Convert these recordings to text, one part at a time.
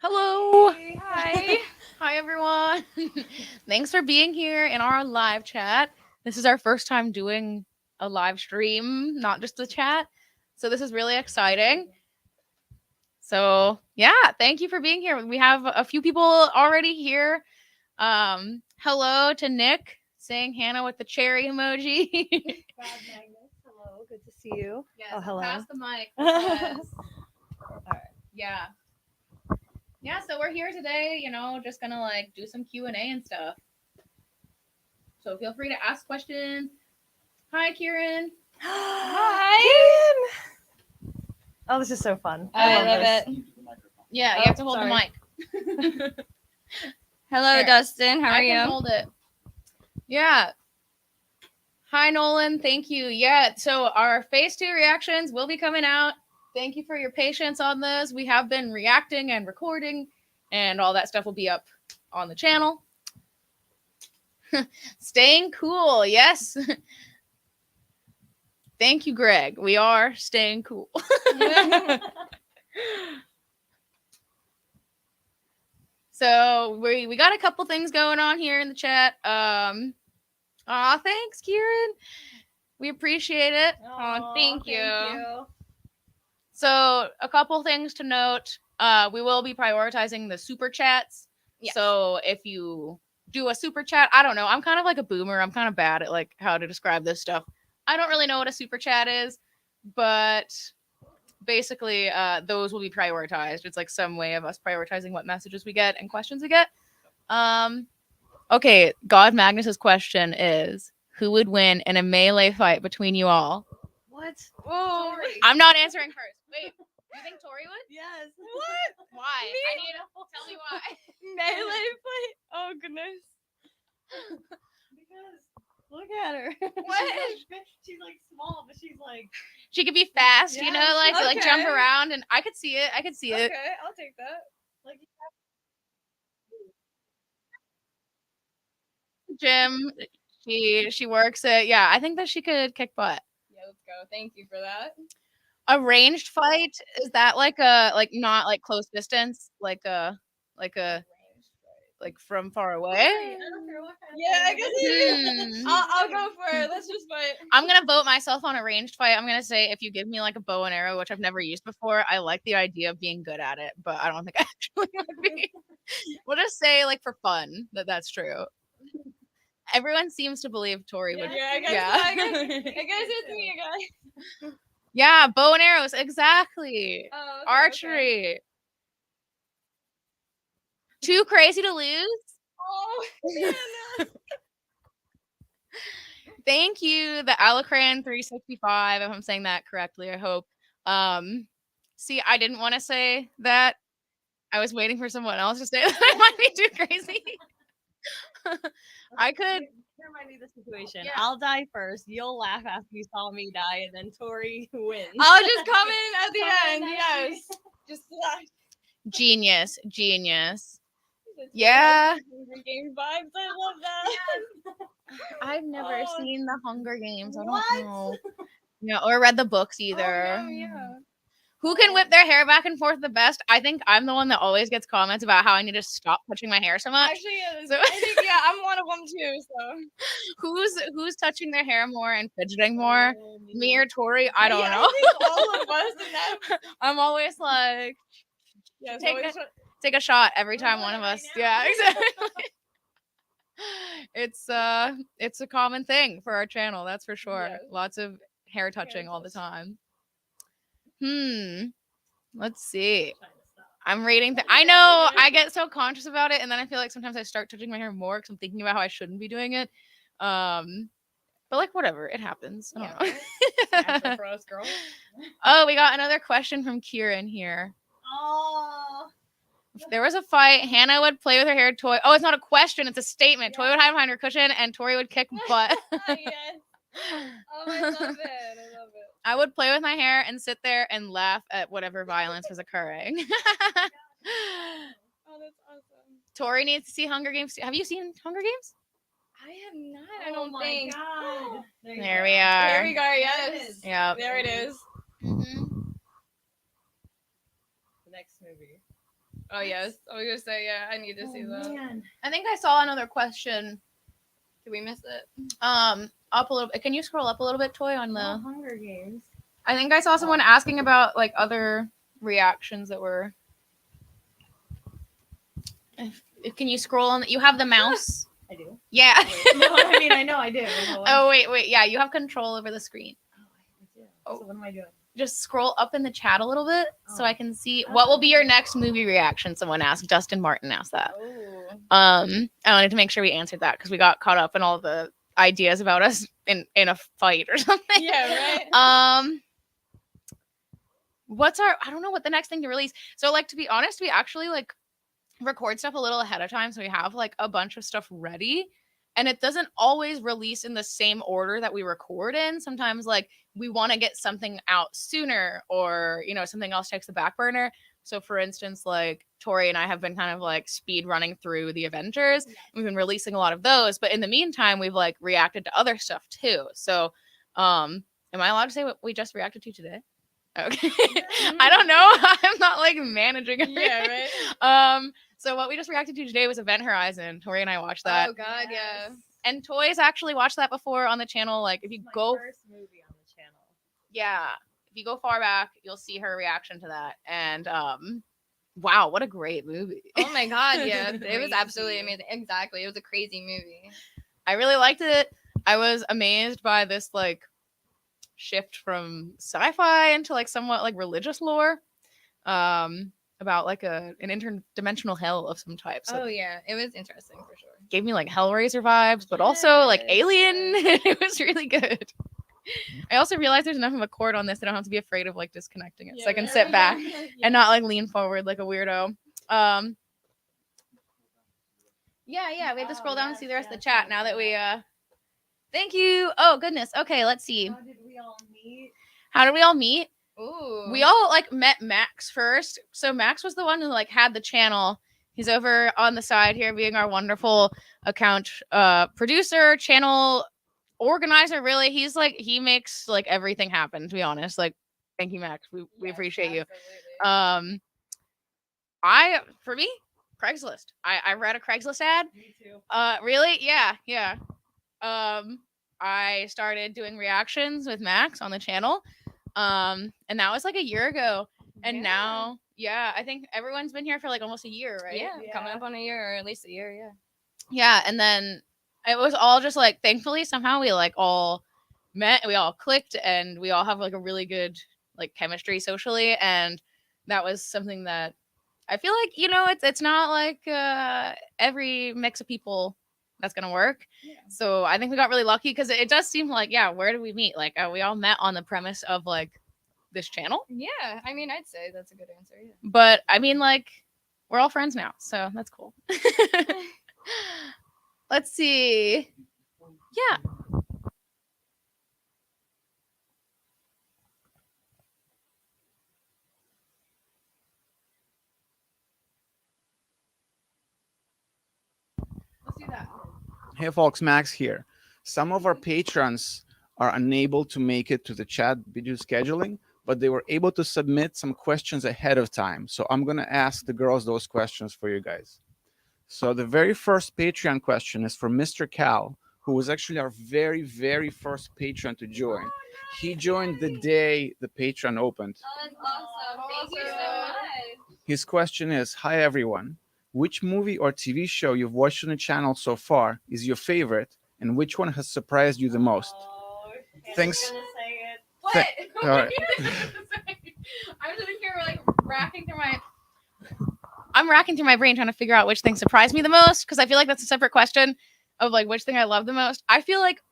Hello. Hi. Hi, everyone. Thanks for being here in our live chat. This is our first time doing a live stream, not just a chat. So this is really exciting. So, yeah, thank you for being here. We have a few people already here. Hello to Nick saying Hannah with the cherry emoji. God, Magnus. Hello. Good to see you. Yes, hello. pass the mic. Because, All right. yeah. Yeah, so we're here today, just gonna like do some Q&A and stuff. So feel free to ask questions. Hi, Kieran. Hi. Oh, this is so fun. I love this. it. Yeah, you Oh, have to hold sorry. the mic. Hello, Here. Dustin. How are I you? can hold it. Yeah. Hi, Nolan. Thank you. Yeah, so our phase 2 reactions will be coming out. Thank you for your patience on this. We have been reacting and recording, and all that stuff will be up on the channel. Staying cool, yes. Thank you, Greg. We are staying cool. So we got a couple things going on here in the chat. Thanks, Kieran. We appreciate it. Thank you. So a couple things to note. We will be prioritizing the super chats. Yes. So if you do a super chat, I don't know. I'm kind of like a boomer. I'm kind of bad at like how to describe this stuff. I don't really know what a super chat is, but basically those will be prioritized. It's like some way of us prioritizing what messages we get and questions we get. Okay, God Magnus's question is, who would win in a melee fight between you all? What? Whoa. Tori. I'm not answering first. Wait, you think Tori would? Yes. What? Why? Me? I need to tell me why. Melee fight? Oh, goodness. Because look at her. What? She's like small, but she's like. She could be fast, Yes. like jump Okay. around, and I could see it. Okay, I'll take that. Like. Jim, she works at I think that she could kick butt. Yeah, let's go. Thank you for that. A ranged fight, is that like a not like close distance, like a like from far away? I don't care what kind of Yeah, I guess it is. Hmm. I'll go for it. Let's just fight. I'm gonna vote myself on a ranged fight. I'm gonna say if you give me like a bow and arrow, which I've never used before, I like the idea of being good at it, but I don't think I actually would be. We'll just say like for fun that's true. Everyone seems to believe Tori would. Yeah, I guess, Yeah. I guess it's me, guys. Yeah, bow and arrows, exactly. Oh, okay, Archery. Okay. Too crazy to lose. Oh, Hannah. Thank you, the Alacran 365, if I'm saying that correctly, I hope. See, I didn't want to say that. I was waiting for someone else to say that I might be too crazy. I could. Here might be the situation. Yeah. I'll die first. You'll laugh after you saw me die, and then Tori wins. I'll just come in at the end. Yes. Just Genius. Yeah. Hunger Games vibes. I love that. I've never Oh. seen the Hunger Games. I don't What? know. Yeah, or read the books either. Oh, yeah. Who can whip their hair back and forth the best? I think I'm the one that always gets comments about how I need to stop touching my hair so much. Actually, yeah, So- I think I'm one of them too. So Who's touching their hair more and fidgeting more? Me or Tori? I don't know. I think all of us in that. I'm always like, Yeah, take a shot every time one of right us. now. Yeah, exactly. It's a common thing for our channel, that's for sure. Yes. Lots of hair touching all the time. Let's see. I'm reading. I know I get so conscious about it, and then I feel like sometimes I start touching my hair more because I'm thinking about how I shouldn't be doing it. But like whatever, it happens. I don't know. Natural for us, girl. Oh, we got another question from Kieran here. Oh. If there was a fight, Hannah would play with her hair. Toy. Oh, it's not a question; it's a statement. Toy would hide behind her cushion, and Tori would kick butt. Yes. Oh, I love it. I would play with my hair and sit there and laugh at whatever violence was occurring. Oh, that's awesome. Tori needs to see Hunger Games. Have you seen Hunger Games? I have not. I don't think. God. There we are. There we go. Yes. Yeah. There it is. Mm-hmm. The next movie. Oh yes, I was gonna say yeah. I need to see that. Man. I think I saw another question. Did we miss it? Up a little bit. Can you scroll up a little bit, Toy, on the? Oh, Hunger Games. I think I saw someone asking about like other reactions that were. Can you scroll on? You have the mouse. I do. Yeah. No, I mean I know I do. Oh wait. Yeah, you have control over the screen. I do. So what am I doing? Just scroll up in the chat a little bit so I can see what will be your next movie reaction. Someone asked. Justin Martin asked that. Oh. I wanted to make sure we answered that because we got caught up in all the ideas about us in a fight or something. Yeah, right. What's our? I don't know what the next thing to release. So like to be honest, we actually like record stuff a little ahead of time, so we have like a bunch of stuff ready. And it doesn't always release in the same order that we record in. Sometimes like we want to get something out sooner or, something else takes the back burner. So for instance, like Tori and I have been kind of like speed running through the Avengers. Yes. We've been releasing a lot of those, but in the meantime, we've like reacted to other stuff too. So, am I allowed to say what we just reacted to today? Okay. I don't know. I'm not like managing everything. Yeah, right. So what we just reacted to today was Event Horizon. Tori and I watched that. Oh God, yeah. And Toy's actually watched that before on the channel. Like if you go first movie on the channel. Yeah. If you go far back, you'll see her reaction to that. And wow, what a great movie. Oh my God, yeah. It was absolutely amazing. Exactly. It was a crazy movie. I really liked it. I was amazed by this like shift from sci-fi into like somewhat like religious lore. About like an interdimensional hell of some type. So oh yeah, it was interesting for sure. Gave me like Hellraiser vibes, but also like Alien. It was really good. I also realized there's enough of a cord on this that I don't have to be afraid of like disconnecting it, so I can sit back and not like lean forward like a weirdo. Yeah, we have to scroll down and see the rest of the chat now that we Thank you. Oh goodness. Okay, let's see. How did we all meet? How did we all meet? Ooh. We all like met Max first. So Max was the one who like had the channel. He's over on the side here being our wonderful account producer, channel organizer, really. He's like he makes like everything happen, to be honest. Like thank you, Max. We appreciate you. For me, Craigslist. I read a Craigslist ad. Me too. Really? Yeah. I started doing reactions with Max on the channel. And that was like a year ago. And now, I think everyone's been here for like almost a year, right? Yeah, coming up on a year or at least a year, yeah. Yeah, and then it was all just like thankfully somehow we like all met, we all clicked, and we all have like a really good like chemistry socially, and that was something that I feel like it's not like every mix of people that's gonna work. Yeah. So I think we got really lucky because it does seem like where did we meet? Like we all met on the premise of like this channel. Yeah, I mean I'd say that's a good answer. Yeah. But I mean like we're all friends now, so that's cool. Let's see. Yeah. Let's do that. Hey folks, Max here. Some of our patrons are unable to make it to the chat due to scheduling, but they were able to submit some questions ahead of time. So I'm going to ask the girls those questions for you guys. So the very first Patreon question is for Mr. Cal, who was actually our very, very first patron to join. Oh, nice. He joined the day the Patreon opened. Oh, that's awesome. Thank you so much. His question is, hi everyone. Which movie or TV show you've watched on the channel so far is your favorite, and which one has surprised you the most? Oh, Thanks. What? All right. I'm sitting here like racking through my brain trying to figure out which thing surprised me the most, because I feel like that's a separate question of like which thing I love the most. I feel like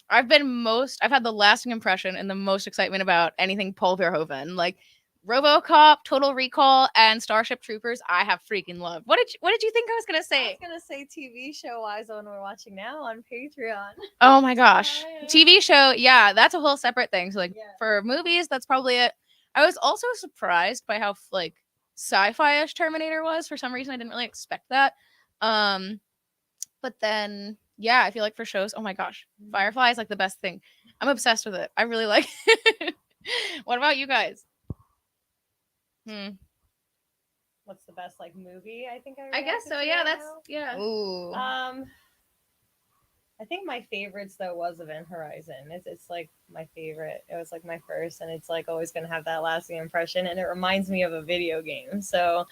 I've had the lasting impression and the most excitement about anything Paul Verhoeven. Like RoboCop, Total Recall, and Starship Troopers, I have freaking loved. What did you think I was gonna say? I was gonna say TV show wise the one we're watching now on Patreon. Oh my gosh. TV show, yeah, that's a whole separate thing. So like for movies, that's probably it. I was also surprised by how like sci-fi-ish Terminator was. For some reason I didn't really expect that. But then I feel like for shows, oh my gosh, Firefly is like the best thing. I'm obsessed with it. I really like it. What about you guys? What what's the best like movie I think I guess reacted so. to Yeah, right that's now. yeah. Ooh. I think my favorites though was Event Horizon. It's like my favorite. It was like my first, and it's like always gonna have that lasting impression. And it reminds me of a video game. So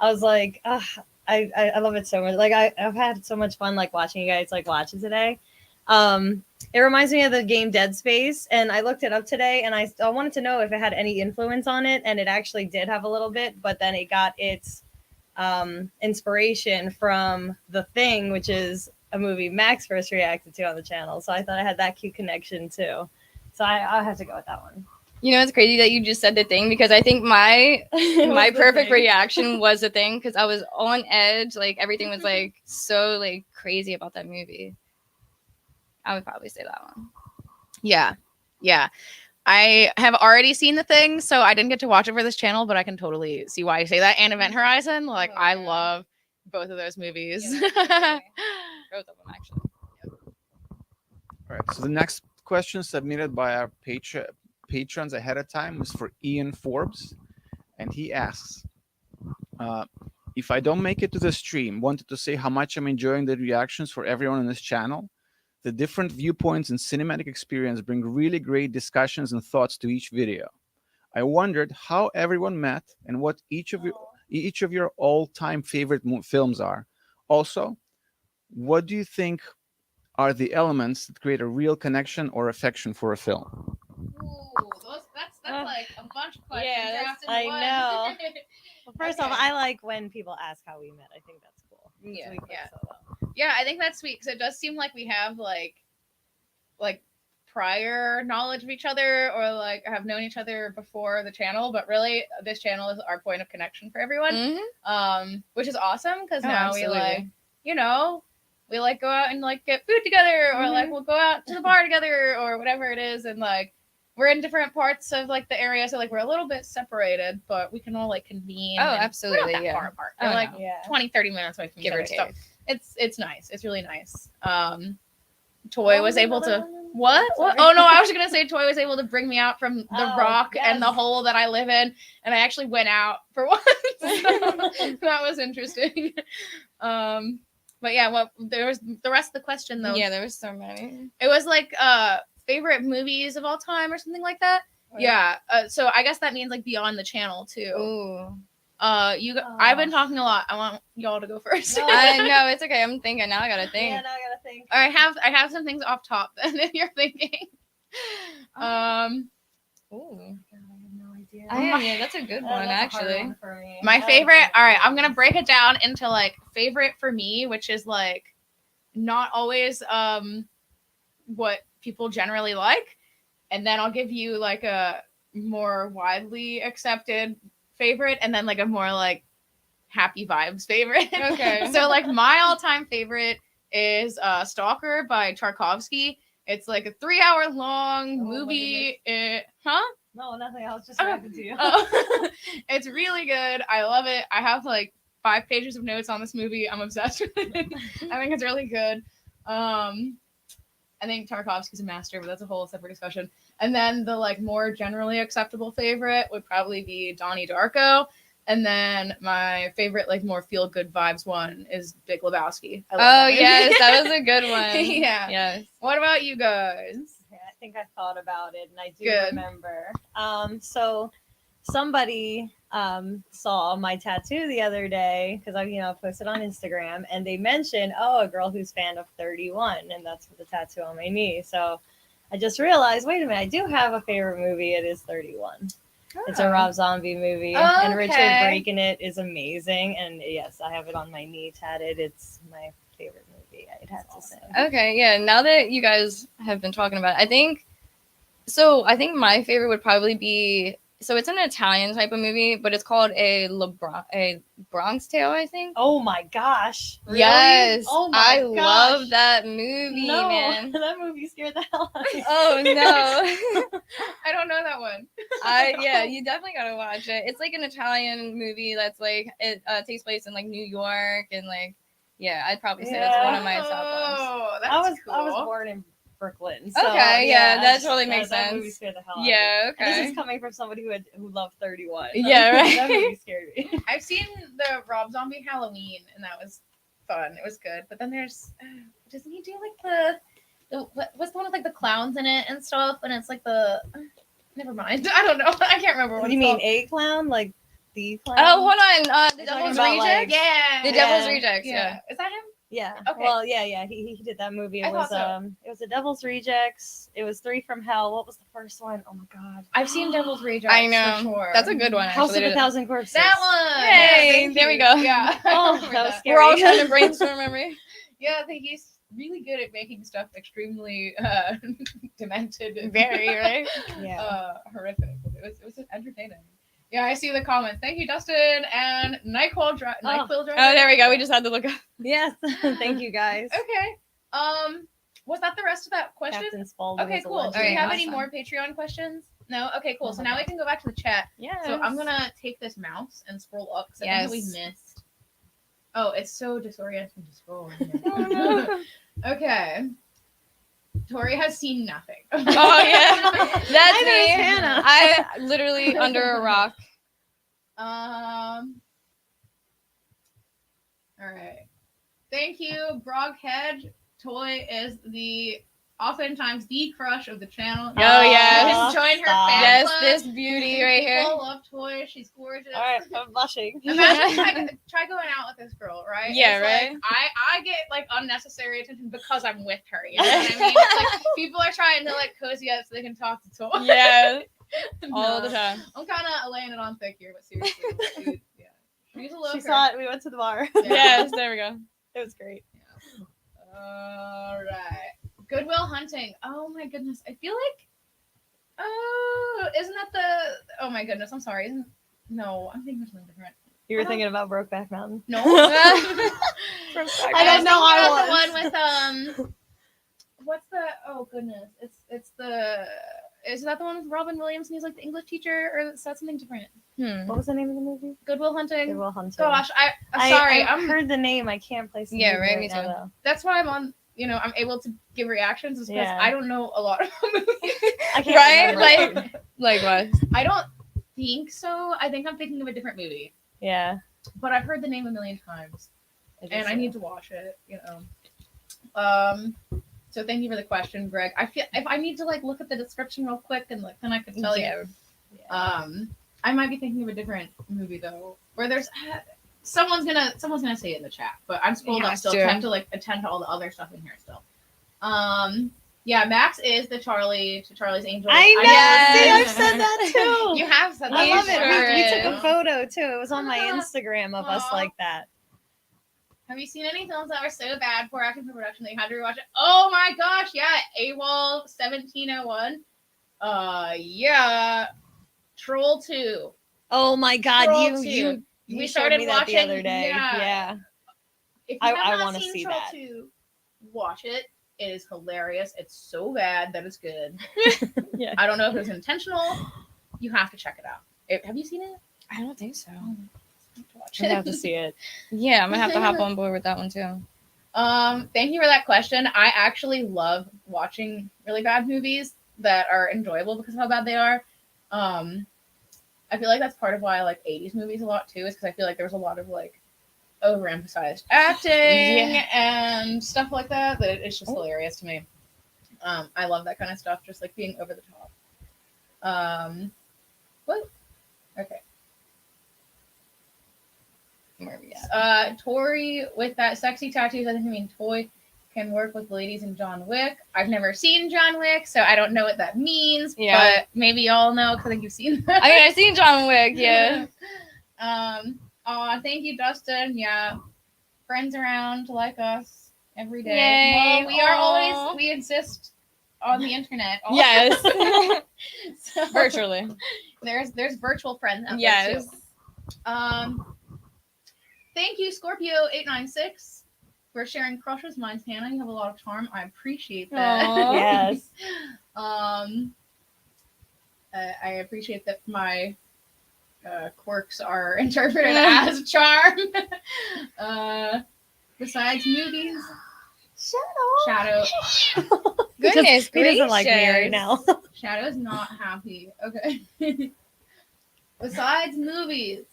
I was like, I love it so much. Like I've had so much fun like watching you guys like watch it today. It reminds me of the game Dead Space, and I looked it up today, and I wanted to know if it had any influence on it, and it actually did have a little bit, but then it got its inspiration from The Thing, which is a movie Max first reacted to on the channel. So I thought I had that cute connection too. So I'll have to go with that one. You know, it's crazy that you just said The Thing because I think my The perfect Thing. reaction was The Thing because I was on edge. Like everything was like so like crazy about that movie. I would probably say that one. Yeah. Yeah. I have already seen The Thing, so I didn't get to watch it for this channel, but I can totally see why you say that. And Event Horizon, like Oh, I yeah. love both of those movies. Yeah, both of them actually. All right. So the next question submitted by our patrons ahead of time was for Ian Forbes, and he asks, if I don't make it to the stream, wanted to say how much I'm enjoying the reactions for everyone on this channel. The different viewpoints and cinematic experience bring really great discussions and thoughts to each video. I wondered how everyone met and what each of your all-time favorite films are. Also, what do you think are the elements that create a real connection or affection for a film? Ooh, that's like a bunch of questions. Yeah, wrapped into I one. know. Well, first off, Okay. I like when people ask how we met. I think that's cool. 'Cause Yeah, we click yeah. so well. Yeah, I think that's sweet because it does seem like we have like prior knowledge of each other or like have known each other before the channel, but really this channel is our point of connection for everyone. Mhm. Which is awesome because Oh, now absolutely. we like, you know, we like go out and like get food together or like we'll go out to the bar together or whatever it is, and like we're in different parts of like the area, so like we're a little bit separated, but we can all like convene. Oh, and absolutely, we're not that yeah. far apart. Oh, We're like no. Yeah. 20-30 minutes away from Give each or other. So take. it's nice. It's really nice. Toy What was was able another to one? what? Oh, What? sorry. Oh no, I was gonna say Toy was able to bring me out from the Oh, rock and the yes. hole that I live in, and I actually went out for once. So that was interesting. But yeah, well, there was the rest of the question though. Yeah, there was so many. It was like favorite movies of all time or something like that. Yeah. So I guess that means like beyond the channel too. Ooh. I've been talking a lot. I want y'all to go first. No. I know it's okay. I'm thinking now. I gotta think. Yeah, now I gotta think. I have some things off top then if you're thinking. Ooh. God, I have no idea. Yeah, that's a good Oh, one that's a hard actually. one for me. My I like favorite. some All right, I'm ones. gonna break it down into like favorite for me, which is like not always what people generally like, and then I'll give you like a more widely accepted favorite, and then like a more like happy vibes favorite. Okay. So like my all-time favorite is Stalker by Tarkovsky. It's like a 3-hour long Oh, my movie. Huh? No, nothing. I was just Oh. reacting to you. Oh. It's really good. I love it. I have like 5 pages of notes on this movie. I'm obsessed with it. I think it's really good. I think Tarkovsky's a master, but that's a whole separate discussion. And then the like more generally acceptable favorite would probably be Donnie Darko. And then my favorite, like more feel good vibes one is Big Lebowski. I love that movie. Yes, that was a good one. Yeah. Yes. What about you guys? Yeah, I think I thought about it, and I do Good. remember. So somebody saw my tattoo the other day because I posted on Instagram, and they mentioned, oh, a girl who's fan of 31, and that's the tattoo on my knee. So I just realized, wait a minute, I do have a favorite movie. It is 31. It's a Rob Zombie movie, and Richard Okay. Brake in it is amazing. And yes, I have it on my knee tatted. It's my favorite movie, I'd have to say. Okay, yeah. Now that you guys have been talking about it, I think my favorite would probably be it's an Italian type of movie, but it's called a Bronx Tale, I think. Oh my gosh! Really? Yes. Oh my I gosh. love that movie, No, man. that movie scared the hell out of me. Oh no. I don't know that one. Yeah, you definitely gotta watch it. It's like an Italian movie that's like it takes place in like New York and like yeah, I'd probably say that's one of my top ones. Oh, that's I was cool. I was born in Brooklyn. So, Okay, yeah, that totally that- makes that sense. movie scared the hell out of me. Yeah, And this okay. is coming from somebody who loved 31. Yeah, right. That movie scared me. I've seen the Rob Zombie Halloween, and that was fun. It was good. But then there's, doesn't he do like what's the one with like the clowns in it and stuff? And it's like never mind. I don't know. I can't remember what You it's mean called. a clown? Like the clown? Oh, hold on. The You're talking Devil's about, Rejects? like- Yeah. The Yeah. Devil's Rejects, yeah. Yeah. Is that him? Yeah. Okay. Well, yeah. He did that movie. It I was thought it was The Devil's Rejects. It was Three from Hell. What was the first one? Oh my god. I've seen Devil's Rejects. I know. For sure. That's a good one, House actually. of a Thousand Corpses. That one. Hey, Yeah, thank there we you. go. Yeah. I Oh, remember that was that. scary. We're all trying to brainstorm memory. Yeah, I think he's really good at making stuff extremely demented and Very, right? Yeah. horrific. It was entertaining. Yeah, I see the comments. Thank you, Dustin and Nyquil Driver. Oh, there we go. We just had to look up. Yes. Thank you guys. Okay. Was that the rest of that question? Captain Spaulding Okay, was a cool. Do legend. we have Alright, any more Patreon questions? No? Okay, cool. So now we can go back to the chat. Yeah. So I'm gonna take this mouse and scroll up because I think that we Yes. missed. Oh, it's so disorienting to scroll. in here. Oh, no. Okay. Tori has seen nothing. Oh, yeah. That's Hi, me. there's Hannah. I literally under a rock. All right. Thank you, Broghead. Toy is oftentimes the crush of the channel. Oh, yes. You can join her Stop. fan Yes, club. this beauty right here. People love Toy. She's gorgeous. All right, I'm blushing. Imagine try going out with this girl, right? Yeah, It's right? Like, I get like unnecessary attention because I'm with her. You know what I mean? It's like people are trying to like cozy up so they can talk to Toy. Yeah, No. all the time. I'm kind of laying it on thick here, but seriously, yeah. She's a looker. She saw it. We went to the bar. Yeah. Yes, there we go. It was great. All right. Goodwill Hunting. Oh my goodness. I feel like. Oh, isn't that the? Oh my goodness. I'm sorry. No, I'm thinking of something different. You were thinking about Brokeback Mountain. No. I don't know. I was thinking of the one with What's the? Oh goodness. It's the. Is that the one with Robin Williams and he's like the English teacher, or is that something different? What was the name of the movie? Goodwill Hunting. Goodwill Hunting. Gosh, I'm sorry. I I'm heard the name. I can't place the Yeah, movie right, me now, too. though. that's why I'm on. I'm able to give reactions is because Yeah. I don't know a lot of movies. I can't Right? remember. Like what? I don't think so. I think I'm thinking of a different movie, Yeah. but I've heard the name a million times, it and is, I need to watch it. So thank you for the question, Greg. I feel if I need to like look at the description real quick and like then I could tell you. Yeah. I might be thinking of a different movie though, where there's someone's gonna say it in the chat, but I'm scrolled You up have still, to. trying to like attend to all the other stuff in here still. Yeah, Max is the Charlie's Angel. I know. Yes. See, I've said that too. You have said that. I love Sure it. We took is. a photo too. It was on my Aw. Instagram of us Aw. like that. Have you seen any films that were so bad, poor acting, poor production that you had to rewatch it? Oh my gosh, yeah, AWOL 1701. Yeah, Troll 2. Oh my God, Troll 2. you We showed started me that the watching- other day. yeah. Yeah. If you I have not wanna seen see Troll that. 2, watch it. It is hilarious. It's so bad that it's good. Yeah. I don't know if it was intentional. You have to check it out. Have you seen it? I don't think so. You have to watch I it. have to see it. Yeah, I'm gonna have to hop on board with that one too. Thank you for that question. I actually love watching really bad movies that are enjoyable because of how bad they are. I feel like that's part of why I like 80s movies a lot too, is because I feel like there was a lot of like overemphasized acting and stuff like that. That it's just hilarious to me. I love that kind of stuff, just like being over the top. What? Okay. Where are we at? Tori with that sexy tattoos. I think I mean Toy can work with ladies in John Wick. I've never seen John Wick, so I don't know what that means. Yeah. But maybe y'all know because I think you've seen that. I mean, I've seen John Wick. Yeah. Thank you, Dustin. Yeah. Friends around like us every day. Yay. Well, we are Aw. always, we exist on the internet. also. Yes. So, Virtually. There's virtual friends out there Yes. too. Thank you, Scorpio896, for sharing crushes. Mine's Hannah. You have a lot of charm. I appreciate that. Aw. Yes. I appreciate that my quirks are interpreted as charm. Besides movies, Shadow. Goodness He doesn't like me right gracious. now. Shadow's not happy. Okay. Besides movies,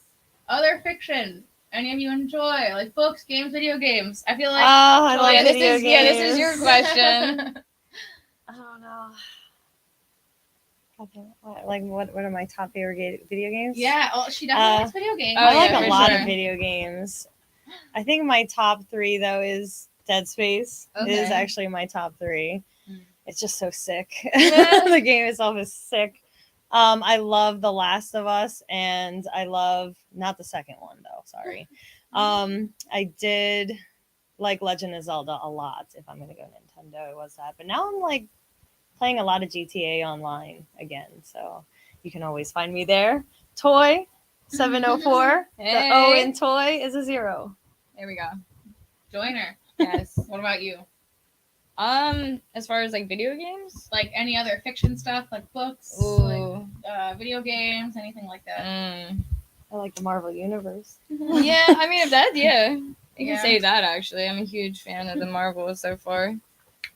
other fiction, any of you enjoy? Like books, games, video games? I feel like I love yeah, this video is yeah, this is games. your question. I don't know. What are my top favorite video games? Yeah, well, she definitely likes video games. Oh, I like yeah, a for lot sure. of video games. I think my top three though is Dead Space. Okay. Is actually my top three. Mm. It's just so sick. Yeah. The game itself is sick. I love The Last of Us, and I love not the second one though. Sorry. I did like Legend of Zelda a lot. If I'm gonna go Nintendo, it was that. But now I'm like playing a lot of GTA Online again, so you can always find me there. Toy 704. The O Hey. in toy is a 0. There we go. Join her. Yes. What about you? As far as like video games, Like any other fiction stuff, like books, ooh, like video games, anything like that? I like the Marvel Universe. yeah. I mean, if that, yeah, you Yeah. can say that. Actually, I'm a huge fan of the Marvels so far.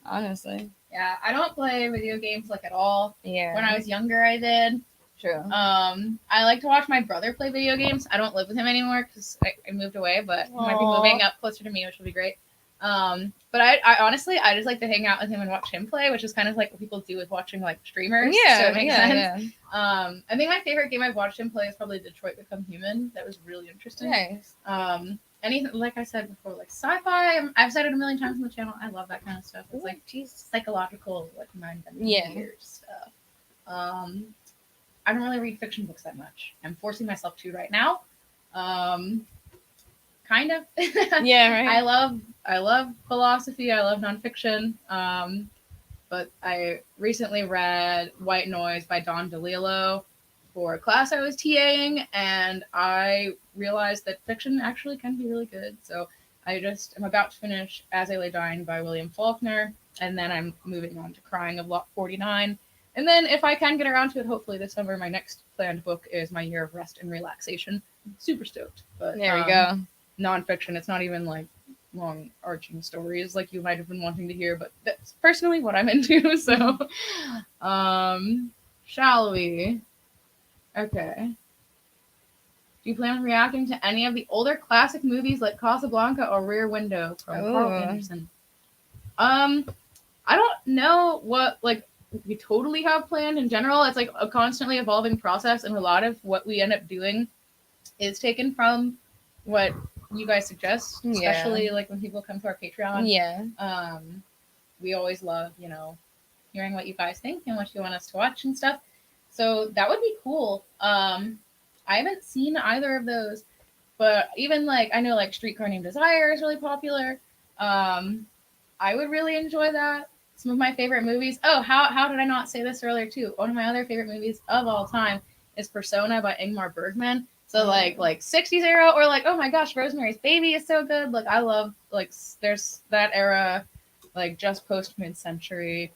Honestly, Yeah, I don't play video games like at all. yeah. When I was younger, I did. True. I like to watch my brother play video games. I don't live with him anymore because I moved away, but he might be Aw. moving up closer to me, which will be great. But I honestly, I just like to hang out with him and watch him play, which is kind of like what people do with watching like streamers. Yeah, so it makes yeah, sense. yeah. I think my favorite game I've watched him play is probably Detroit Become Human. That was really interesting. Nice. Anything like I said before, like sci-fi. I've said it a million times on the channel. I love that kind of stuff. It's like psychological, like mind-bending Yeah. weird stuff. I don't really read fiction books that much. I'm forcing myself to right now. Kind of. Yeah, right. I love philosophy. I love nonfiction. But I recently read White Noise by Don DeLillo for a class I was TAing, and I realized that fiction actually can be really good. So I'm about to finish As I Lay Dying by William Faulkner, and then I'm moving on to Crying of Lot 49. And then if I can get around to it, hopefully this summer, my next planned book is My Year of Rest and Relaxation. I'm super stoked. But There we go. nonfiction. It's not even like long arching stories like you might have been wanting to hear, but that's personally what I'm into. So shall we? Okay. Do you plan on reacting to any of the older classic movies like Casablanca or Rear Window from Carl Ooh. Anderson? I don't know what like we totally have planned in general. It's like a constantly evolving process, and a lot of what we end up doing is taken from what you guys suggest, Yeah. especially like when people come to our Patreon. Yeah. We always love, hearing what you guys think and what you want us to watch and stuff. So that would be cool. I haven't seen either of those, but even like I know like Streetcar Named Desire is really popular. I would really enjoy that. Some of my favorite movies. Oh, how did I not say this earlier too? One of my other favorite movies of all time is Persona by Ingmar Bergman. So like 60s era, or like, oh my gosh, Rosemary's Baby is so good. Like I love like there's that era, like just post mid-century,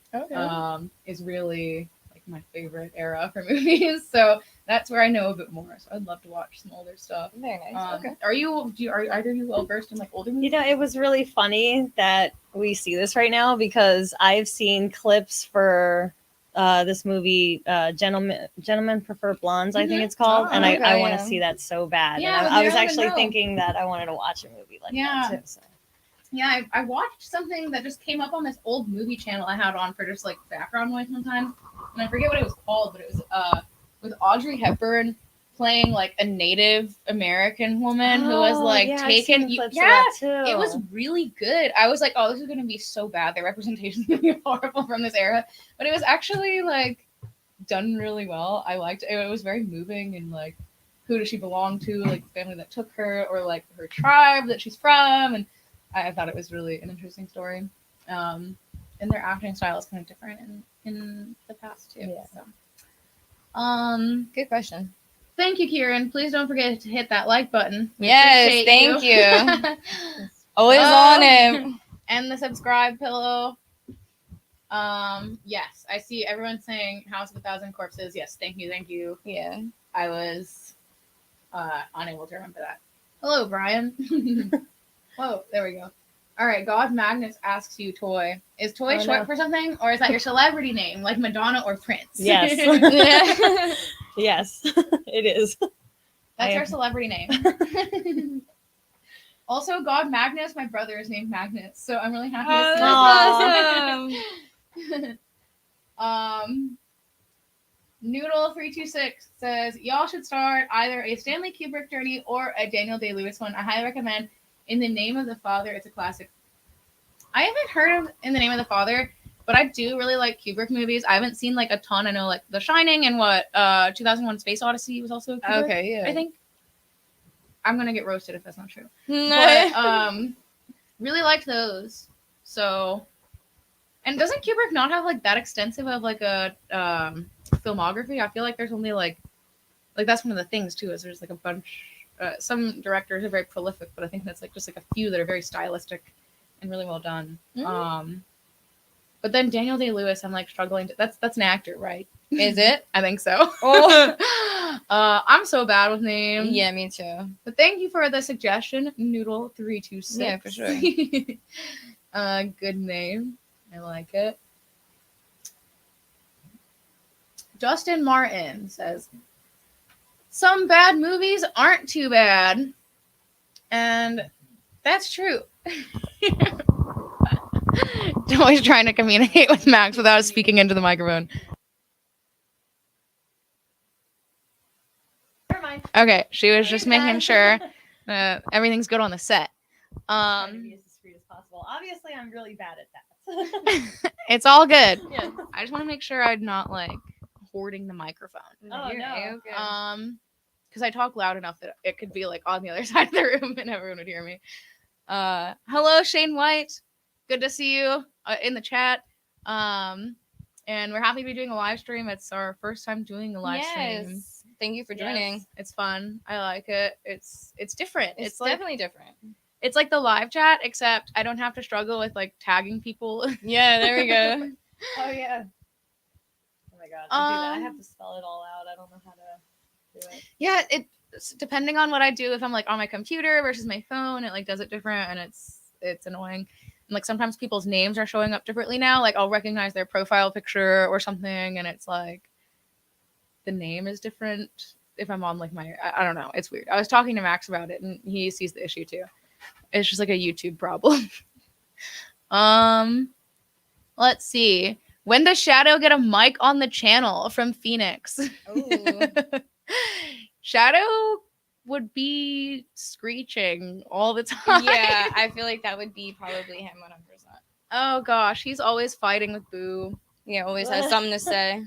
is really like my favorite era for movies. So that's where I know a bit more. So I'd love to watch some older stuff. Very nice. Okay. Are either of you well versed in like older movies? It was really funny that we see this right now because I've seen clips for this movie, Gentlemen Prefer Blondes, I think it's called, and okay, I want to yeah. see that so bad. Yeah, and but I you was don't actually even know. thinking that I wanted to watch a movie like Yeah. that too. So. Yeah, I watched something that just came up on this old movie channel I had on for just like background noise sometimes, and I forget what it was called, but it was with Audrey Hepburn playing like a Native American woman who was like taken. It was really good. I was like, oh, this is gonna be so bad. The representation is gonna be horrible from this era, but it was actually like done really well. I liked it. It was very moving, and like who does she belong to? Like the family that took her, or like her tribe that she's from, and I thought it was really an interesting story. And their acting style is kind of different in the past too. Yeah. So. Good question. Thank you, Kieran. Please don't forget to hit that like button. We Yes, appreciate thank you. Always on it. And the subscribe pillow. Yes, I see everyone saying House of a Thousand Corpses. Yes, thank you. Yeah. I was unable to remember that. Hello, Brian. Whoa, there we go. All All right, God Magnus asks you, Toy. Is Toy Oh, short no. for something, or is that your celebrity name, like Madonna or Prince? Yes. Yes, it is. That's I our am- celebrity name. Also, God Magnus, my brother is named Magnus, so I'm really happy to see that's that. Noodle326 says, y'all should start either a Stanley Kubrick journey or a Daniel Day-Lewis one. I highly recommend In the Name of the Father. It's a classic. I haven't heard of In the Name of the Father, but I do really like Kubrick movies. I haven't seen like a ton. I know like The Shining and 2001 Space Odyssey was also Kubrick, Okay, yeah. I think. I'm gonna get roasted if that's not true. No. But really liked those. So, and doesn't Kubrick not have like that extensive of like a filmography? I feel like there's only like that's one of the things too, is there's like a bunch. Some directors are very prolific, but I think that's like just like a few that are very stylistic and really well done. But then Daniel Day-Lewis, I'm like struggling to. That's an actor, right? Is it? I think so. Oh. I'm so bad with names. Yeah, me too. But thank you for the suggestion, Noodle326. Yeah, for sure. Good name. I like it. Justin Martin says, some bad movies aren't too bad. And that's true. Always trying to communicate with Max without speaking into the microphone. Never mind. Okay, she was just You're making done. sure everything's good on the set. Trying to be as discreet as possible. Obviously, I'm really bad at that. It's all good. Yeah. I just want to make sure I'm not like hoarding the microphone. Oh, You're no. okay. Because I talk loud enough that it could be like on the other side of the room and everyone would hear me. Hello, Shane White. Good to see you in the chat. And we're happy to be doing a live stream. It's our first time doing a live stream. Yes. Thank you for joining. Yes. It's fun. I like it. It's different. It's like definitely different. it's like the live chat, except I don't have to struggle with like tagging people. Yeah, there we go. Oh, yeah. Oh, my God. I do that. I have to spell it all out. I don't know how to do it. Yeah, it's depending on what I do. If I'm like on my computer versus my phone, it like does it different, and it's annoying. And like sometimes people's names are showing up differently now. Like I'll recognize their profile picture or something, and it's like the name is different if I'm on like my I don't know. It's weird. I was talking to Max about it, and he sees the issue too. It's just like a YouTube problem. Let's see. When does Shadow get a mic on the channel from Phoenix? Ooh. Shadow would be screeching all the time. Yeah, I feel like that would be probably him 100%. Oh gosh, he's always fighting with Boo. Yeah, always has something to say.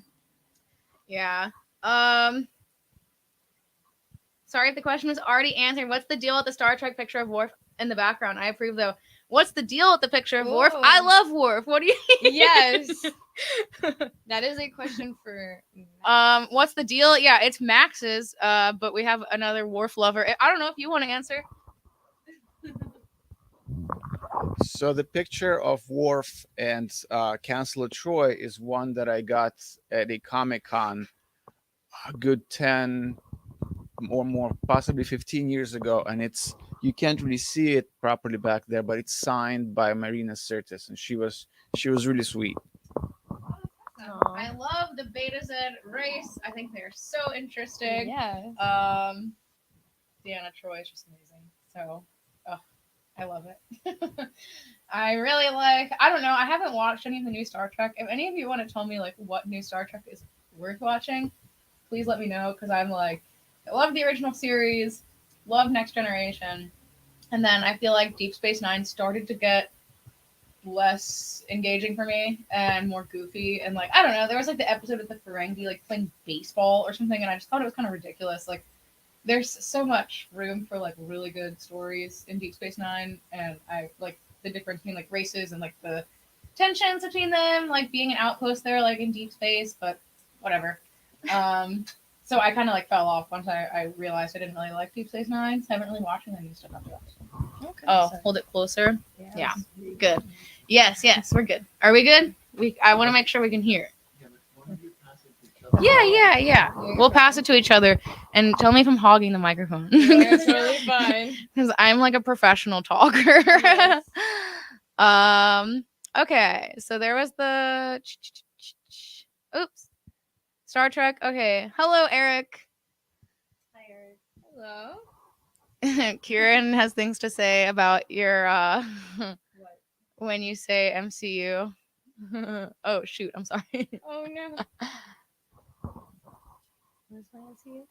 Yeah. Sorry if the question was already answered. What's the deal with the Star Trek picture of Worf in the background? I approve though. What's the deal with the picture of Worf? Ooh. I love Worf. What do you Yes. That is a question for What's the deal? Yeah, it's Max's. But we have another Worf lover. I don't know if you want to answer. So the picture of Worf and Chancellor Troy is one that I got at a Comic-Con a good 10 or more, possibly 15 years ago, and you can't really see it properly back there, but it's signed by Marina Sirtis, and she was really sweet. I love the Beta Z race. I think they're so interesting. Yeah. Deanna Troy is just amazing. So, I love it. I really like. I don't know. I haven't watched any of the new Star Trek. If any of you want to tell me like what new Star Trek is worth watching, please let me know, because I'm like, I love the original series, love Next Generation, and then I feel like Deep Space Nine started to get less engaging for me and more goofy, and like I don't know, there was like the episode of the Ferengi like playing baseball or something, and I just thought it was kind of ridiculous. Like there's so much room for like really good stories in Deep Space Nine, and I like the difference between like races and like the tensions between them, like being an outpost there like in deep space, but whatever. So I kind of like fell off once I realized I didn't really like Deep Space Nine, so I haven't really watched any new stuff after that. Okay. Oh, hold it closer. Yeah. Good. Yes, we're good. Are we good? I want to make sure we can hear. Yeah. We'll pass it to each other, and tell me if I'm hogging the microphone. That's totally fine. Because I'm like a professional talker. Yes. Okay, so there was the oops. Star Trek. Okay. Hello, Eric. Hi, Eric. Hello. Kieran has things to say about your What? when you say MCU. Oh shoot, I'm sorry. Oh no. Where's my MCU?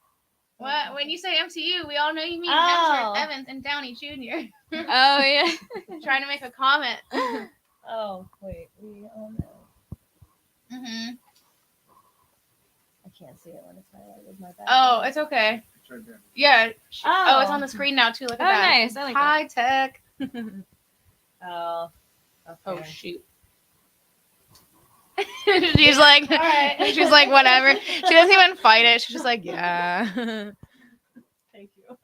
What? When you say MCU, we all know you mean Oh. Hemsworth, Evans, and Downey Jr. Oh yeah. Trying to make a comment. Oh, wait. We all know. hmm I can't see it when it's highlighted with my back. Oh, it's okay. It's right there. Yeah. Oh. It's on the screen now too. Look at Oh, that. nice. I like that. High tech. Oh. Okay. Oh shoot. She's like, All right. she's like, whatever. She doesn't even fight it. She's just like, yeah. Thank you.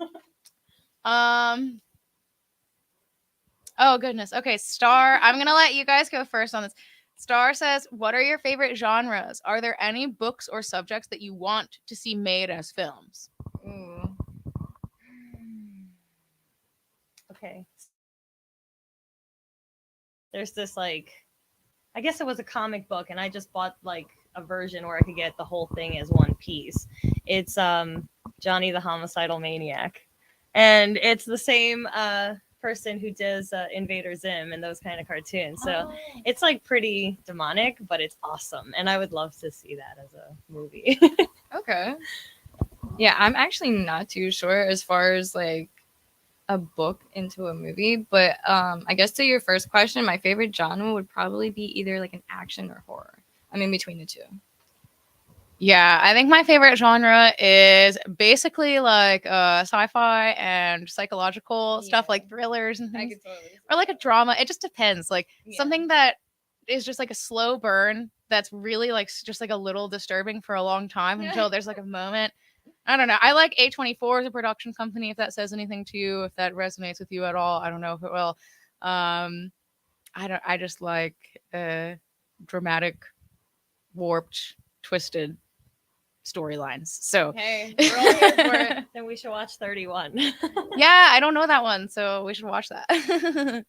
Oh goodness. Okay, Star. I'm gonna let you guys go first on this. Star says, "What are your favorite genres? Are there any books or subjects that you want to see made as films?" Ooh. Okay. There's this like, I guess it was a comic book, and I just bought like a version where I could get the whole thing as one piece. It's Johnny the Homicidal Maniac, and it's the same person who does Invader Zim and those kind of cartoons. So it's like pretty demonic, but it's awesome, and I would love to see that as a movie. Okay. Yeah, I'm actually not too sure as far as like a book into a movie, but I guess to your first question, my favorite genre would probably be either like an action or horror. I'm in between the two. Yeah, I think my favorite genre is basically like sci-fi and psychological stuff, Yeah. like thrillers and I things, could totally. or like a drama. It just depends. Like Yeah. something that is just like a slow burn that's really like just like a little disturbing for a long time Yeah. until there's like a moment. I don't know. I like A24 as a production company. If that says anything to you, if that resonates with you at all, I don't know if it will. I don't. I just like dramatic, warped, twisted storylines. So Hey, we're all here for it. Then we should watch 31. yeah, I don't know that one, so we should watch that.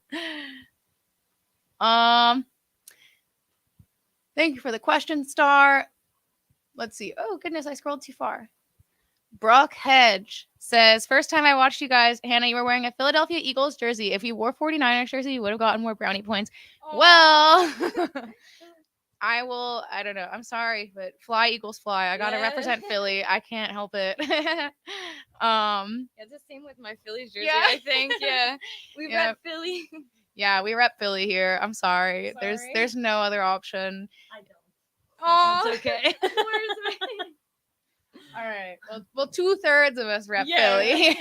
Thank you for the question, Star. Let's see. Oh goodness, I scrolled too far. Brock Hedge says, first time I watched you guys, Hannah, you were wearing a Philadelphia Eagles jersey. If you wore 49ers jersey, you would have gotten more brownie points. Well, I don't know. I'm sorry, but fly Eagles fly. I got to Yeah. represent Philly. I can't help it. Yeah, it's the same with my Phillies jersey. Yeah. I think. Yeah, we Yeah. rep Philly. Yeah, we rep Philly here. I'm sorry. Sorry. There's no other option. I don't. Oh, It's okay. All right. Well, 2/3 of us rep Yeah. Philly.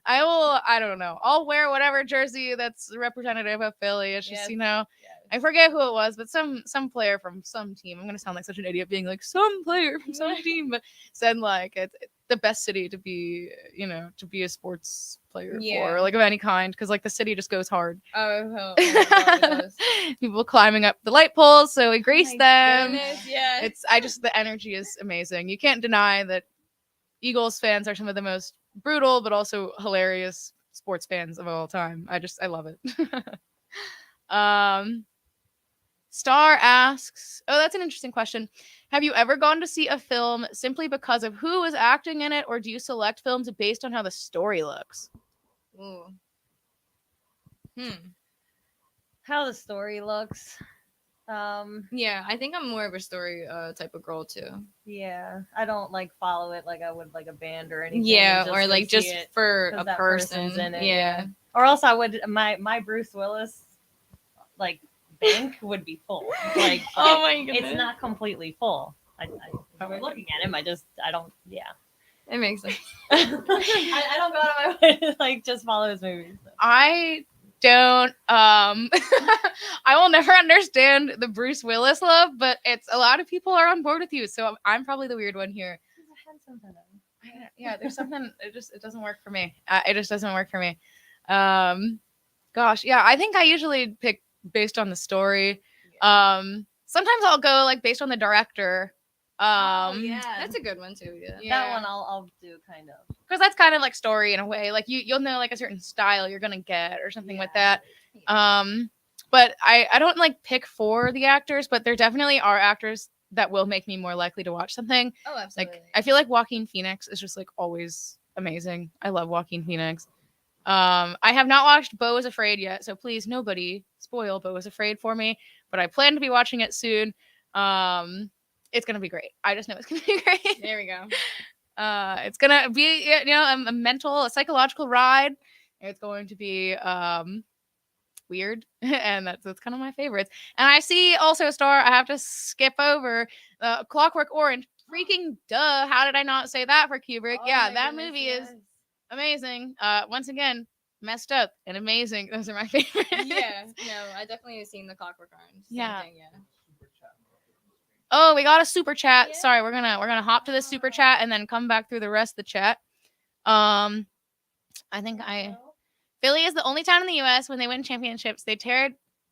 I don't know. I'll wear whatever jersey that's representative of Philly. It's just, Yes. I forget who it was, but some player from some team. I'm gonna sound like such an idiot being like some player from some team, but said like it's the best city to be, to be a sports player Yeah. for, like of any kind, because like the city just goes hard. Oh, my God, it does. People climbing up the light poles, so we grace My them. goodness, yeah. The energy is amazing. You can't deny that Eagles fans are some of the most brutal but also hilarious sports fans of all time. I love it. Star asks, oh, that's an interesting question. Have you ever gone to see a film simply because of who is acting in it, or do you select films based on how the story looks? Ooh. How the story looks. Yeah, I think I'm more of a story type of girl too. Yeah, I don't like follow it like I would like a band or anything. Yeah, just or go like see just it for 'cause a that person. person's in it, Yeah. Or else I would my Bruce Willis like bank would be full. Like Oh my goodness. it's not completely full. I we're looking at him. I don't. Yeah. It makes sense. I don't go out of my way to like just follow his movies. So. I don't I will never understand the Bruce Willis love, but it's a lot of people are on board with you, so I'm probably the weird one here. He's a handsome fellow. Yeah, there's something it doesn't work for me. It just doesn't work for me. Gosh, yeah, I think I usually pick based on the story. Sometimes I'll go like based on the director. That's a good one too. Yeah. That one I'll do kind of. Because that's kind of like story in a way. Like you'll know like a certain style you're gonna get or something with that. But I don't like pick for the actors, but there definitely are actors that will make me more likely to watch something. Oh, absolutely. Like I feel like Joaquin Phoenix is just like always amazing. I love Joaquin Phoenix. I have not watched Beau is Afraid yet, so please nobody spoil Beau is Afraid for me. But I plan to be watching it soon. It's gonna be great. I just know it's gonna be great. There we go. It's gonna be a psychological ride. It's going to be weird, and that's kind of my favorites. And I see also star. I have to skip over Clockwork Orange. Freaking duh! How did I not say that for Kubrick? Oh Yeah, my that goodness, movie yes. is amazing. Once again, messed up and amazing. Those are my favorites. Yeah, no, I definitely have seen the Clockwork Orange. Same Yeah. thing, yeah. Oh, we got a super chat. Yeah. Sorry, we're gonna hop to the super chat and then come back through the rest of the chat. I think Philly is the only town in the U.S. when they win championships they tear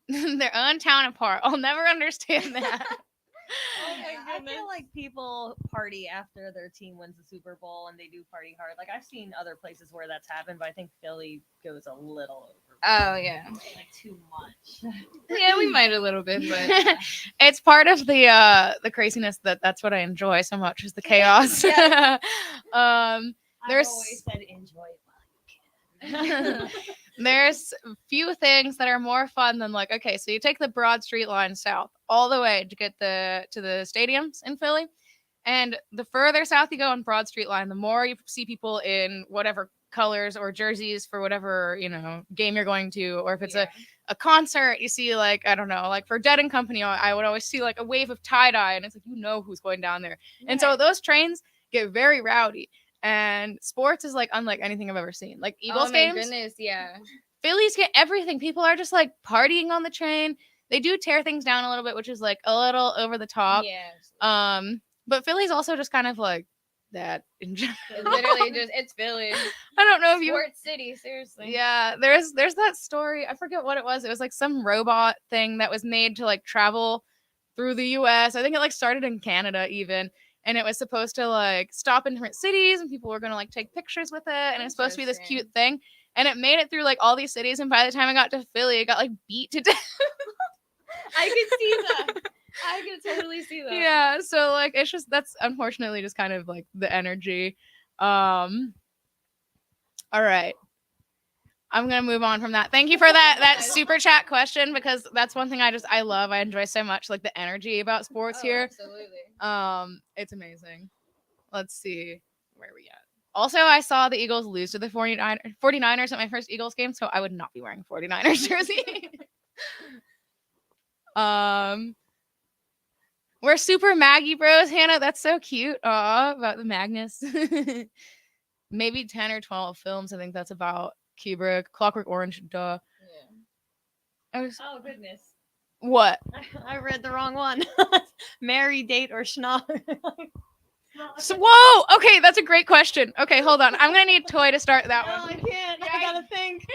their own town apart. I'll never understand that. Oh my goodness. I feel like people party after their team wins the Super Bowl and they do party hard. Like I've seen other places where that's happened, but I think Philly goes a little over. Oh, yeah. Like too much. Yeah, we might a little bit, but It's part of the craziness that's what I enjoy so much is the chaos. Yes. There's I've always said enjoy it while you can. there's few things that are more fun than like okay, so you take the Broad Street line south all the way to get to the stadiums in Philly, and the further south you go on Broad Street line, the more you see people in whatever colors or jerseys for whatever game you're going to, or if it's a concert, you see like I don't know, like for Dead and Company, I would always see like a wave of tie dye, and it's like who's going down there, and so those trains get very rowdy. And sports is like unlike anything I've ever seen. Like Eagles games, goodness, yeah. Phillies get everything. People are just like partying on the train. They do tear things down a little bit, which is like a little over the top. Yeah. But Philly's also just kind of like that in general. It's literally just it's Philly. I don't know if you Sports City, seriously. Yeah, there's that story. I forget what it was. It was like some robot thing that was made to like travel through the US. I think it like started in Canada even. And it was supposed to like stop in different cities and people were gonna like take pictures with it. And it was supposed to be this cute thing. And it made it through like all these cities. And by the time I got to Philly, it got like beat to death. I could see that. I could totally see that. Yeah. So like it's just that's unfortunately just kind of like the energy. All right. I'm gonna move on from that. Thank you for that super chat question because that's one thing I love. I enjoy so much like the energy about sports here. Absolutely. It's amazing. Let's see where we at. Also, I saw the Eagles lose to the 49ers at my first Eagles game, so I would not be wearing a 49ers jersey. We're super Maggie bros, Hannah. That's so cute. Aw, about the Magnus. Maybe 10 or 12 films. I think that's about Kubrick. Clockwork Orange, duh. Yeah. Oh goodness. What? I read the wrong one. Marry, date, or schnog. So, whoa! Okay, that's a great question. Okay, hold on. I'm gonna need Toy to start that No, one. I can't. I gotta think.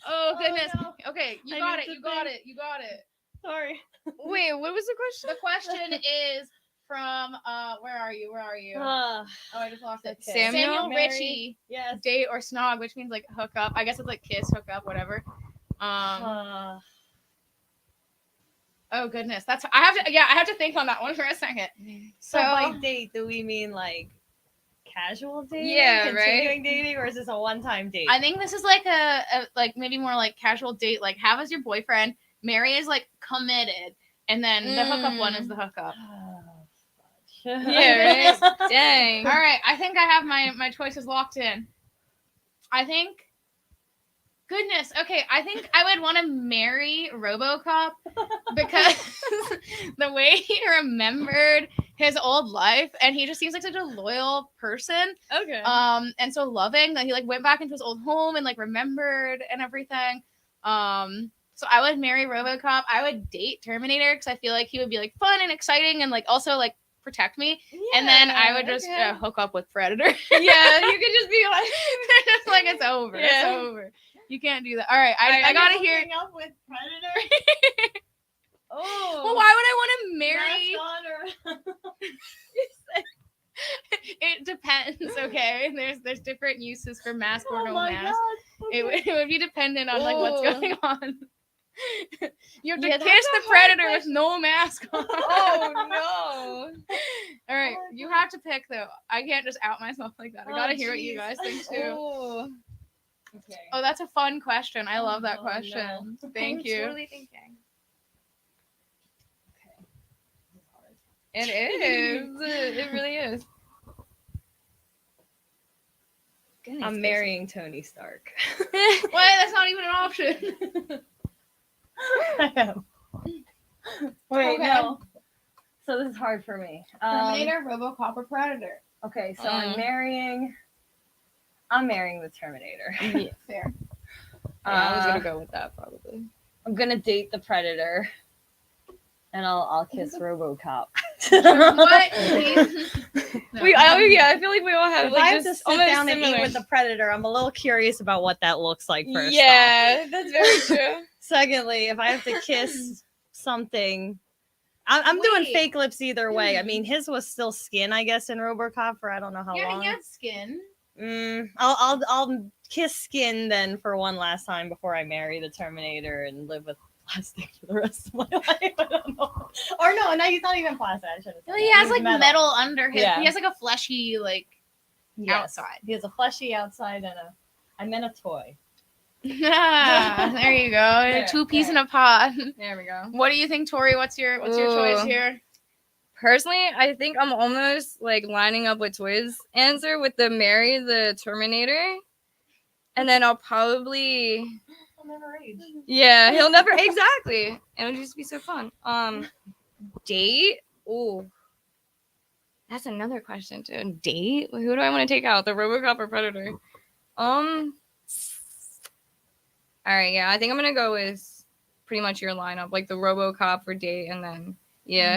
Oh goodness. no. Okay, you I got need it. to You got think. it. You got it. Sorry. Wait, what was the question? The question is from where are you? Oh, I just lost it. Okay. Samuel Mary. Ritchie, Yes. date or snog, which means like hook up. I guess it's like kiss, hook up, whatever. Oh goodness, that's I have to think on that one for a second. So by date, do we mean like casual dating? Yeah, continuing dating, or is this a one-time date? I think this is like a like maybe more like casual date. Like have as your boyfriend, marry is like committed, and then the hookup one is the hookup. Yeah, right. Dang. All right, I think I have my choices locked in. I think. Goodness. Okay, I think I would want to marry RoboCop because the way he remembered his old life, and he just seems like such a loyal person. Okay. And so loving that he like went back into his old home and like remembered and everything. So I would marry RoboCop. I would date Terminator because I feel like he would be like fun and exciting and like also like protect me. Yeah, and then I would just hook up with Predator. Yeah, you could just be like, just like it's over. Yeah. It's over. You can't do that. All right, I gotta hear. Up with Predator. Oh. Well, why would I want to marry? It depends. Okay, there's different uses for mask or no mask. God. It would be dependent on like what's Ooh. going on. You have to Yeah, that's kiss a the hard predator with question. no mask on. Oh All right, you have to pick though. I can't just out myself like that. I gotta hear what you jeez. guys think no. too. Oh. Okay. Oh, that's a fun question. I love that Oh, question. no. Thank I'm you. totally thinking. Okay. This is hard. It is. It really is. Goodness I'm gracious. marrying Tony Stark. Wait, that's not even an option. I am. Wait, Okay. no. So this is hard for me. Terminator, RoboCop, or Predator? Okay, so I'm marrying the Terminator. Yeah, Fair. I was gonna go with that probably. I'm gonna date the Predator, and I'll kiss RoboCop. What? No. I feel like we all have If like I have just to sit almost down and similar. eat with the Predator, I'm a little curious about what that looks like first. Yeah, that's very true. Secondly, if I have to kiss something, I'm doing Wait. fake lips either way. I mean, his was still skin, I guess, in RoboCop for I don't know how Yeah, long. he had skin. I'll kiss skin then for one last time before I marry the Terminator and live with plastic for the rest of my life. I don't know. Or no, he's not even plastic. I shouldn't. Well, he has like metal under his. Yeah. He has like a fleshy like. Yes. outside. He has a fleshy outside and I meant a toy. There you go. There, Two peas there. in a pod. There we go. What do you think, Tori? What's your choice Ooh. here? Personally, I think I'm almost like lining up with Toy's answer with the marry the Terminator, and then I'll probably I'll never age. yeah he'll never exactly. It'll just be so fun. Date. Ooh, that's another question too. Date. Who do I want to take out? The RoboCop or Predator? All right, yeah, I think I'm gonna go with pretty much your lineup, like the RoboCop for date, and then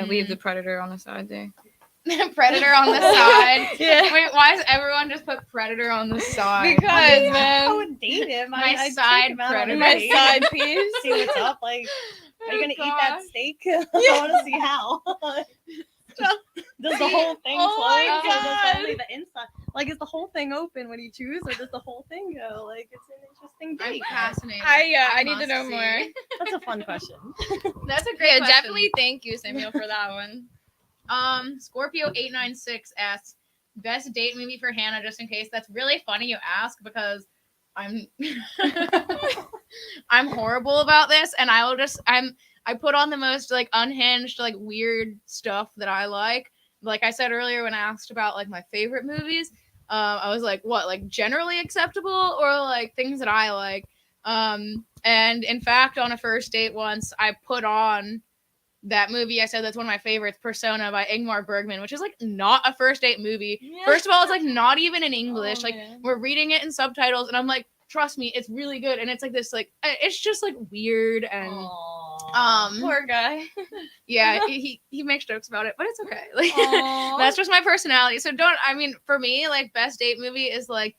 leave the Predator on the side there. Predator on the side. Yeah. Wait, why does everyone just put Predator on the side? Because I man, would date him. My I'd side take him out on a Predator. my date. side piece. See what's up. Like, are you gonna eat that gosh. steak? I want to see how. Does the whole thing Oh my close? Or does God. only the inside? Like, is the whole thing open when you choose, or does the whole thing go? Like, it's an interesting I'm date. fascinated. I need to must know see. more. That's a fun question. That's a great Yeah, question. definitely. Thank you, Samuel, for that one. Scorpio896 asks best date movie for Hannah, just in case. That's really funny you ask because I'm I'm horrible about this, and I put on the most like unhinged, like weird stuff that I like. Like I said earlier when I asked about like my favorite movies, I was like, what, like generally acceptable or like things that I like. And in fact, on a first date once, I put on that movie I said that's one of my favorites, Persona by Ingmar Bergman, which is like not a first date movie. Yeah. First of all, it's like not even in English. Oh, like man. we're reading it in subtitles, and I'm like, trust me, it's really good. And it's like this, like it's just like weird and Poor guy. yeah, he makes jokes about it, but it's okay. Like Aw. that's just my personality. So for me, like best date movie is like,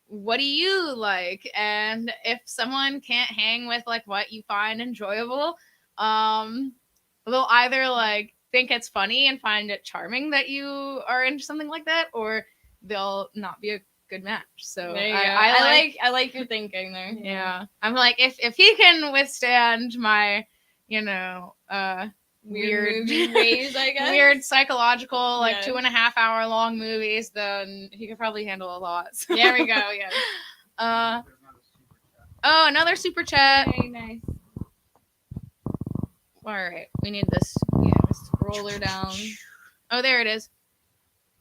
what do you like? And if someone can't hang with like what you find enjoyable, they'll either like think it's funny and find it charming that you are into something like that, or they'll not be a good match. So There you go. I I like your thinking there. yeah. I'm like, if he can withstand my, weird movie ways, I guess. weird psychological, like Yes. 2.5 hour long movies, then he could probably handle a lot. So. There we go. Yeah. Oh, another super chat. Very nice. All right, we need this. Yeah, just roller down. Oh, there it is.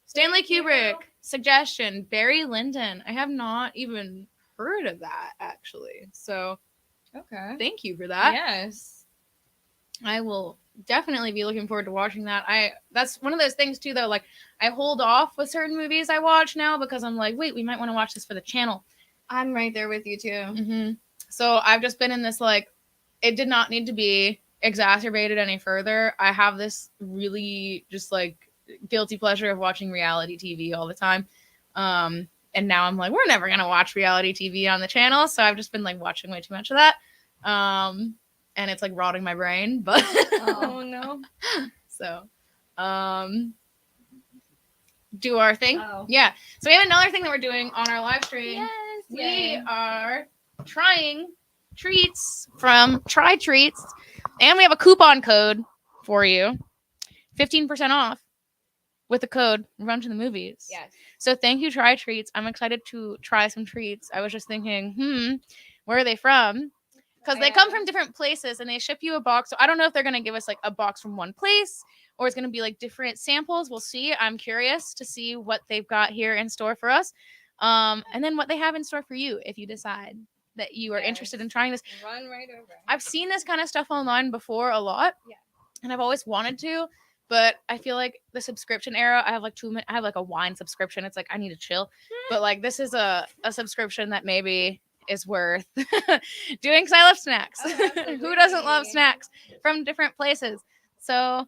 Stanley Kubrick suggestion. Barry Lyndon. I have not even heard of that actually. So Okay. thank you for that. Yes. I will definitely be looking forward to watching that. That's one of those things too though, like I hold off with certain movies I watch now because I'm like, wait, we might want to watch this for the channel. I'm right there with you too. Mm-hmm. So I've just been in this like, it did not need to be exacerbated any further. I have this really just like guilty pleasure of watching reality TV all the time. And now I'm like, we're never gonna watch reality TV on the channel, so I've just been like watching way too much of that. And it's like rotting my brain, but Oh no. so do our thing. Oh. Yeah. So we have another thing that we're doing on our live stream. Yes. We Yay. are trying treats from TryTreats, and we have a coupon code for you, 15% off with the code Run to the Movies. Yes. So thank you, TryTreats. I'm excited to try some treats. I was just thinking, where are they from? Because they come from different places and they ship you a box. So I don't know if they're going to give us like a box from one place or it's going to be like different samples. We'll see. I'm curious to see what they've got here in store for us. And then what they have in store for you if you decide that you are interested in trying this. Run right over. I've seen this kind of stuff online before a lot. Yeah. And I've always wanted to, but I feel like the subscription era, I have like I have like a wine subscription. It's like I need to chill. But like this is a subscription that maybe is worth doing because I love snacks. Oh, Who doesn't love absolutely. snacks from different places? So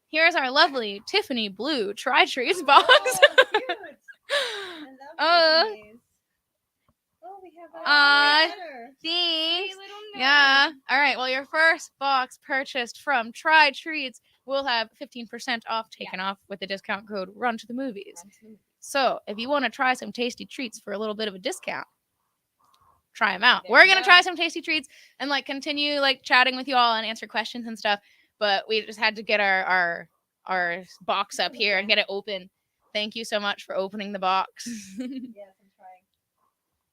here's our lovely Tiffany blue TryTreats box. Oh, cute. I love Tiffany's. Oh, we have Aw, a letter. Thanks. Little note. Yeah. All right. Well, your first box purchased from TryTreats will have 15% off taken off with the discount code Run to the Movies. So if you want to try some tasty treats for a little bit of a discount, try them out. There We're you gonna go. try some tasty treats and like continue like chatting with you all and answer questions and stuff. But we just had to get our box up here and get it open. Thank you so much for opening the box. Yes, I'm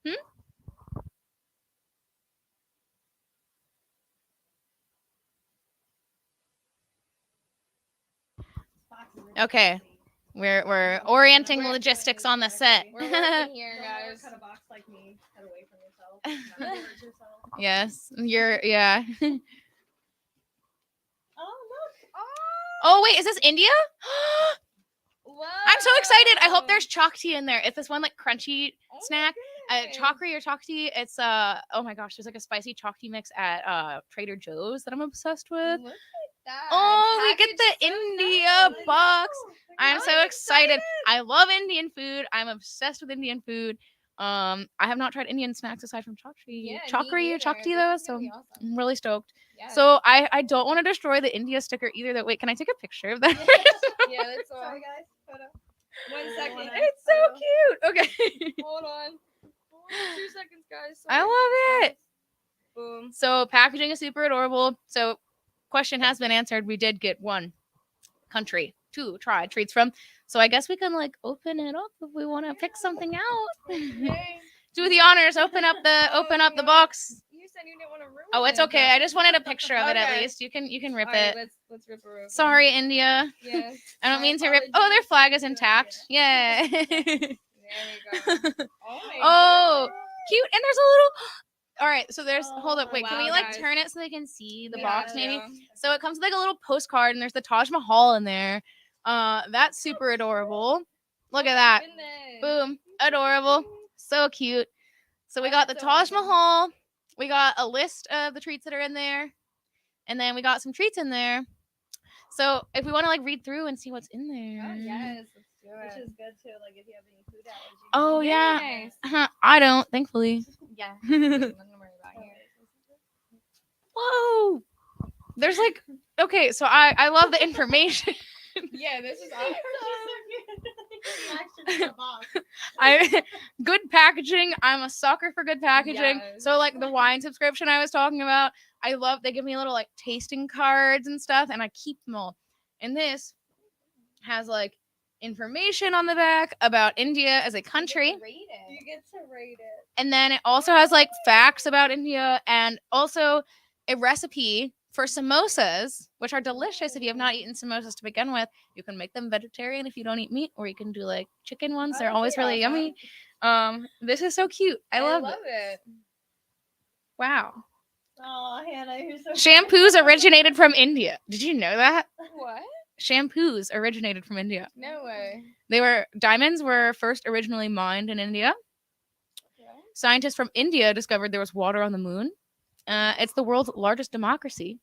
trying. Okay. We're orienting the logistics on the set. We're working here, Don't ever guys. cut a box like me. Cut away from yourself. Not towards yourself. Yes, yeah. Oh, look. Oh wait, is this India? Whoa. I'm so excited. I hope there's chalk tea in there. It's this one like crunchy snack. Chakri or chalk tea. It's oh my gosh, there's like a spicy chalk tea mix at Trader Joe's that I'm obsessed with. Look at that. Oh, we get the Packaged so India nicely. box. I'm Oh, so I'm excited. I love Indian food. I'm obsessed with Indian food. I have not tried Indian snacks aside from chakri. Yeah, Chakri or chalk tea though, so I'm really stoked. Yeah. So I don't want to destroy the India sticker either. That wait, can I take a picture of that? yeah, that's all. Sorry, guys. Photo. 1 second. It's so cute. Okay. Hold on. 2 seconds, guys. I love it. Boom. So packaging is super adorable. So question has been answered. We did get one country to try treats from. So I guess we can like open it up if we want to pick something out. Do the honors. Open up the box. You said you didn't want to ruin Oh, it's it, okay. but- I just wanted a picture of it at Okay. least. You can rip All right, it. let's rip her open. Sorry, India. Yes. I don't My mean to rip. Oh, their apologies. flag is intact. Yeah. There we go. Oh, my Oh, goodness. cute. And there's a little. All right. So there's. Hold up. Wait. Can wow, we like guys. turn it so they can see the We box got maybe? you. So it comes with like a little postcard, and there's the Taj Mahal in there. That's super adorable. Look at that. Goodness. Boom. Adorable. So cute. So we got the That's Taj adorable. Mahal. We got a list of the treats that are in there. And then we got some treats in there. So if we want to like read through and see what's in there. Oh, yes. Let's do Which it. is good too. Like if you have any food allergies. Oh, Very yeah. nice. I don't, thankfully. Yeah. Nothing to worry about here. Whoa. There's like, okay, so I love the information. Yeah, this is I good packaging. I'm a sucker for good packaging. Yes. So like the wine subscription I was talking about, I love they give me little like tasting cards and stuff, and I keep them all. And this has like information on the back about India as a country. You get to rate it. And then it also has like facts about India and also a recipe for samosas, which are delicious if you have not eaten samosas to begin with. You can make them vegetarian if you don't eat meat, or you can do like chicken ones. They're Oh, always yeah, really yummy. This is so cute. I love it. it. Wow. Oh, Hannah, you're so Shampoos originated from India. Did you know that? What? Shampoos originated from India. No way. Diamonds were first originally mined in India. Scientists from India discovered there was water on the moon. It's the world's largest democracy.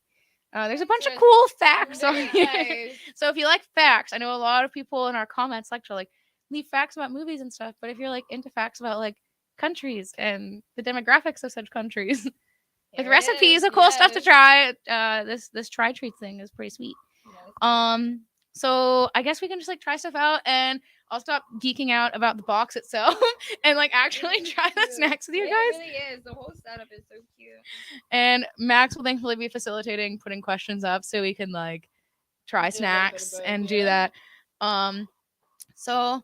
There's a bunch of Good. cool facts on Very here. nice. So if you like facts, I know a lot of people in our comments like to like leave facts about movies and stuff. But if you're like into facts about like countries and the demographics of such countries, with Here it recipes is. of cool stuff to Yes. try, this TryTreats thing is pretty sweet. Yes. So I guess we can just like try stuff out, and I'll stop geeking out about the box itself and like actually try the snacks with you It guys. really is. The whole setup is so cute. And Max will thankfully be facilitating putting questions up so we can like try Do a little bit of snacks both, and do yeah. that. So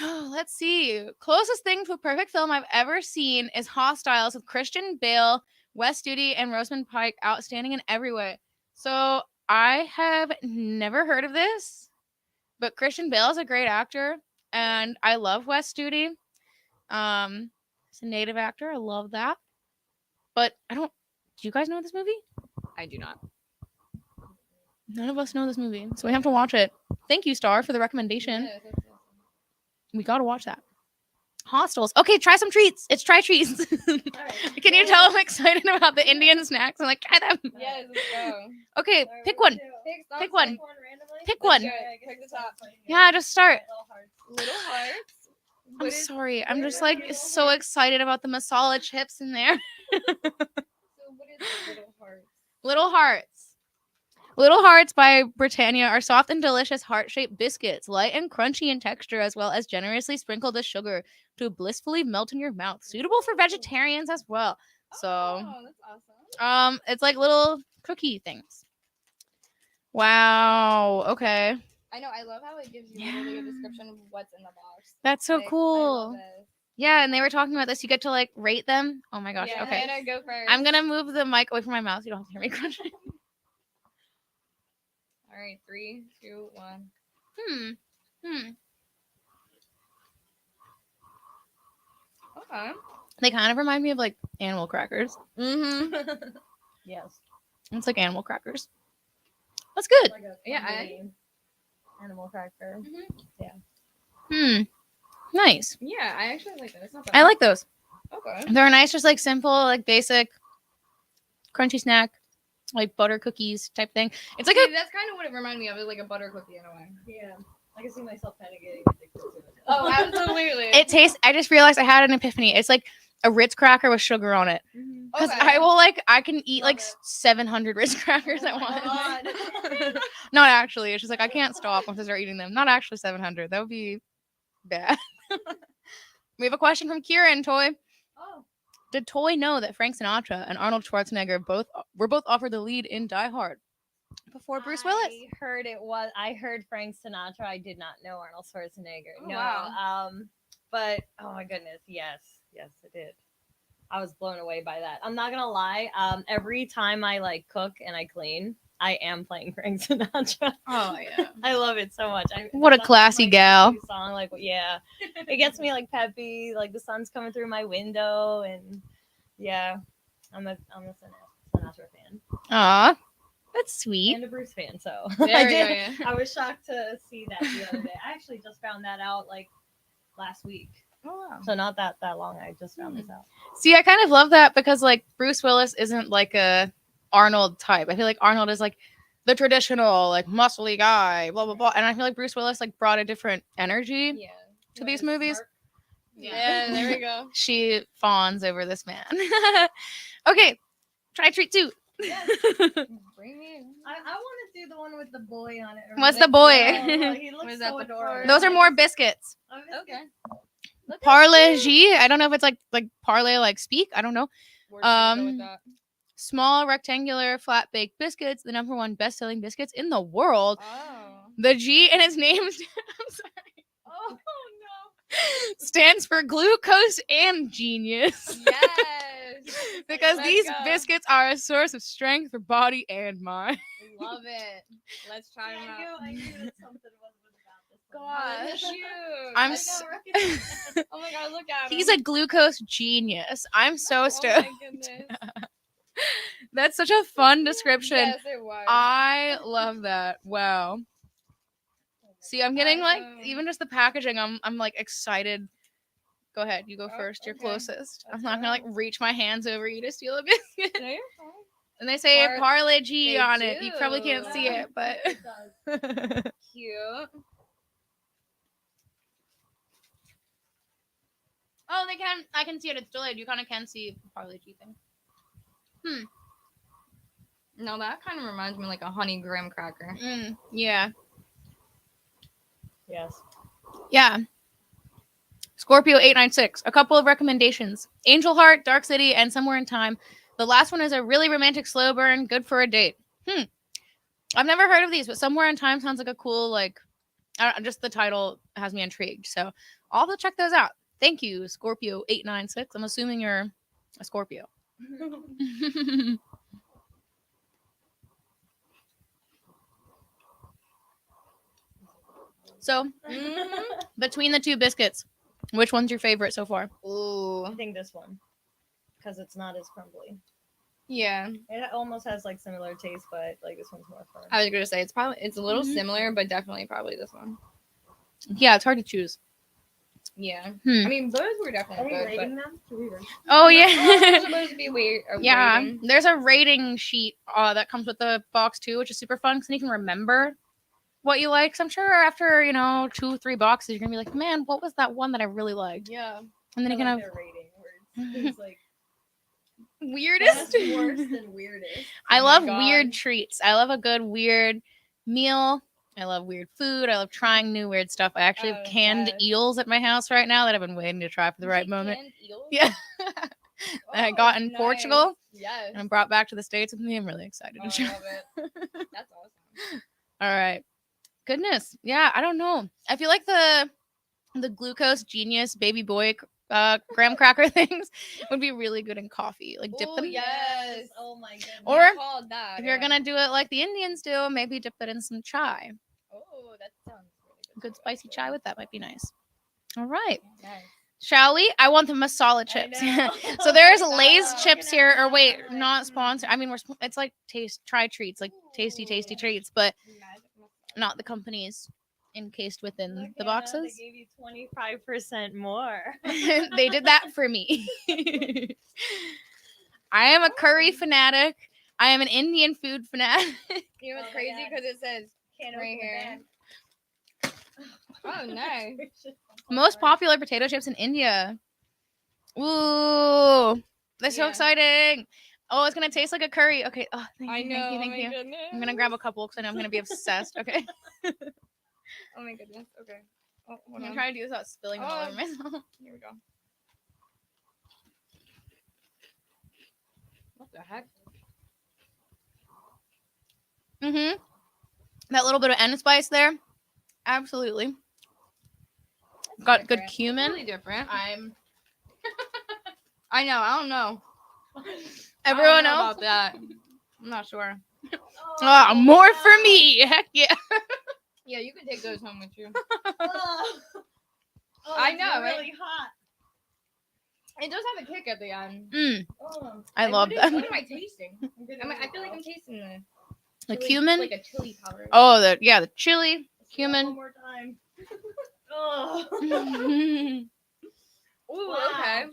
let's see. Closest thing to a perfect film I've ever seen is Hostiles with Christian Bale, Wes Studi, and Rosamund Pike outstanding in every way. So I have never heard of this, but Christian Bale is a great actor, and I love Wes Studi. He's a native actor. I love that. But I don't. Do you guys know this movie? I do not. None of us know this movie, so we have to watch it. Thank you, Star, for the recommendation. Yes, that's awesome. We gotta watch that. Hostels. Okay, try some treats. It's TryTreats. Alright. Can you tell I'm excited about the Indian snacks? I'm like, try them. Yes, let's go. Okay, Alright, pick what one. do we do? Pick Pick something. one. Randomly? Pick Let's one. do it. I guess Pick the it's top. something Yeah, here. just start. Little hearts. Little hearts. I'm What is- sorry. I'm what just is like little so hearts? excited about the masala chips in there. So what is little hearts? Little Hearts. Little Hearts by Britannia are soft and delicious heart-shaped biscuits, light and crunchy in texture, as well as generously sprinkled with sugar to blissfully melt in your mouth. Suitable for vegetarians as well. So, Oh, that's awesome. it's like little cookie things. Wow. Okay. I know. I love how it gives you literally a description of what's in the box. That's so Like, I cool. love this. Yeah, and they were talking about this. You get to like rate them. Oh my gosh. Yeah, Okay. Hannah, go first. I'm gonna move the mic away from my mouth. You don't have to hear me crunching. All right, 3, 2, 1. Okay. They kind of remind me of like animal crackers. Mm-hmm. Yes. It's like animal crackers. That's good. Like a Yeah, crumbly animal cracker. Nice. Yeah, I actually like that. It's not bad. I like those. Okay. They're nice, just like simple, like basic, crunchy snack, like butter cookies type thing. It's like See, a that's kind of what it reminded me of. It's like a butter cookie in a way. Yeah. I can see myself kind of getting addicted to it. Oh, absolutely. it tastes. I just realized I had an epiphany. It's like a Ritz cracker with sugar on it. Because Okay. I can eat Love like it. 700 Ritz crackers at Oh my once. God. Not actually. It's just like I can't stop once I start eating them. Not actually 700. That would be bad. We have a question from Kieran Toy. Oh. Did Toy know that Frank Sinatra and Arnold Schwarzenegger were both offered the lead in Die Hard before Bruce Willis? I heard it was. I heard Frank Sinatra. I did not know Arnold Schwarzenegger. Oh, No. wow. But oh my goodness, yes, I did. I was blown away by that. I'm not gonna lie. Every time I like cook and I clean, I am playing Frank Sinatra. Oh, yeah. I love it so much. What a that's classy my go-to go-to song. Like, yeah, it gets me like peppy. Like the sun's coming through my window, and yeah, I'm a Sinatra fan Aw, that's sweet. and a Bruce fan. So There I we go, did. yeah. I was shocked to see that the other day. I actually just found that out like last week. Oh, wow. So not that long. I just found this out. See, I kind of love that because like Bruce Willis isn't like a Arnold type. I feel like Arnold is like the traditional like muscly guy, blah blah blah, and I feel like Bruce Willis like brought a different energy Yeah. to these movies. Smirk. Yeah, there we go. She fawns over this man. Okay, try treat 2. Yes. Bring me in. I want to do the one with the boy on it. What's the boy? Oh, he looks Was that so the door? adorable. Those are more biscuits. Oh, it's Okay. Look at Parle-G. I don't know if it's like parley like speak. I don't know. We're just gonna go with Um, that. Small rectangular flat baked biscuits, the number one best selling biscuits in the world. Oh. The G in its name I'm sorry, Oh, no. stands for glucose and genius. Yes. Because Let's these go. biscuits are a source of strength for body and mind. Love it. Let's try them out. I knew that something was about this. one. Oh, Gosh. cute. I'm I s- know, right? Oh my god, look at him. He's a glucose genius. I'm so Oh stoked. my goodness. That's such a fun description. Yes, it was. I love that. Wow. See, I'm getting like Awesome. even just the packaging. I'm like excited. Go ahead, you go Oh, first. You're okay. closest. I'm Let's not gonna like go. reach my hands over you to steal a biscuit. No, you're fine. And they say Par- Parle-G they on it. You probably can't do. see it, but It does. Cute. oh, they can. I can see it. It's delayed. You kind of can see Parle-G thing. No, that kind of reminds me of like a honey graham cracker. Yeah. Yes. Yeah. Scorpio 896. A couple of recommendations: Angel Heart, Dark City, and Somewhere in Time. The last one is a really romantic slow burn, good for a date. I've never heard of these, but Somewhere in Time sounds like a cool, like, just the title has me intrigued. So I'll have to check those out. Thank you, Scorpio 896. I'm assuming you're a Scorpio. So between the two biscuits, which one's your favorite so far? Ooh. I think this one, because it's not as crumbly. Yeah. It almost has like similar taste, but like this one's more firm. I was gonna say it's a little Mhm. similar, but definitely probably this one. Yeah, it's hard to choose. Yeah. Hmm. I mean, those were Are definitely we good. rating them? Should we rate? Oh Oh, it's yeah. supposed to be weird. Yeah, there's a rating sheet that comes with the box too, which is super fun because then you can remember what you like. 'Cause I'm sure after 2-3 boxes, you're gonna be like, man, what was that one that I really liked? Yeah. And then you I can like have their rating where it's like weirdest. best, worse than weirdest. I Oh my love God. weird treats. I love a good weird meal. I love weird food. I love trying new weird stuff. I actually have Oh, canned yes. eels at my house right now that I've been waiting to try for the right moment. Yeah. that I Oh, got in nice. Portugal Yes. and brought back to the States with me. I'm really excited Oh, to I try. love it. That's awesome. All right. Goodness. Yeah, I don't know. I feel like the glucose genius baby boy graham cracker things would be really good in coffee. Like dip Ooh, them. yes. Oh my goodness. Or We called that, if you're yeah. gonna do it like the Indians do, maybe dip it in some chai. Oh, that sounds really Good too, spicy actually. chai with that might be nice. All right. Nice. Shall we? I want the masala chips. know. So there's Oh my Lay's God. chips Looking at here, or that, wait, I'm like, not sponsored. I mean, it's like TryTreats, like tasty Ooh. treats, but Magic masala. not the companies encased within Look, the Anna, boxes. They gave you 25% more. They did that for me. I am a curry fanatic. I am an Indian food fanatic. You know Oh what's my crazy? God. Because it says Can't right open the here. bag. Oh, nice. Most popular potato chips in India. Ooh, that's so Yeah. exciting. Oh, it's gonna taste like a curry. Okay. Oh, thank you, I know. thank you. Goodness. I'm gonna grab a couple because I know I'm gonna be obsessed. Okay. Oh my goodness. Okay. Oh, I'm hold gonna on. try to do this without spilling them all Oh. over myself. Here we go. What the heck? Mm-hmm. That little bit of end spice there. Absolutely. Got good Different. cumin. Really different. I'm. I know. I don't know. Everyone I don't know else. about that. I'm not sure. Ah, more for me. Heck yeah. Yeah, you can take those home with you. I I know, right? Really hot. It does have a kick at the end. Oh, I love what them. What am I tasting? I feel like I'm tasting The chili- cumin. like a chili powder. Oh, the chili, One cumin. more time. Oh. Ooh, Wow. okay.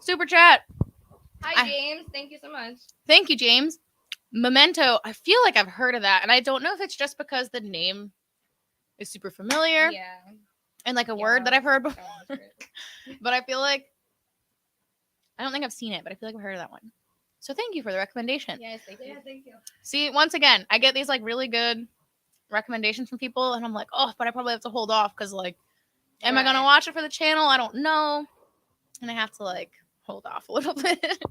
Super chat. Hi, James. Thank you so much. Thank you, James. Memento. I feel like I've heard of that, and I don't know if it's just because the name is super familiar Yeah. and like a word that I've heard before. That one's great. But I feel like I don't think I've seen it, but I feel like I've heard of that one. So thank you for the recommendation. Yes, thank you. Yeah, thank you. See, once again, I get these like really good recommendations from people, and I'm like, oh, but I probably have to hold off because like, am I gonna Right. watch it for the channel? I don't know, and I have to like hold off a little bit.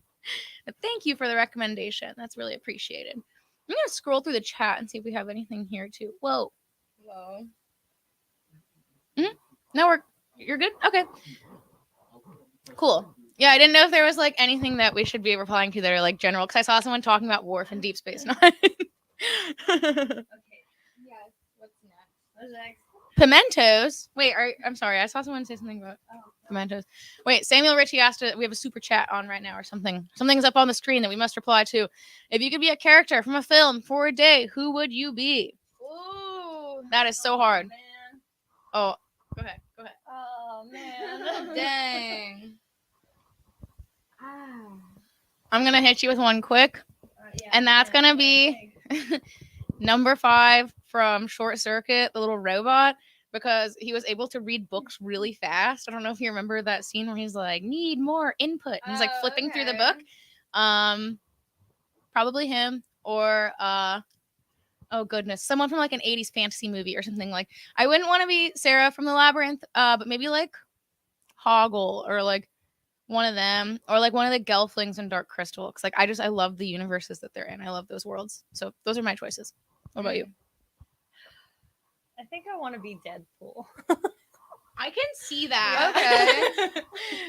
But thank you for the recommendation. That's really appreciated. I'm gonna scroll through the chat and see if we have anything here too. Whoa, Whoa. no, you're good. Okay, cool. Yeah, I didn't know if there was like anything that we should be replying to that are like general because I saw someone talking about Worf and Deep Space Nine. Okay. Yes. What's next? What's next? Pimentos. Wait, I'm sorry. I saw someone say something about Oh. pimentos. Wait, Samuel Ritchie asked we have a super chat on right now or something. Something's up on the screen that we must reply to. If you could be a character from a film for a day, who would you be? Ooh. That is so hard. Man. Oh, go ahead. Go ahead. Oh man. Dang. Ah. I'm gonna hit you with one quick. Yeah, And that's yeah, gonna be number 5 from Short Circuit, the little robot, because he was able to read books really fast. I don't know if you remember that scene where he's like, need more input. And he's like flipping through the book. probably him, or oh goodness, someone from like an 80s fantasy movie or something. Like I wouldn't want to be Sarah from the Labyrinth, but maybe like Hoggle or like one of them, or like one of the Gelflings in Dark Crystal, because like I love the universes that they're in. I love those worlds. So those are my choices. What about you? I think I want to be Deadpool. I can see that. Okay.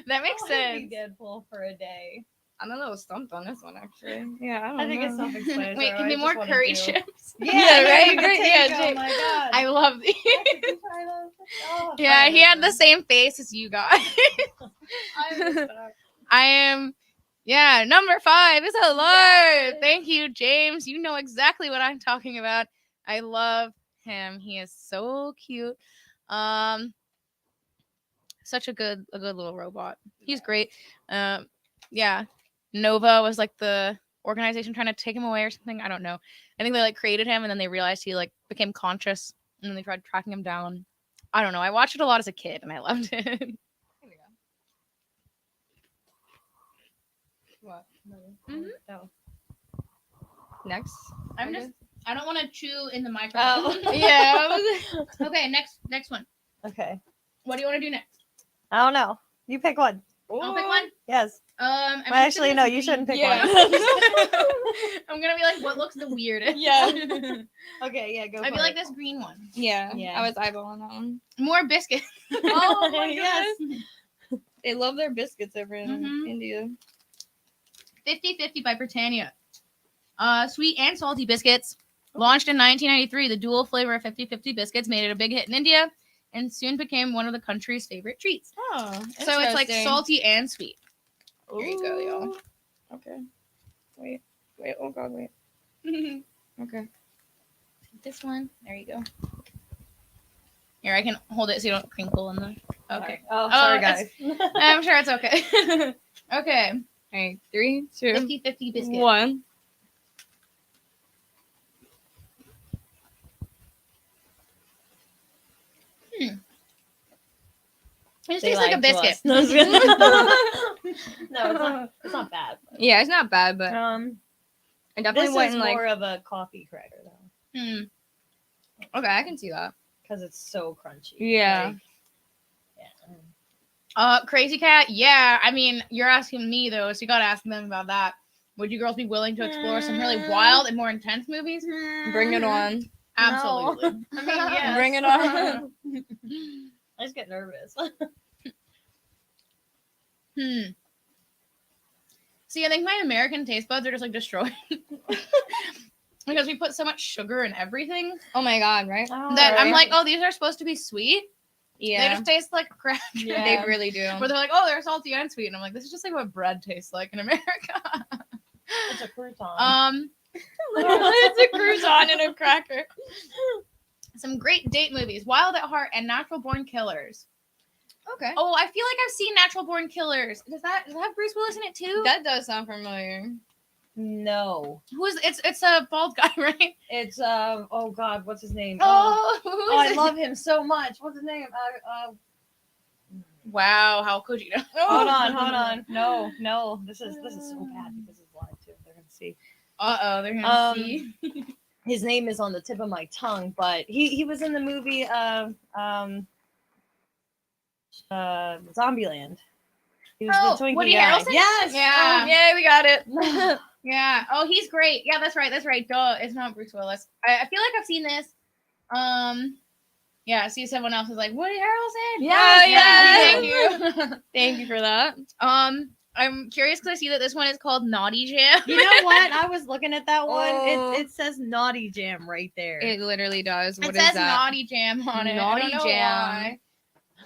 That makes I wanna sense. be Deadpool for a day. I'm a little stumped on this one, actually. Yeah, I don't I think know. it's self-explanatory. Wait, can I be just more wanna curry do- chips. Yeah, right, you great, take- yeah, Oh Jake. my god. I love these. Could you try those? Oh, Yeah, try he had the those. same face as you guys. I am, yeah, number 5 is a lord. Yes. Thank you, James. You know exactly what I'm talking about. I love him. He is so cute. Such a good little robot. He's great. Yeah. Nova was like the organization trying to take him away or something. I don't know. I think they like created him and then they realized he like became conscious and then they tried tracking him down. I don't know. I watched it a lot as a kid and I loved it. Here we go. What? Mhm. No. Next. I'm I just guess. I don't want to chew in the microphone. Oh. Yeah. Okay, next one. Okay. What do you want to do next? I don't know. You pick one. I'll pick one. Yes. I'm Well, actually, just no. gonna You be- shouldn't pick Yeah. one. I'm gonna be like, what looks the weirdest? Yeah. Okay. Yeah. Go. I'd for be like it. this green one. Yeah. Yeah. I was eyeballing that one. More biscuit. Oh my Yes. They love their biscuits over in Mhm. India. 50/50 by Britannia. Sweet and salty biscuits. Launched in 1993, the dual flavor of 50/50 biscuits made it a big hit in India and soon became one of the country's favorite treats. Oh, So it's like interesting. salty and sweet. Here you go, y'all. Okay. Wait. Oh god, wait. Okay. This one. There you go. Here, I can hold it so you don't crinkle in the. Okay. Oh, sorry, it's- guys. I'm sure it's okay. Okay. Alright, 3, 2, 50/50 biscuit. 1. It just They tastes like a lied to biscuit. us. No, it's good. No, it's not bad. Yeah, it's not bad, but I definitely This is wouldn't like. more of a coffee cracker though, Hmm. Okay, I can see that. because it's so crunchy. Yeah. Like, yeah. Crazy Cat. Yeah, I mean, you're asking me though, so you gotta ask them about that. Would you girls be willing to explore some really wild and more intense movies? Bring it on. Absolutely. I mean, yes. Bring it on. I just get nervous. See, I think my American taste buds are just like destroyed because we put so much sugar in everything Oh my god, right? that I'm like, oh, these are supposed to be sweet. They Yeah. just taste like crap. Yeah. They really do. Where they're like, oh, they're salty and sweet, and I'm like, this is just like what bread tastes like in America. It's a crouton. It's a crouton and a cracker. Some great date movies: Wild at Heart and Natural Born Killers. Okay. Oh, I feel like I've seen Natural Born Killers. Does that have Bruce Willis in it too? That does sound familiar. No, Who's it's a bald guy, right? it's oh god, what's his name? Oh, Oh, I love him so much. What's his name? Wow, how could you know? Hold on. No, this is so bad because it's live too. They're gonna see. They're gonna Um, see. His name is on the tip of my tongue, but he was in the movie Zombieland. He was Oh, the Twinkie Woody guy. Harrelson? Yes. Yeah. Yay, we got it. Yeah. Oh, he's great. Yeah, that's right. Duh, it's not Bruce Willis. I feel like I've seen this. Yeah. See, someone else is like Woody Harrelson. Yes, Thank yes. you. Thank you for that. I'm curious because I see that this one is called Naughty Jam. You know what? I was looking at that one. Oh. It says Naughty Jam right there. It literally does. What It is says that? Naughty Jam on it. Naughty I don't know Jam. why.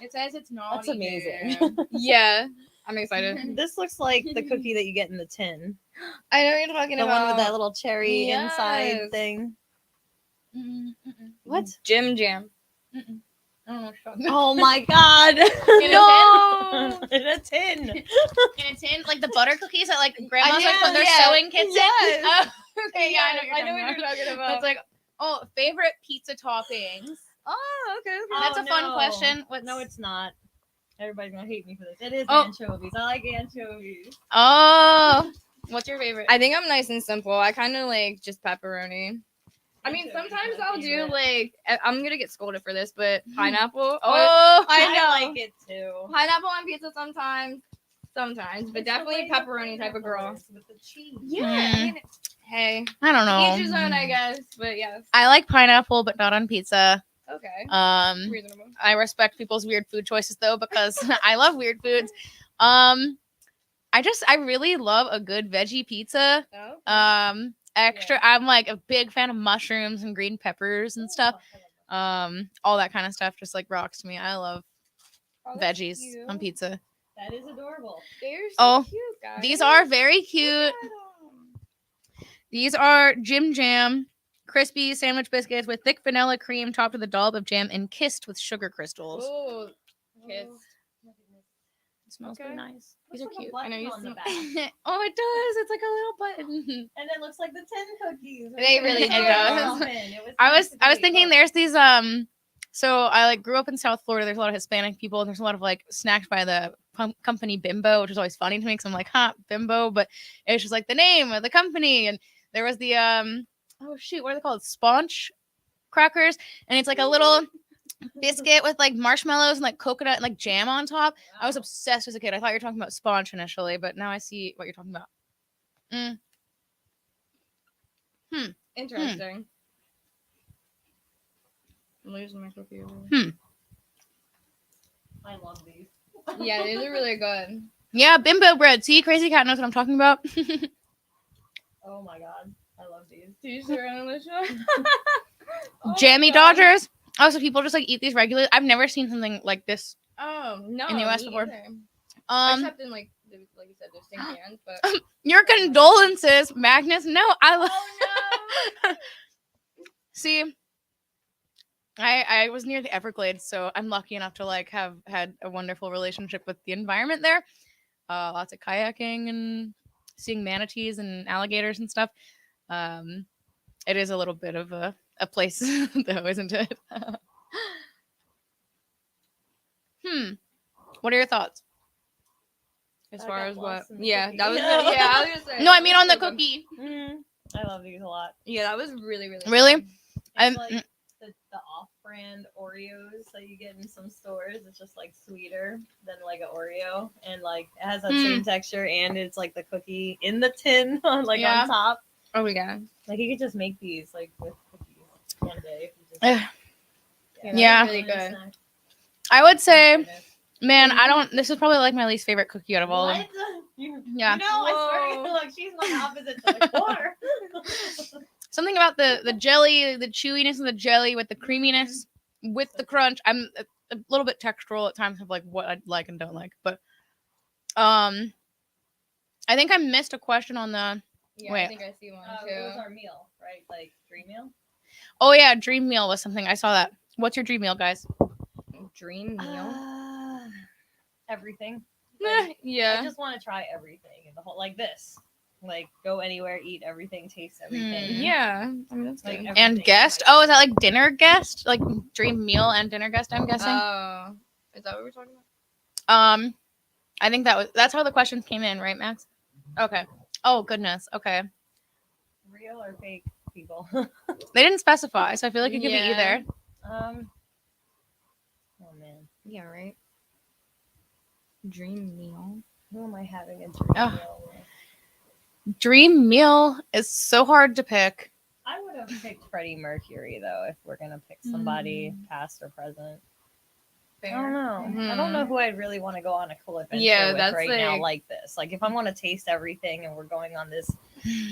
It says it's Naughty. That's amazing. Jam. Yeah, I'm excited. This looks like the cookie that you get in the tin. I know what you're talking The about. one with that little cherry Yes. inside thing. Mm-mm, mm-mm, What? Jim Jam. mm-mm. I don't know what you're talking about. Oh my god. In a In a tin. In a tin, like the butter cookies that like grandmas like put their yeah. sewing kits Yes. in. Oh, okay, yeah, I know what you're talking about. It's like, oh, favorite pizza toppings. Oh, okay. That's a fun question. What's... No, it's not. Everybody's gonna hate me for this. It is Oh. anchovies. I like anchovies. Oh, What's your favorite? I think I'm nice and simple. I kind of like just pepperoni. I mean, Anchovies sometimes my I'll do favorite. like I'm gonna get scolded for this, but pineapple. Oh, I know. like it too. Pineapple on pizza sometimes, but It's the definitely way the pepperoni type of girl. pineapple is with the cheese. Yeah, Mm. I mean, hey, I don't know. each his own, I guess. But yes, I like pineapple, but not on pizza. okay, reasonable. I respect people's weird food choices though because I love weird foods. I really love a good veggie pizza. Oh, Extra. Yeah. I'm like a big fan of mushrooms and green peppers and stuff. All that kind of stuff just like rocks to me. I love that's veggies cute. on pizza. That is adorable. They're so Oh, cute, guys. These are very Look cute. at 'em. These are Jim Jam crispy sandwich biscuits with thick vanilla cream topped with a dollop of jam and kissed with sugar crystals. Ooh, kiss. It smells Okay. pretty nice. These Looks are like a cute. button I know you on the smell- back. Oh, it does. It's like a little button. And it looks like the tin cookies. They really do. I was thinking there's these so I like grew up in South Florida. There's a lot of Hispanic people and there's a lot of like snacks by the company Bimbo, which is always funny to me because I'm like, Bimbo, but it's just like the name of the company. And there was the oh shoot, what are they called? Sponge crackers, and it's like a little biscuit with like marshmallows and like coconut and like jam on top. I was obsessed as a kid. I thought you were talking about sponge initially, but now I see what you're talking about. Interesting. I'm losing my cookie. I love these. Yeah, these are really good. Yeah, Bimbo bread. See, Crazy Cat knows what I'm talking about. Oh my god. I love these. Do you sure, Alicia? Jammy Dodgers. Oh, so people just like eat these regularly. I've never seen something like this. Oh no, In the US me before. either. Except in like you said, those same cans. But Your condolences, Magnus. No, I love. oh See, I was near the Everglades, so I'm lucky enough to like have had a wonderful relationship with the environment there. Lots of kayaking and seeing manatees and alligators and stuff. It is a little bit of a place though, isn't it? What are your thoughts? As I far got as what? lost in the Yeah, cookie. that was really, yeah. I was gonna say. No, I mean on the That was cookie. I love these a lot. Yeah, that was really Really? good. I'm- It's like the off-brand Oreos that you get in some stores. It's just like sweeter than like an Oreo, and like it has that same texture, and it's like the cookie in the tin on like Yeah. on top. Oh yeah. Like you could just make these like with cookies one day. If you just, Ugh. that Yeah. was really Nice good. snack. I would say, Goodness. man, I don't. This is probably like my least favorite cookie out of all of them. What? Yeah. You know, I swear to Whoa. God, look, she's my opposite to the corner. Something about the jelly, the chewiness of the jelly with the creaminess, with the crunch. I'm a little bit textural at times of like what I like and don't like, but I think I missed a question on the. Yeah, Wait. I think I see one too. It was our meal, right? Like dream meal. Oh yeah, dream meal was something I saw that. What's your dream meal, guys? Dream meal. Everything. I Yeah. just want to try everything in the whole like this. Like go anywhere, eat everything, taste everything. Yeah. I mean that's Like, good. everything And is guest? my- Oh, is that like dinner guest? Like dream meal and dinner guest? I'm guessing. Oh, is that what we're talking about? I think that's how the questions came in, right, Max? Okay. Oh goodness. Okay. Real or fake people. They didn't specify, so I feel like it could be Yeah. either. Oh man, Yeah. Right. Dream meal. who am I having a dream Oh. meal with? Dream meal is so hard to pick. I would have picked Freddie Mercury though if we're gonna pick somebody past or present. I don't know. I don't know who I'd really want to go on a cool adventure Yeah, with that's right now like- like this. Like if I want to taste everything and we're going on this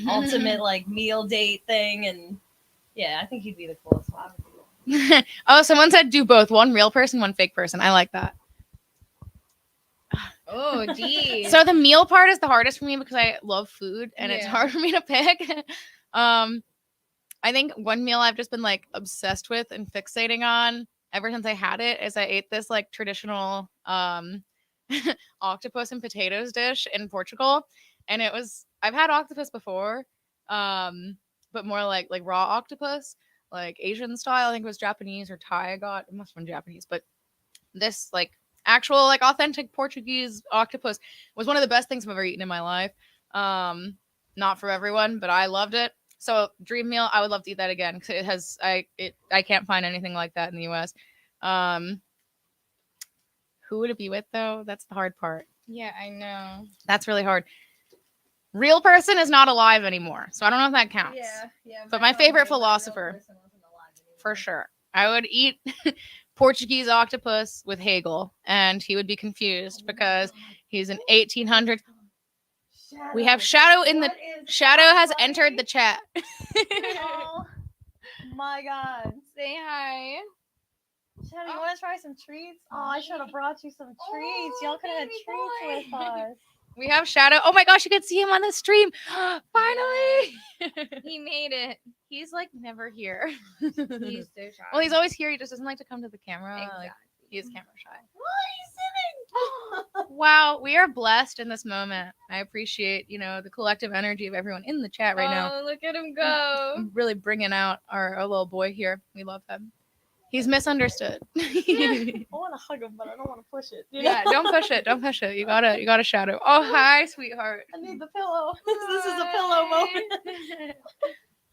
ultimate like meal date thing, and yeah, I think he'd be the coolest one. Oh, someone said do both. One real person, one fake person. I like that. Oh, geez. So the meal part is the hardest for me because I love food and it's Yeah. hard for me to pick. I think one meal I've just been like obsessed with and fixating on ever since I had it is I ate this like traditional octopus and potatoes dish in Portugal, and it was I've had octopus before, but more like raw octopus, like Asian style. I think it was Japanese or Thai. I got it must have been Japanese, but this like actual like authentic Portuguese octopus was one of the best things I've ever eaten in my life. not for everyone, but I loved it. So dream meal, I would love to eat that again because it has I can't find anything like that in the U.S. Who would it be with though? That's the hard part. Yeah, I know. That's really hard. Real person is not alive anymore, so I don't know if that counts. Yeah. But my favorite philosopher, for sure, I would eat Portuguese octopus with Hegel, and he would be confused because he's an 1800. We have Shadow in the Shadow has entered the chat. Oh my god. Say hi. Shadow, you want to try some treats? Oh, I should have brought you some treats. Y'all could have had treats with us. We have Shadow. Oh my gosh, you could see him on the stream. Finally. He made it. He's like never here. He's so shy. Well, he's always here. He just doesn't like to come to the camera. Exactly. Like, he is camera shy. Why are you sitting? Wow, we are blessed in this moment. I appreciate, the collective energy of everyone in the chat right now. Oh, look at him go. I'm really bringing out our little boy here. We love him. He's misunderstood. I want to hug him, but I don't want to push it. Yeah, don't push it. Don't push it. You gotta Shadow. Oh, hi, sweetheart. I need the pillow. This is a pillow moment.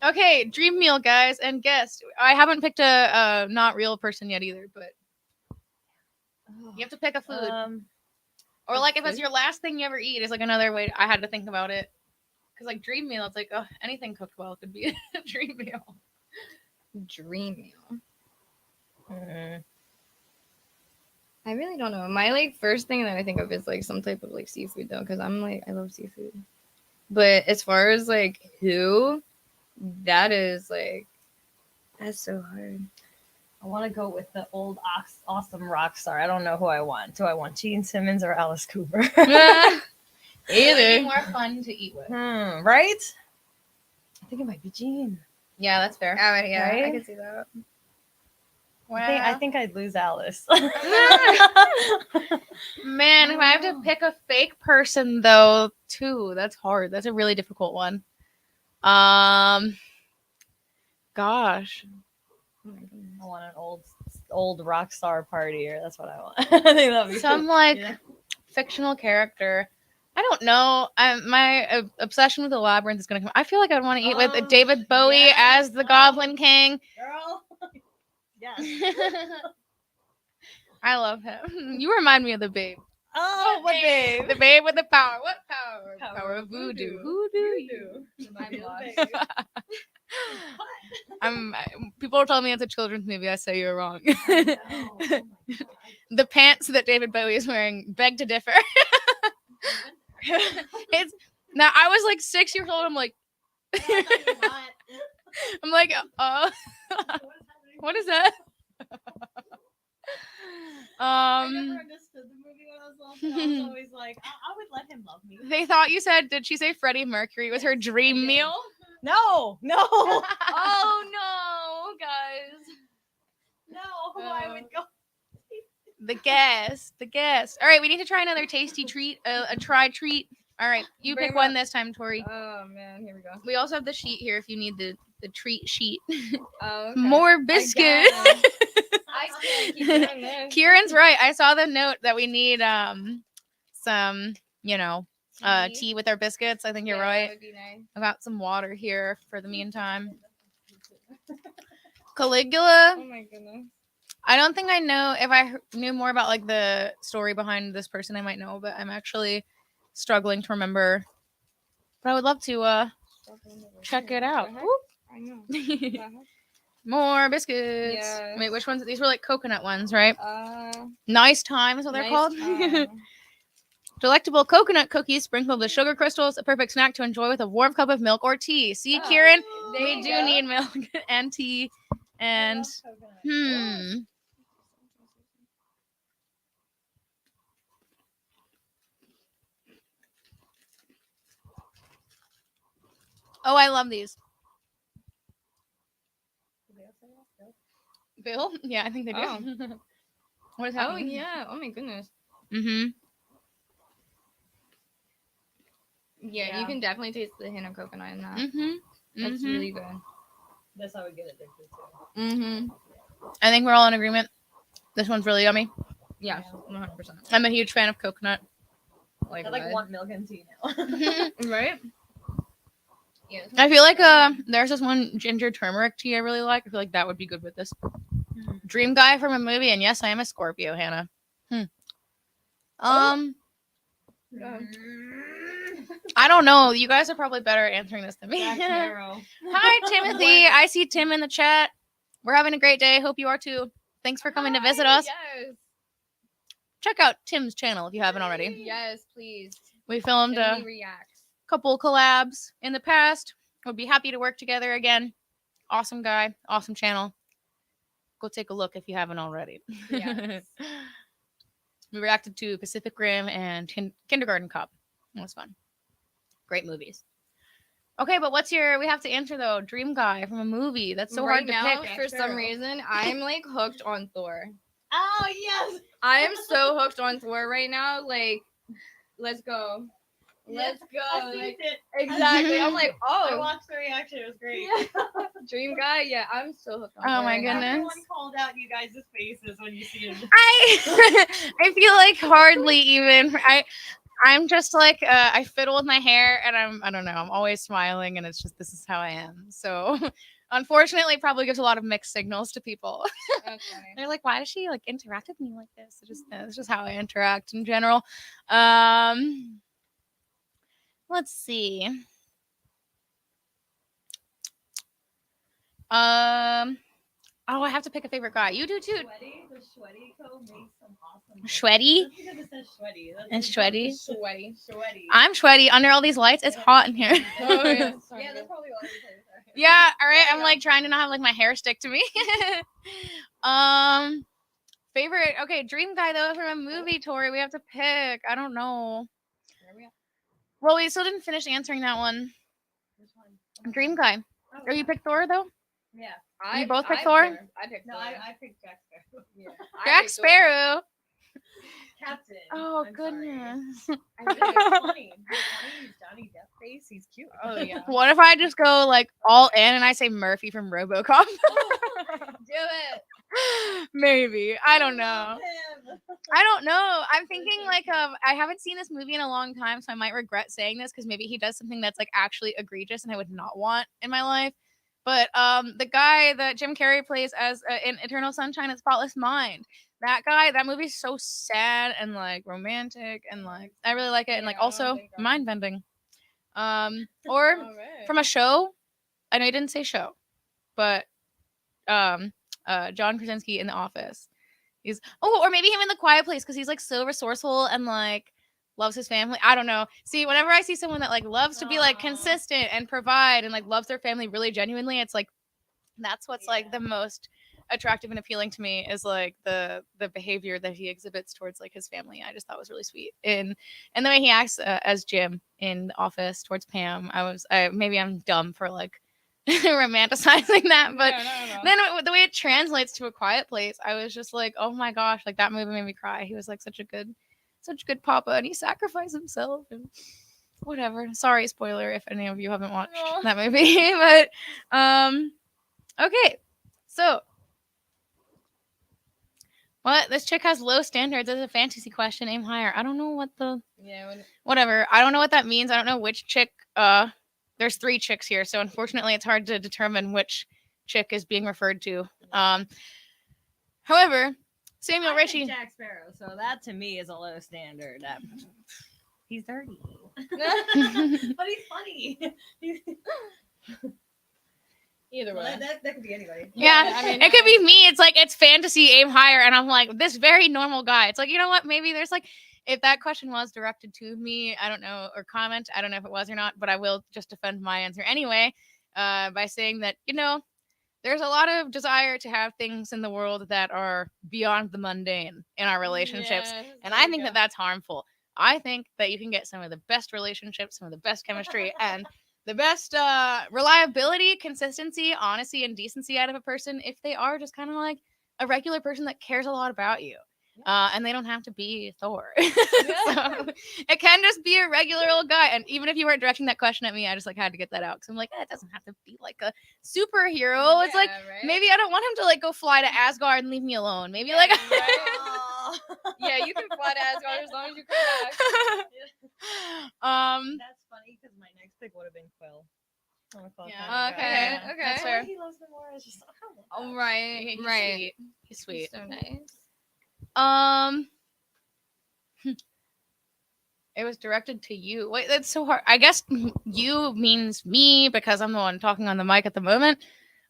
Okay, dream meal, guys, and guest. I haven't picked a not real person yet either, but you have to pick a food. Or like if it's your last thing you ever eat is like another way. I had to think about it. Because like dream meal, it's like, oh, anything cooked well could be a dream meal. Dream meal. I really don't know. My like first thing that I think of is like some type of like seafood though, because I'm like I love seafood. But as far as like who, that's so hard. I want to go with the old awesome rock star. I don't know who I want. Do I want Gene Simmons or Alice Cooper? Either more fun to eat with. Right? I think it might be Gene. Yeah, that's fair. Yeah, Right? I can see that. Wow. I think I'd lose Alice. Man, if I have to pick a fake person though, too, that's hard. That's a really difficult one. Gosh. I want an old rock star partier. That's what I want. I think that'd be Some like fictional character. I don't know. My obsession with the labyrinth is gonna come. I feel like I'd want to eat with David Bowie as the Goblin King. Girl. Yes. I love him. You remind me of the Babe. Oh, what babe? The Babe with the power. What power? Power of voodoo. Voodoo. People are telling me it's a children's movie. I say you're wrong. The pants that David Bowie is wearing beg to differ. It's now I was like 6 years old. I'm like, what is that? I never understood the movie when I was little. I was always like, I would let him love me. They thought you said, did she say Freddie Mercury was her dream meal? No. Oh no, guys. No, I would go. The guest. All right, we need to try another tasty treat, a try treat. All right, you Bring pick him one up. this time, Tori. Oh man, here we go. We also have the sheet here if you need the treat sheet. Oh, okay. More biscuit. I can't keep doing this. Kieran's right. I saw the note that we need some, tea with our biscuits. I think you're Yeah, right. that would be nice. I got some water here for the meantime. Caligula. Oh my goodness. I don't think I know. If I knew more about like the story behind this person, I might know, but I'm actually struggling to remember. But I would love to check it out. I know. More biscuits. Yes. Wait, which ones? These were like coconut ones, right? Uh, Nice time is what they're nice called. time. Delectable coconut cookies sprinkled with sugar crystals, a perfect snack to enjoy with a warm cup of milk or tea. See, Oh, Kieran, there we you do go. need milk and tea. And oh, I love these. Bill? Yeah, I think they do. Oh. What is Oh happening? yeah. Oh my goodness. Mm-hmm. Yeah, you can definitely taste the hint of coconut in that. Mm-hmm. That's really good. This I would get addicted to. Mm-hmm. I think we're all in agreement. This one's really yummy. Yeah, 100%. I'm a huge fan of coconut. I like want milk and tea now. Right? Yes. I feel like there's this one ginger turmeric tea I really like. I feel like that would be good with this. Dream guy from a movie, and yes, I am a Scorpio, Hannah. Um, I don't know. You guys are probably better at answering this than me. Jack Sparrow. Hi, Timothy. I see Tim in the chat. We're having a great day. Hope you are too. Thanks for coming to visit us. Yes. Check out Tim's channel if you haven't already. Yes, please. We filmed Send a me reacts. couple collabs in the past. Would be happy to work together again. Awesome guy. Awesome channel. Go take a look if you haven't already. Yes. We reacted to Pacific Rim and Kindergarten Cop. It was fun. Great movies. Okay, but what's your? We have to answer though. Dream guy from a movie. That's so right hard to now, pick. for some reason, I'm like hooked on Thor. Oh yes. I am so hooked on Thor right now. Like, let's go. Let's go. I seen Like, it. exactly. I'm like, I oh, watched the reaction. It was great. yeah. Dream guy. Yeah, I'm so hooked on Oh Thor my right now. goodness. Everyone called out you guys' faces when you see it. I feel like hardly even. I'm just like I fiddle with my hair and I don't know. I'm always smiling and it's just this is how I am. So unfortunately, it probably gives a lot of mixed signals to people. That's funny. They're like, why does she like interact with me like this? It's just how I interact in general. Let's see. Oh, I have to pick a favorite guy. You do too. Sweaty, the Sweaty Co makes some awesome. Sweaty Just because it says Sweaty. and sweaty. Sweaty. Sweaty. I'm sweaty under all these lights. It's hot in here. Oh yeah. Sorry. Yeah, that's probably why we say it. Yeah, all right. There I'm you like trying to not have like my hair stick to me. Favorite. Okay, dream guy though from a movie. Tori, we have to pick. I don't know. Where we at? Well, we still didn't finish answering that one. Which one? Dream guy. Oh, Or you picked Thor though? Yeah. You both picked Thor? I picked No, Thor. I picked Jack Sparrow. Yeah. Jack Sparrow. Captain. Oh I'm sorry. goodness. I really it's funny. He's funny. He's Johnny Depp face. He's cute. Oh yeah. What if I just go like all in and I say Murphy from RoboCop? Do it. Maybe. I don't know. Love him. I don't know. I'm thinking like I haven't seen this movie in a long time, so I might regret saying this because maybe he does something that's like actually egregious and I would not want in my life. But the guy that Jim Carrey plays as in Eternal Sunshine of the Spotless Mind, that guy, that movie's so sad and like romantic and like I really like it and like Yeah, I also don't think I'm- mind bending. Or All right. from a show. I know you didn't say show, but John Krasinski in The Office. He's or maybe him in The Quiet Place because he's like so resourceful and like loves his family. I don't know. See, whenever I see someone that like loves to be like Aw. consistent and provide and like loves their family really genuinely, it's like that's what's like the most attractive and appealing to me is like the behavior that he exhibits towards like his family. I just thought was really sweet. And the way he acts as Jim in The Office towards Pam, maybe I'm dumb for like romanticizing that, but No. then the way it translates to A Quiet Place, I was just like, oh my gosh, like that movie made me cry. He was like such a good papa, and he sacrificed himself and whatever. Sorry, spoiler if any of you haven't watched No. that movie, but okay, so what this chick has low standards as a fantasy question. Aim higher. I don't know what the Yeah. whatever. I don't know what that means. I don't know which chick. There's 3 chicks here, so unfortunately, it's hard to determine which chick is being referred to. However, Samuel I picked Ritchie. Jack Sparrow, so that to me is a low standard. He's dirty, but he's funny. Either way. That could be anybody. Yeah, I mean, it could be me. It's like it's fantasy, aim higher, and I'm like this very normal guy. It's like you know what? Maybe there's like if that question was directed to me, I don't know, or comment, I don't know if it was or not, but I will just defend my answer anyway by saying that you know there's a lot of desire to have things in the world that are beyond the mundane in our relationships, Yes, and there I you think go. that that's harmful. I think that you can get some of the best relationships, some of the best chemistry, and the best reliability, consistency, honesty, and decency out of a person if they are just kind of like a regular person that cares a lot about you. And they don't have to be Thor. So it can just be a regular old guy. And even if you weren't directing that question at me, I just like had to get that out because I'm like, it doesn't have to be like a superhero. It's like right? maybe I don't want him to like go fly to Asgard and leave me alone. Maybe like Aw. Yeah, you can fly to Asgard as long as you come back. um That's funny because my next pick would have been Quill. I'm a close Yeah. kind of guy. Okay. That's Why fair. he loves me more is just All right. He's Right. sweet. He's sweet. So nice. Um, it was directed to you. Wait, that's so hard. I guess you means me because I'm the one talking on the mic at the moment.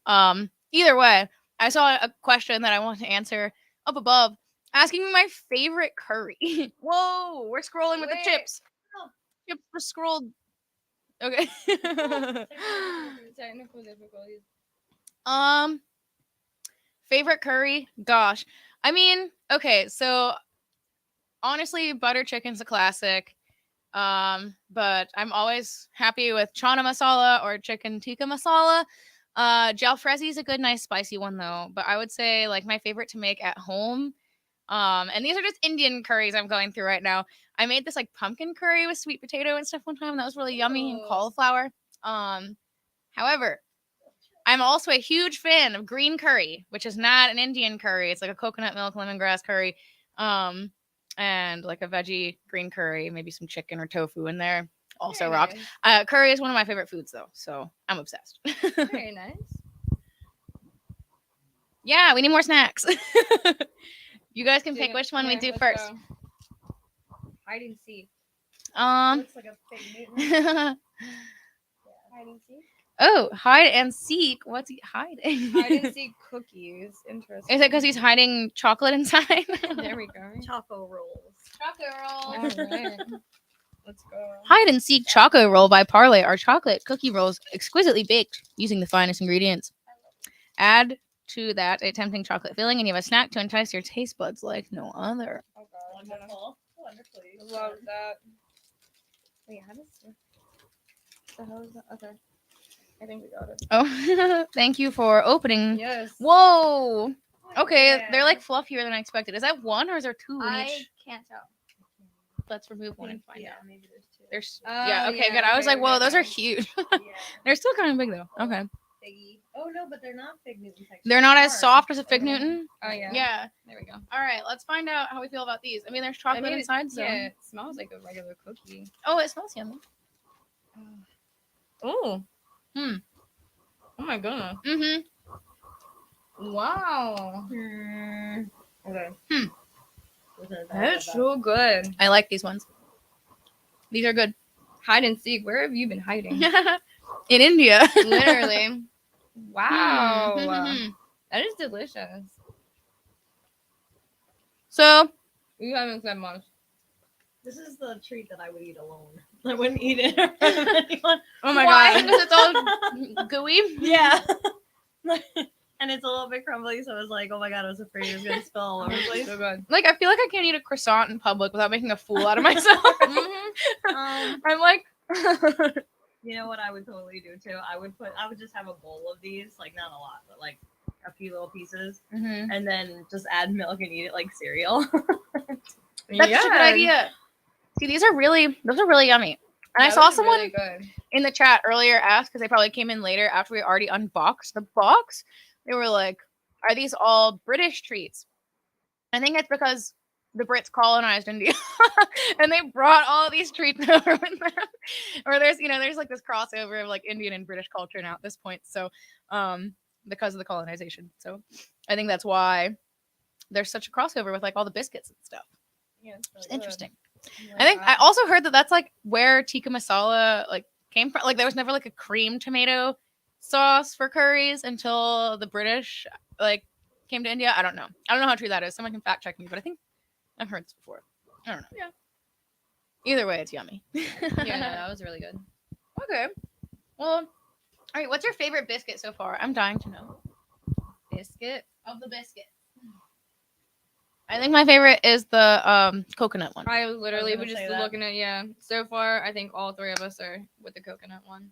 Either way, I saw a question that I want to answer up above, asking me my favorite curry. Whoa, we're scrolling with the Wait. chips. Chips were scrolled. Okay. Technical difficulties. Favorite curry? Gosh. I mean, okay, so honestly, butter chicken's a classic. But I'm always happy with chana masala or chicken tikka masala. Jalfrezi is a good, nice, spicy one though. But I would say like my favorite to make at home. And these are just Indian curries I'm going through right now. I made this like pumpkin curry with sweet potato and stuff one time. That was really yummy, and Ooh. cauliflower. However, I'm also a huge fan of green curry, which is not an Indian curry. It's like a coconut milk lemongrass curry. And like a veggie green curry, maybe some chicken or tofu in there. Also Very rocks. nice. Curry is one of my favorite foods though, so I'm obsessed. Very nice. Yeah, we need more snacks. You guys can pick Yeah, which one we do let's first. go. Hide and seek. Looks like a fig Newton. Hide and seek. Oh, hide and seek. What's he hiding? Hide and seek cookies. Interesting. Is it because he's hiding chocolate inside? There we go. Choco rolls. Chocolate All right. Let's go. Hide and seek choco roll by Parley are chocolate cookie rolls exquisitely baked using the finest ingredients. Add to that a tempting chocolate filling, and you have a snack to entice your taste buds like no other. Oh god. Wonderful. Wonderfully. Love that. Wait, how does the hell is that? Okay. I think we got it. Oh, thank you for opening. Yes. Whoa. Okay, Yeah. they're like fluffier than I expected. Is that one or is there two in I each? can't tell. Let's remove one and find Yeah, out. maybe there's two. There's Oh, yeah. Okay, yeah, good. I was okay, like, whoa, okay, those are okay. huge. Yeah. They're still kind of big though. Okay, Figgy. Oh no, but they're not fig Newton texture. they're not as Hard. soft as a fig Okay. Newton. Oh yeah. Yeah. There we go. All right, let's find out how we feel about these. I mean, there's chocolate inside, so Yeah, it smells like a regular cookie. oh, it smells yummy. Oh. Hmm. Oh my goodness. Mm-hmm. Wow. Okay. Hmm. Wasn't That's bad. so good. I like these ones. These are good. Hide and seek. Where have you been hiding? In India. Literally. Wow. Mhm. That is delicious. So You haven't said much. This is the treat that I would eat alone. I wouldn't eat it in front of anyone. oh my Why? god, because it's all gooey. Yeah. And it's a little bit crumbly, so I was like, oh my god, I was afraid it was gonna spill all over the place. So good. Like I feel like I can't eat a croissant in public without making a fool out of myself. I'm like, You know what I would totally do too? I would just have a bowl of these, like not a lot, but like a few little pieces, Mhm. and then just add milk and eat it like cereal. That's such a good idea. See, those are really yummy. And I saw someone Really good. in the chat earlier ask, because they probably came in later after we already unboxed the box. They were like, "Are these all British treats?" I think it's because the Brits colonized India, and they brought all these treats over with them. Or there's like this crossover of like Indian and British culture now at this point. So, because of the colonization, so I think that's why there's such a crossover with like all the biscuits and stuff. Yeah, It's interesting. I think I also heard that that's like where tikka masala like came from. Like there was never like a cream tomato sauce for curries until the British like came to India. I don't know how true that is. Someone can fact check me, but I think I've heard this before. I don't know. Yeah. Either way, it's yummy. Yeah, no, that was really good. Okay. Well, all right. What's your favorite biscuit so far? I'm dying to know. Biscuit. Of the biscuit. I think my favorite is the coconut one. I literally gonna was just say that. looking at So far, I think all three of us are with the coconut one.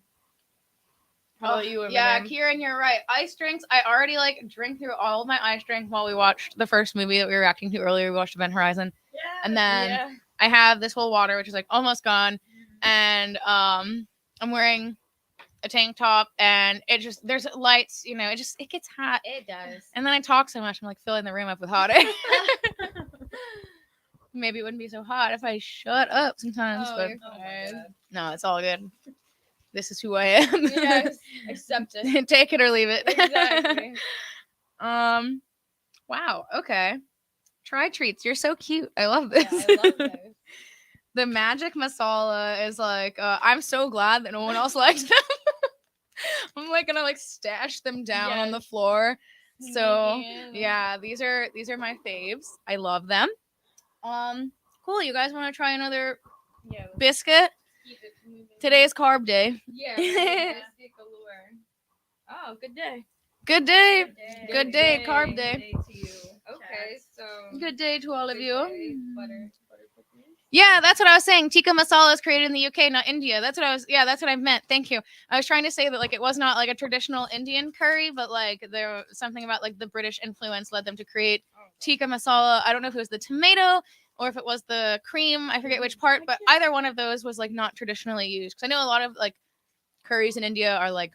How Oh, about you over yeah, there? Kieran, you're right. Ice drinks. I already like drink through all of my ice drinks while we watched the first movie that we were reacting to earlier. We watched Event Horizon, Yeah. and then Yeah. I have this whole water, which is like almost gone, and I'm wearing a tank top, and it just there's lights. It gets hot, It does. and then I talk so much, I'm like filling the room up with hot air. Maybe it wouldn't be so hot if I shut up sometimes, Oh, but you're Oh my fine. God. no, it's all good. this is who I am. Yes, accept it. Take it or leave it. Exactly. Wow. Okay. TryTreats. You're so cute. I love this. Yeah, I love those. The magic masala is like, I'm so glad that no one else likes them. I'm like gonna like stash them down on the Yes. floor. So Yeah. yeah, these are my faves. I love them. Cool. You guys want to try another Yeah. biscuit? Keep it moving. Today's carb day. Yeah. Biscuit galore. Oh, good day. Good day. day. Good day. Carb day. Day to you. Okay, so Good day to all of good you. day, butter cookies. Yeah, that's what I was saying. Tikka masala is created in the UK, not India. That's what I meant. Thank you. I was trying to say that like it was not like a traditional Indian curry, but like there was something about like the British influence led them to create tikka masala. I don't know if it was the tomato or if it was the cream. I forget which part, but either one of those was like not traditionally used. Because I know a lot of like curries in India are like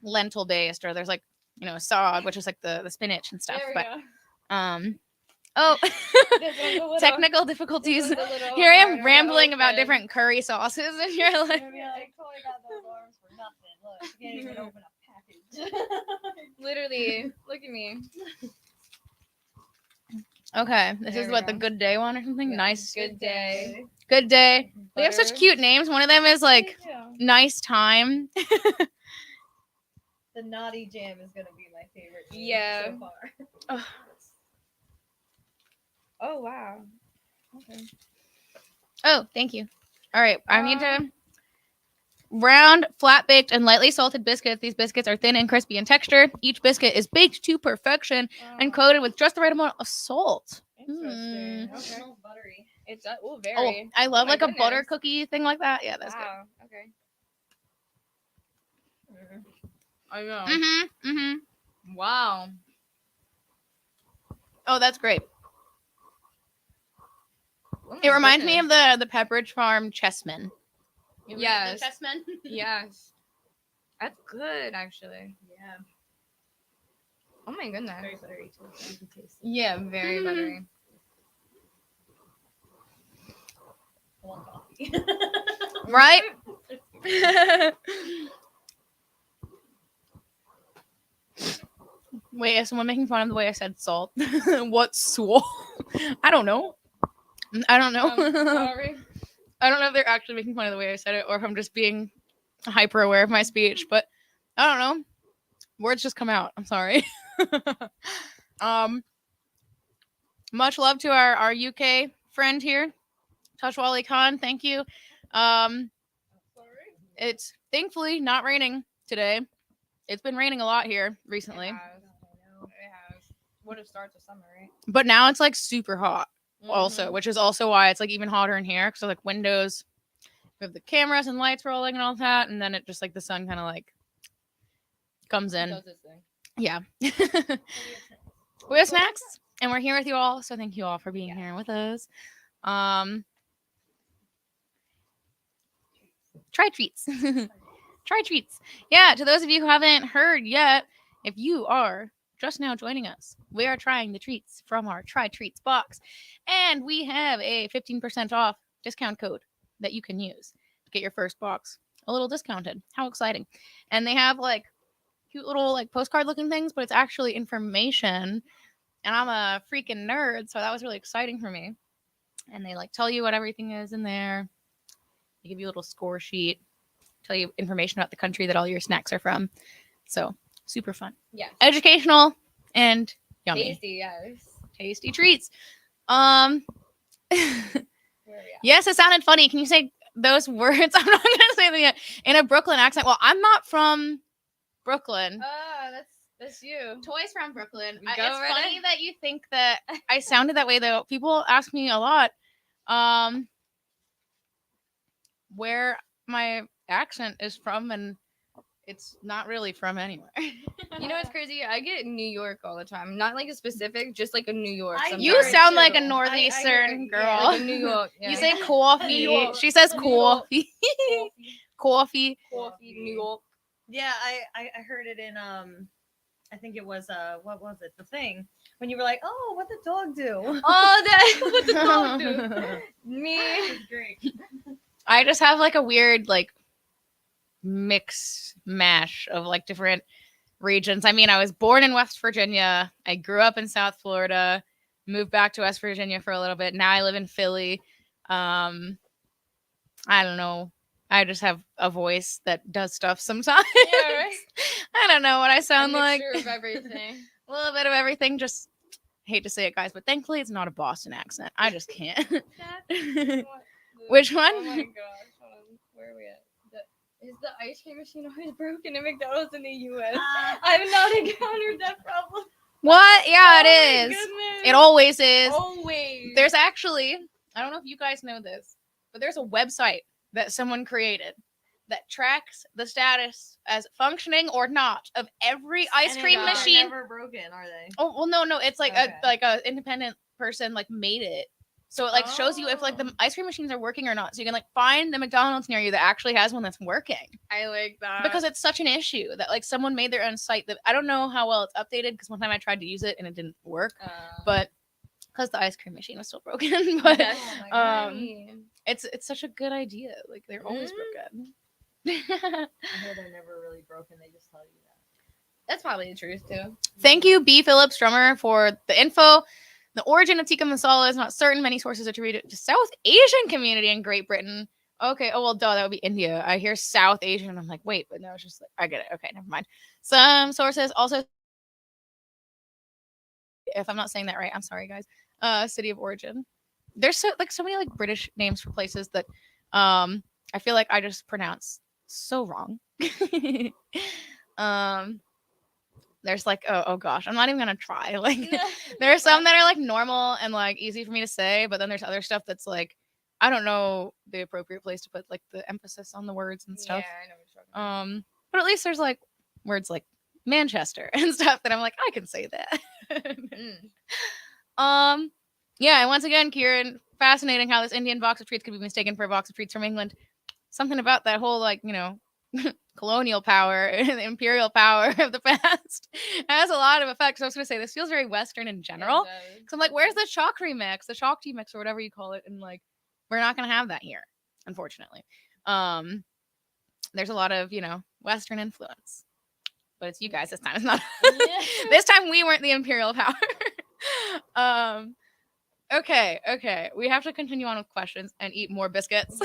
lentil based, or there's like saag, which is like the spinach and stuff. There we But go. oh, This one's a little- technical difficulties. this one's a little Here I am harder. rambling about Okay. different curry sauces, and you're like, Tori got those arms for nothing. Look, she can't even open a package. Literally, look at me. okay, this There is we what go. the good day one or something. Yeah. Nice, Good day. good day. They have such Butter. cute names. One of them is like Yeah. nice time. The naughty jam is gonna be my favorite. Name Yeah. So far. Oh wow. Okay. Oh, thank you. All right, I need to round, flat baked, and lightly salted biscuits. These biscuits are thin and crispy in texture. Each biscuit is baked to perfection and coated with just the right amount of salt. Interesting. It Okay. smells buttery. It's Oh, very. I love my like a butter goodness. cookie thing like that. Yeah, that's Wow. Okay. Mm. I know. good. Mm-hmm. Wow. Oh, that's great. Oh my It reminds me goodness. of the Pepperidge Farm chessmen. You ever Yes. had the chessmen? Yes. That's good, actually. Yeah. Oh my goodness. Very buttery too. So you can taste it. Yeah, very Mhm. buttery. I want coffee. Right? Wait, is someone making fun of the way I said salt? What's salt? I don't know. I don't know. Sorry. I don't know if they're actually making fun of the way I said it or if I'm just being hyper aware of my speech, but I don't know. Words just come out. I'm sorry. Much love to our UK friend here, Tashwali Khan. Thank you. It's thankfully not raining today. It's been raining a lot here recently, It has. What it starts with summer, right? but now it's like super hot also, Mhm. which is also why it's like even hotter in here. So like windows, we have the cameras and lights rolling and all that, and then it just like the sun kind of like comes in. Does this thing. Yeah. We have snacks and we're here with you all, so thank you all for being here with us. TryTreats. TryTreats. Yeah, to those of you who haven't heard yet, if you are just now joining us, we are trying the treats from our TryTreats box, and we have a 15% off discount code that you can use to get your first box a little discounted. How exciting. And they have like cute little like postcard looking things, but it's actually information, and I'm a freaking nerd, so that was really exciting for me. And they like tell you what everything is in there. They give you a little score sheet, tell you information about the country that all your snacks are from. So super fun, Yes. educational, and yummy, Tasty, yes. tasty treats. Where are we at? Yes, it sounded funny. Can you say those words? I'm not gonna say them yet in a Brooklyn accent. Well, I'm not from Brooklyn. That's you. Toys from Brooklyn. Go It's right funny ahead. that you think that I sounded that way, though. People ask me a lot where my accent is from, and it's not really from anywhere. You know what's crazy? I get New York all the time. Not like a specific, just like a New York. I sometimes. You hear it sound too. like a I hear northeastern it, girl. yeah. like a New York. Yeah. You say coffee. New York. She says New York. coffee. Coffee. coffee, New York. Yeah, I heard it in I think it was what was it? The Thing. When you were like, "Oh, what the dog do?" Oh, that what the dog do? Me. It's great. I just have like a weird like mix mash of like different regions. I mean, I was born in West Virginia. I grew up in South Florida, moved back to West Virginia for a little bit. Now I live in Philly. I don't know. I just have a voice that does stuff sometimes. Yeah, right. I don't know what I sound A like. mixture of everything. A little bit of everything. Just hate to say it, guys, but thankfully it's not a Boston accent. I just can't. Which one? Oh my gosh. Hold on. Where are we at? Is the ice cream machine always broken at McDonald's in the U.S.? I've not encountered that problem. What? Yeah, it Oh my is. goodness. It always is. Always. There's actually, I don't know if you guys know this, but there's a website that someone created that tracks the status as functioning or not of every ice cream they're machine. never broken, are they? Oh well, no, it's like Okay. a independent person like made it, so it like shows you if like the ice cream machines are working or not. So you can like find the McDonald's near you that actually has one that's working, I like that. because it's such an issue that like someone made their own site that I don't know how well it's updated, because one time I tried to use it and it didn't work, but because the ice cream machine was still broken. But it's such a good idea. Like they're always broken. I hear they're never really broken. They just tell you that. That's probably the truth too. Thank you, B. Phillips Drummer, for the info. The origin of tikka masala is not certain. Many sources attribute it to South Asian community in Great Britain. Okay. Oh, well, duh, that would be India. I hear South Asian, and I'm like, wait, but no, it's just like, I get it. Okay, never mind. Some sources also, if I'm not saying that right, I'm sorry, guys. City of origin. There's so many like British names for places that I feel like I just pronounce so wrong. There's like oh gosh, I'm not even gonna try. Like there are some that are like normal and like easy for me to say, but then there's other stuff that's like I don't know the appropriate place to put like the emphasis on the words and stuff. Yeah, I know what you're talking about. But at least there's like words like Manchester and stuff that I'm like I can say that. Yeah, and once again, Kieran, fascinating how this Indian box of treats could be mistaken for a box of treats from England. Something about that whole like colonial power and the imperial power of the past has a lot of effects. So I was gonna say this feels very Western in general. Because I'm like, where's the chakri mix, the chak tea mix, or whatever you call it? And like, we're not gonna have that here, unfortunately. There's a lot of Western influence, but it's you guys this time. It's not. This time we weren't the imperial power. Okay. We have to continue on with questions and eat more biscuits.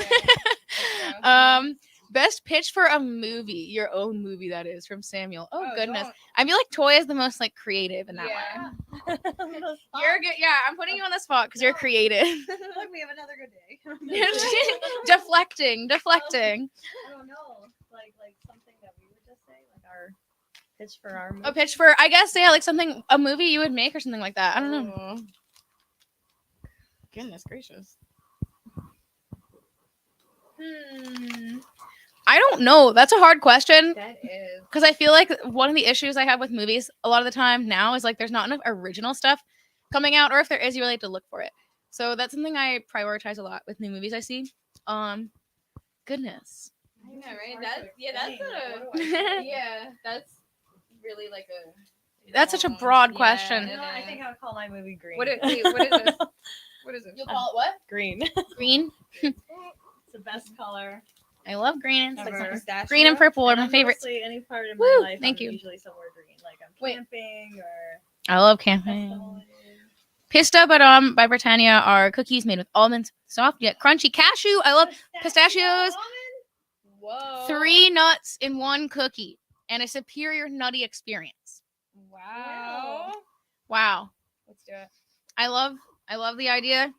Best pitch for a movie, your own movie that is, from Samuel. Oh goodness. I feel like Toy is the most like creative in that way. You're good. Yeah, I'm putting you on the spot because you're creative. Look, we have another good day. Deflecting. I don't know. Like something that we would just say, like our pitch for our movie. A pitch for, I guess, yeah, like a movie you would make or something like that. I don't know. Goodness gracious. I don't know. That's a hard question. That is. Because I feel like one of the issues I have with movies a lot of the time now is like there's not enough original stuff coming out, or if there is, you really have to look for it. So that's something I prioritize a lot with new movies I see. Goodness. I know, right? That's that's really like a. That's such a broad question. You know, I think I would call my movie Green. What is this? What is it? You'll call it what? Green. Green. It's the best color. I love green. It's Ever. like green and purple are my favorites. Honestly, any part of my Woo, life, thank I'm you. usually somewhere green. Like I'm Wait. camping or I love camping. festivals. Pista Badam by Britannia are cookies made with almonds, soft yet crunchy cashew. I love pistachios. Whoa. 3 nuts in 1 cookie and a superior nutty experience. Wow. Wow. Let's do it. I love the idea.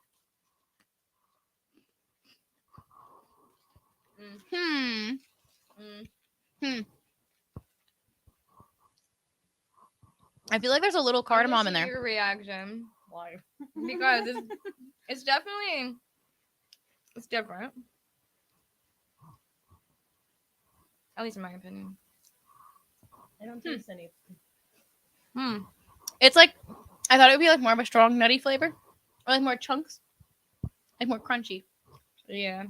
I feel like there's a little cardamom in there. Your reaction, Why? because it's definitely different. At least in my opinion. I don't taste any. It's like I thought it would be like more of a strong nutty flavor, or like more chunks, like more crunchy. Yeah.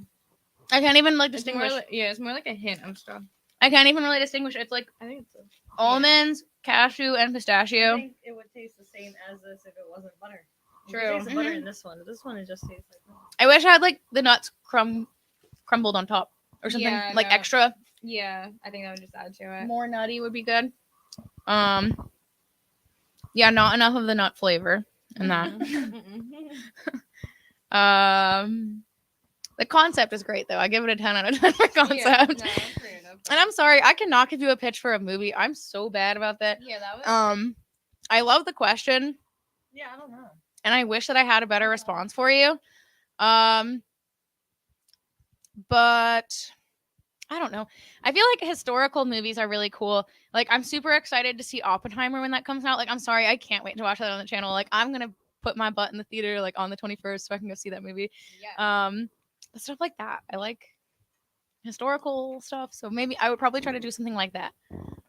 I can't even like It's distinguish. it's more like a hint of stuff. I can't even really distinguish. It's like I think it's almonds, cashew, and I pistachio. think it would taste the same as this if it wasn't butter. You True. can taste the butter Mhm. in this one. This one it just tastes like. I wish I had like the nuts crumbled on top or something Yeah, like no. extra. Yeah, I think that would just add to it. More nutty would be good. Yeah, not enough of the nut flavor in that. The concept is great though. I give it a 10 out of 10 for concept. Yeah, no, that's creative. And I'm sorry, I cannot give you a pitch for a movie. I'm so bad about that. Yeah, that was. I love the question, Yeah, I don't know. and I wish that I had a better response for you. But I don't know. I feel like historical movies are really cool. Like, I'm super excited to see Oppenheimer when that comes out. Like, I'm sorry, I can't wait to watch that on the channel. Like, I'm gonna put my butt in the theater like on the 21st so I can go see that movie. Yeah. Stuff like that. I like historical stuff, so maybe I would probably try to do something like that.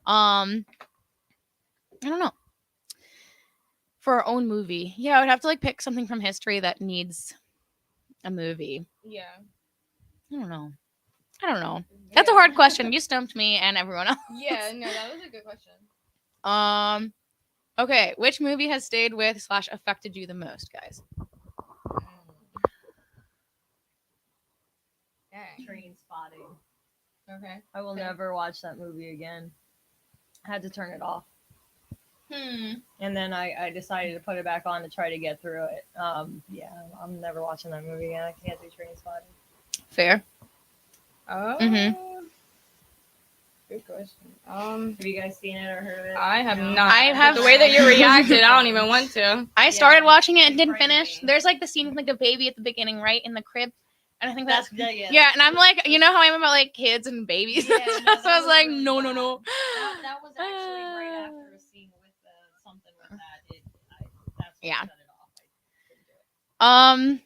I don't know. For our own movie, yeah, I would have to like pick something from history that needs a movie. Yeah. I don't know. That's a hard question. You stumped me and everyone else. Yeah, no, that was a good question. Okay, which movie has stayed with / affected you the most, guys? Okay. Train Spotting. Okay. I will never watch that movie again. I had to turn it off. And then I decided to put it back on to try to get through it. Yeah, I'm never watching that movie again. I can't do Train Spotting. Fair. Oh. Mhm. Good question. Have you guys seen it or heard of it? I have No? not. I have- The way that you reacted, I don't even want to. I started watching it and it didn't frightened finish. me. There's like the scene with like the baby at the beginning, right in the crib, and I think that's yeah. yeah. And I'm like, you know how I am about like kids and babies. Yeah, no, So I was like, really no. bad. That was actually right after a scene with something with that. That's what Yeah. set it off. I couldn't do it.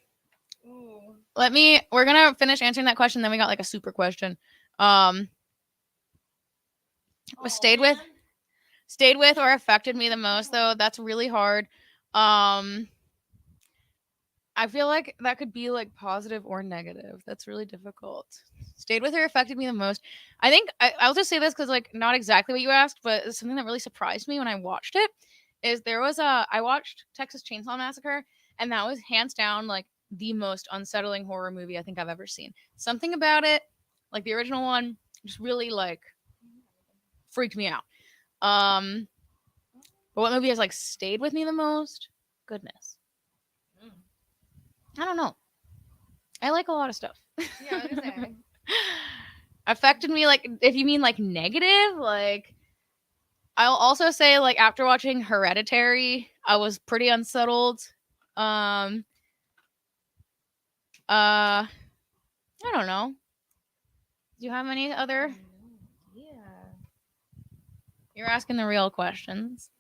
Ooh. We're gonna finish answering that question, then we got like a super question. Stayed with or affected me the most though, that's really hard. I feel like that could be like positive or negative. That's really difficult. Stayed with or affected me the most. I think I'll just say this because like not exactly what you asked, but it's something that really surprised me when I watched it. Is there was I watched Texas Chainsaw Massacre, and that was hands down like the most unsettling horror movie I think I've ever seen. Something about it, like the original one, just really like freaked me out. But what movie has like stayed with me the most? Goodness. I don't know. I like a lot of stuff. Yeah, I was gonna say. Affected me like if you mean like negative, like I'll also say like after watching Hereditary, I was pretty unsettled. I don't know. Do you have any other? Yeah. You're asking the real questions.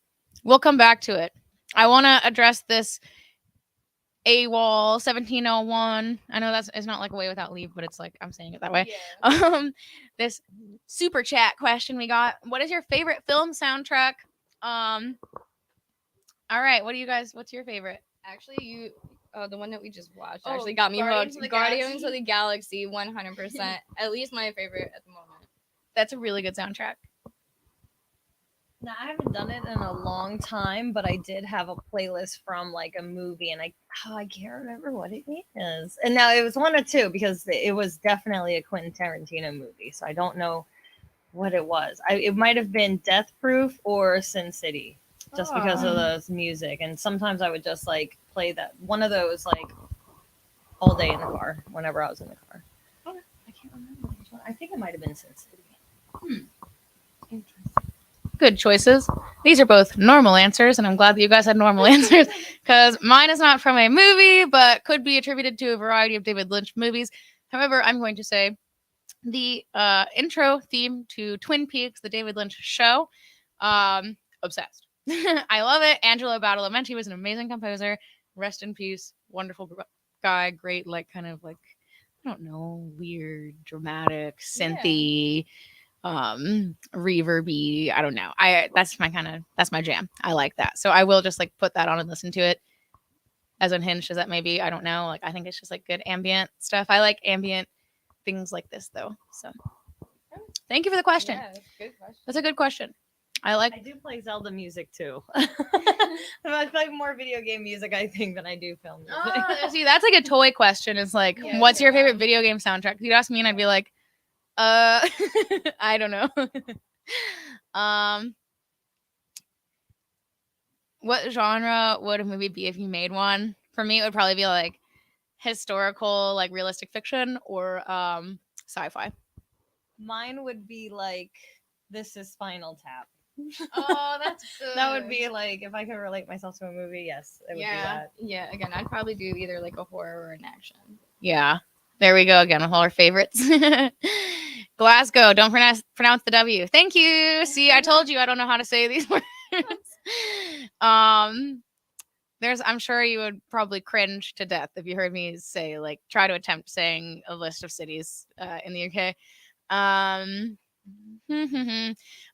We'll come back to it. I want to address this AWOL 1701. I know it's not like a way without leave, but it's like I'm saying it that way. Yeah. This super chat question we got. What is your favorite film soundtrack? All right, what's your favorite? Actually, the one that we just watched Oh, actually got me Guardians hooked. of the Guardians Galaxy? of the Galaxy, 100%. At least my favorite at the moment. That's a really good soundtrack. Now, I haven't done it in a long time, but I did have a playlist from like a movie, and I can't remember what it is. And now it was one or two because it was definitely a Quentin Tarantino movie, so I don't know what it was. It might have been Death Proof or Sin City, just because of the music. And sometimes I would just like play that one of those like all day in the car whenever I was in the car. Okay. I can't remember which one. I think it might have been Sin City. Interesting. Good choices. These are both normal answers, and I'm glad that you guys had normal answers because mine is not from a movie, but could be attributed to a variety of David Lynch movies. However, I'm going to say the intro theme to Twin Peaks, the David Lynch show. Obsessed. I love it. Angelo Badalamenti was an amazing composer. Rest in peace. Wonderful guy. Great, like kind of like I don't know, weird, dramatic, synthy. Reverby. I don't know. That's my jam. I like that. So I will just like put that on and listen to it. As unhinged as that may be, I don't know. Like I think it's just like good ambient stuff. I like ambient things like this though. So thank you for the question. Yeah, that's a good question. That's a good question. I do play Zelda music too. I play more video game music, I think, than I do film music. See, that's like a toy question. It's like, Yeah, what's your yeah. favorite video game soundtrack? If you'd ask me and I'd be like, I don't know. um, what genre would a movie be if you made one? For me, it would probably be like historical, like realistic fiction, or sci-fi. Mine would be like, this is Spinal Tap. Oh, that's good. That would be like, if I could relate myself to a movie, yes, it would be that. Yeah, again, I'd probably do either like a horror or an action. Yeah. There we go again with all our favorites. Glasgow, don't pronounce the W. Thank you. See, I told you I don't know how to say these words. I'm sure you would probably cringe to death if you heard me say, like, try to attempt saying a list of cities in the UK.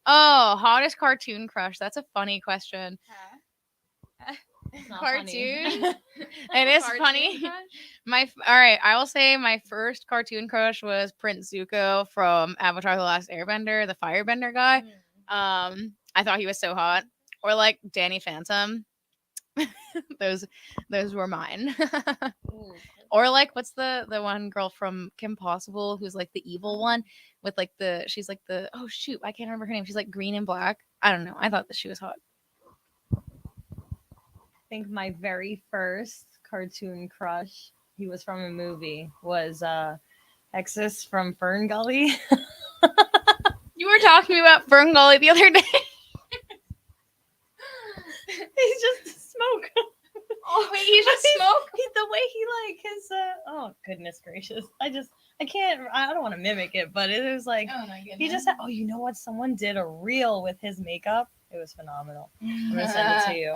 Oh, hottest cartoon crush. That's a funny question. It's not Cartoon. funny. It is Cartoon funny. crush? All right, I will say my first cartoon crush was Prince Zuko from Avatar: The Last Airbender, the Firebender guy. I thought he was so hot. Or like Danny Phantom. those were mine. Ooh. Or like what's the one girl from Kim Possible who's like the evil one with like she's like the, oh shoot, I can't remember her name. She's like green and black. I don't know. I thought that she was hot. I think my very first cartoon crush, he was from a movie, was Exus from Fern Gully. You were talking to me about Fern Gully the other day. He's just smoke. Oh wait, you just smoke? The way he like his oh goodness gracious. I don't want to mimic it, but it was like Oh my goodness. he just had, oh, you know what? Someone did a reel with his makeup. It was phenomenal. I'm gonna send it to you.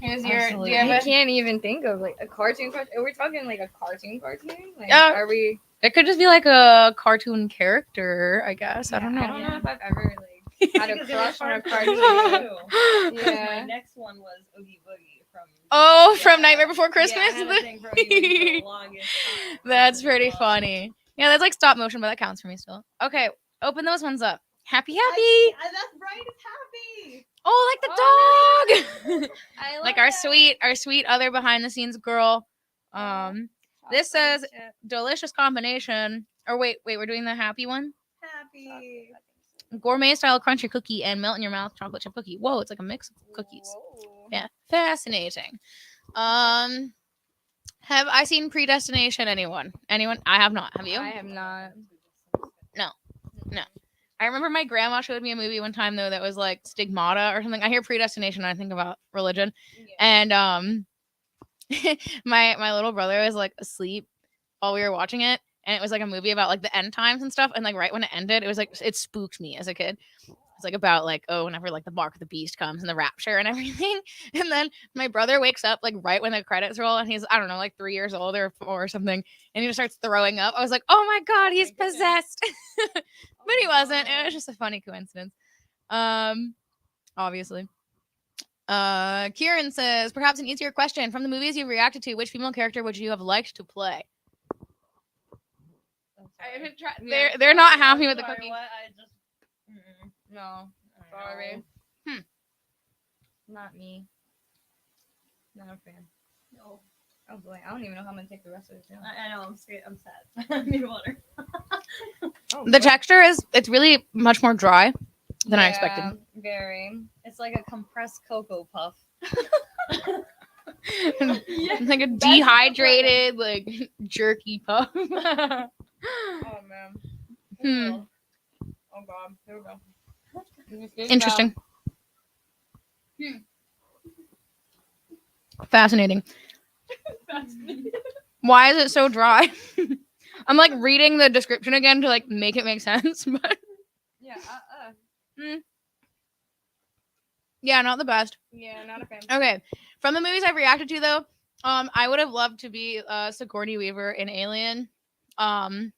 Here's your. Absolutely. Do you I can't even think of like a cartoon. Are we talking like a cartoon? Like, Yeah. are we? It could just be like a cartoon character, I guess. I don't know. I don't know if I've ever like had a Because it was crush on a hard for me cartoon. too. My Yeah. next one was Oogie Boogie from. Oh, from Yeah. Nightmare Before Christmas? Yeah, I had a thing for Oogie Boogie for the longest time. That's pretty Well, funny. Yeah, that's like stop motion, but that counts for me still. Okay, open those ones up. Happy. That's right. It's happy. Oh, like the dog. I love Like our that. sweet other behind the scenes girl. This says Chocolate delicious combination. Or wait, we're doing the happy one. Happy. Gourmet style crunchy cookie and melt in your mouth chocolate chip cookie. Whoa, it's like a mix of cookies. Whoa. Yeah, fascinating. Have I seen Predestination? Anyone? I have not. Have you? I have not. No. I remember my grandma showed me a movie one time though that was like Stigmata or something. I hear Predestination and I think about religion. And my little brother was like asleep while we were watching it, and it was like a movie about like the end times and stuff. And like right when it ended, it was like it spooked me as a kid. It's like about like, oh, whenever like the mark of the beast comes and the rapture and everything. And then my brother wakes up like right when the credits roll, and he's, I don't know, like 3 years old or 4 or something, and he just starts throwing up. I was like, oh my god, he's goodness. possessed. But he wasn't. It was just a funny coincidence. Obviously. Kieran says, perhaps an easier question. From the movies you've reacted to, which female character would you have liked to play? I haven't tried. They're not happy with the Sorry, cookie. what? I just. Mm-mm. No, I sorry. know. Not me. Not a fan. No. Oh boy, I don't even know how I'm gonna take the rest of this down. I know. I'm scared. I'm sad. I need water. Oh, The texture it's really much more dry than I Yeah, expected. Very. It's like a compressed cocoa puff. It's like a dehydrated, like jerky puff. Oh man. Hmm. Oh god. Here we go. Interesting. Fascinating. Why is it so dry? I'm like reading the description again to like make it make sense, but Yeah. yeah, not the best. Yeah, not a fan. Okay, from the movies I've reacted to though, I would have loved to be Sigourney Weaver in Alien. I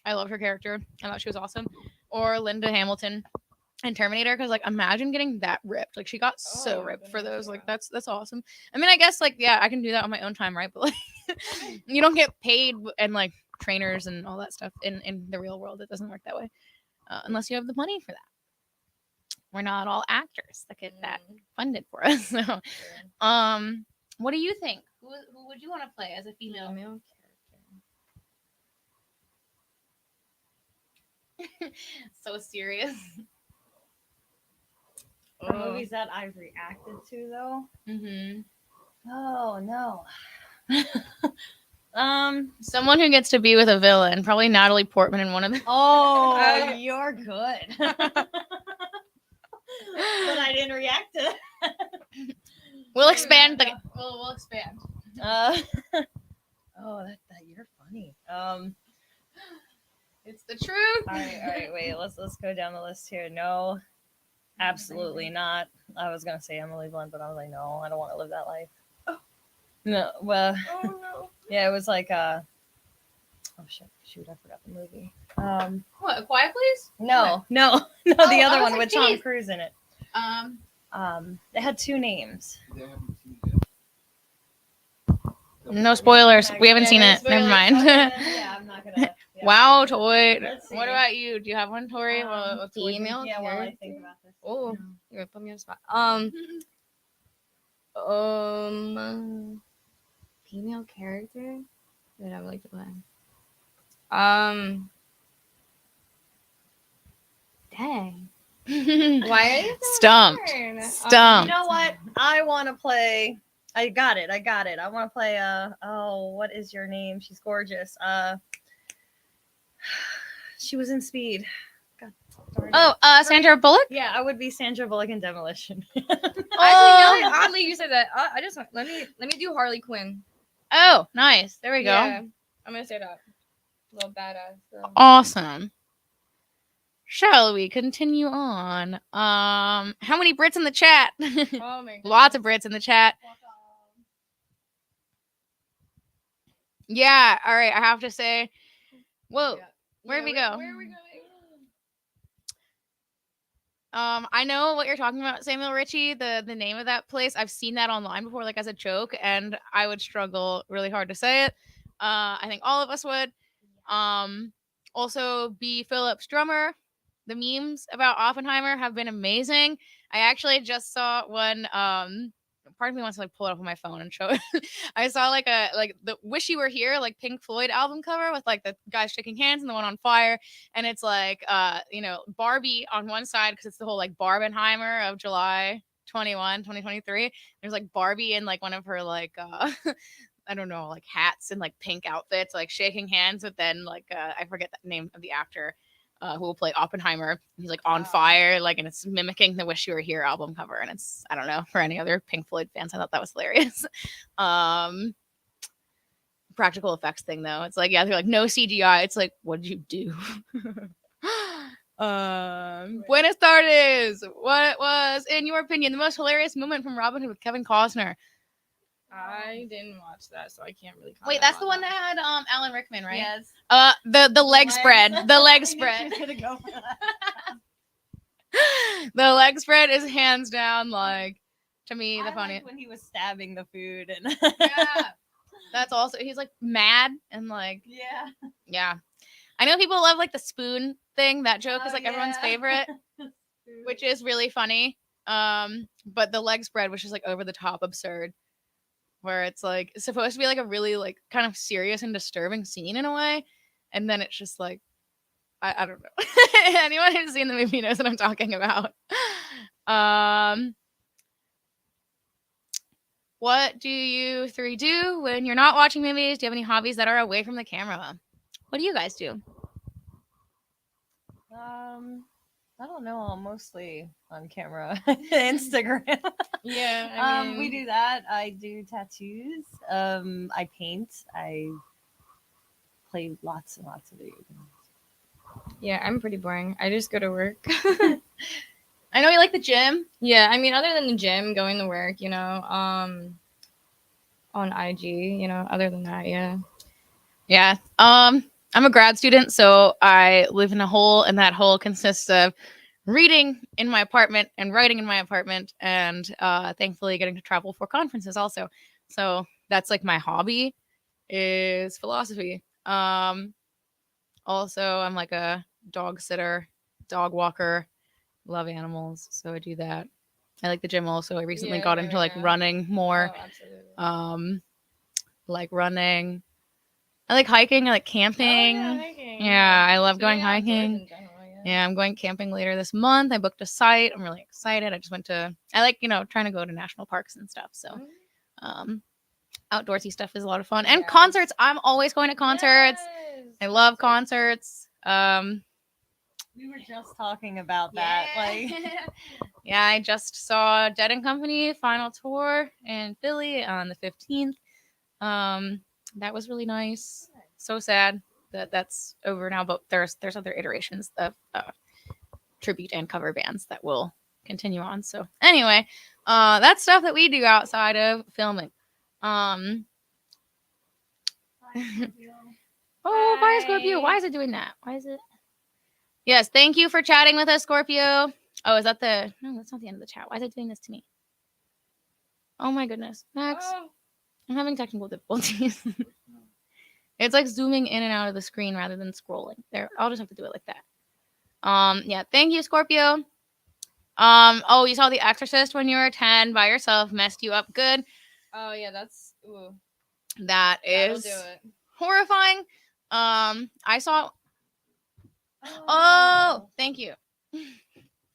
loved her character. I thought she was awesome. Or Linda Hamilton in Terminator, because like imagine getting that ripped. Like she got so Oh, ripped for goodness, those. Like yeah. that's awesome. I mean, I guess like yeah, I can do that on my own time, right? But like you don't get paid and like trainers and all that stuff in the real world. It doesn't work that way unless you have the money for that. We're not all actors that get that funded for us. So, what do you think? Who would you want to play as a female? Female So serious. For movies that I've reacted to though. Mm-hmm. Oh no. Someone who gets to be with a villain, probably Natalie Portman in one of them. Oh, you're good. But I didn't react to that. We'll expand. We'll expand. Oh, that you're funny. It's the truth. All right. Wait, let's go down the list here. No, absolutely not. I was gonna say Emily Blunt, but I was like, no, I don't want to live that life. Oh. No, well, Oh no. yeah, it was like oh shoot, I forgot the movie. What? A Quiet Place? No, the I other was one like, with Tom geez. Cruise in it. They had two names. No spoilers. We haven't Yeah, seen no it. Never spoilers. mind. Okay, then, yeah, I'm not gonna. Yeah, Wow, Tori. Let's see. What about you? Do you have one, Tori? What's yours? Female Yeah, while I character. think about this. Oh, you're gonna put me on the spot. Female character that I would like to play. Dang. Why are you so Stumped. hard? Stumped. You know what? I want to play. I got it. I want to play. What is your name? She's gorgeous. She was in Speed. God darn it. Oh, Sandra Bullock? Yeah, I would be Sandra Bullock in Demolition. Actually, no, oddly you said that. I just let me do Harley Quinn. Oh, nice. There we go. Yeah, I'm gonna say that. Little badass. So. Awesome. Shall we continue on? How many Brits in the chat? Oh my god. Lots of Brits in the chat. Yeah, all right. I have to say, whoa, where'd we go? Where are we going? I know what you're talking about, Samuel Ritchie. The name of that place. I've seen that online before, like as a joke, and I would struggle really hard to say it. I think all of us would. Also, B. Phillips Drummer. The memes about Oppenheimer have been amazing. I actually just saw one. Part of me wants to like pull it up on my phone and show it. I saw like the "Wish You Were Here" like Pink Floyd album cover with like the guys shaking hands and the one on fire, and it's like Barbie on one side because it's the whole like Barbenheimer of July 2023. There's like Barbie in like one of her like I don't know, like hats and like pink outfits, like shaking hands with then like I forget the name of the actor who will play Oppenheimer. He's like on fire, like, and it's mimicking the "Wish You Were Here" album cover. And it's, I don't know, for any other Pink Floyd fans, I thought that was hilarious. Practical effects thing though, it's like, yeah, they're like no CGI. It's like, what did you do? Buenas tardes. What was, in your opinion, the most hilarious moment from Robin Hood with Kevin Costner? I didn't watch that, so I can't really comment. Wait, that's the on one that had Alan Rickman, right? Yes. The leg spread. The leg I knew spread. she was gonna go for that. The leg spread is hands down, like, to me, the I funniest. liked when he was stabbing the food and Yeah. That's also, he's like mad and like, yeah. yeah. I know people love like the spoon thing. That joke is like everyone's yeah. favorite, which is really funny. But the leg spread, which is like over the top absurd, where it's like supposed to be like a really like kind of serious and disturbing scene in a way, and then it's just like I don't know. Anyone who's seen the movie knows what I'm talking about. What do you three do when you're not watching movies? Do you have any hobbies that are away from the camera? What do you guys do? I don't know. I'm mostly on camera, Instagram. Yeah, I mean, We do that. I do tattoos. I paint. I play lots and lots of video games. yeah, I'm pretty boring. I just go to work. I know you like the gym. Yeah, I mean, other than the gym, going to work, you know, on IG, you know, other than that, yeah. Yeah. I'm a grad student, so I live in a hole, and that hole consists of reading in my apartment and writing in my apartment, and thankfully getting to travel for conferences also. So that's like my hobby is philosophy. Also, I'm like a dog sitter, dog walker, love animals, so I do that. I like the gym also. I recently Yeah, got there into we like go. running more. Oh, absolutely. Like running. I like hiking. I like camping. Oh, yeah, hiking. Yeah, I love So going you're outdoors hiking. in general. Yeah, I'm going camping later this month. I booked a site. I'm really excited. I like, trying to go to national parks and stuff. So, um, outdoorsy stuff is a lot of fun. And Yes. concerts. I'm always going to concerts. Yes. I love concerts. We were just talking about that. Like, yeah, I just saw Dead and Company final tour in Philly on the 15th. That was really nice. So sad that that's over now, but there's other iterations of tribute and cover bands that will continue on. So anyway, that's stuff that we do outside of filming. Oh, bye, Scorpio. Why is it doing that? Why is it? Yes, thank you for chatting with us, Scorpio. Oh, is that no, that's not the end of the chat. Why is it doing this to me? Oh my goodness. Max, I'm having technical difficulties. It's like zooming in and out of the screen rather than scrolling. There, I'll just have to do it like that. Yeah, thank you, Scorpio. Oh, you saw The Exorcist when you were 10 by yourself, messed you up good. Oh yeah, that's ooh. That That'll is do it. horrifying. I saw. Oh, thank you.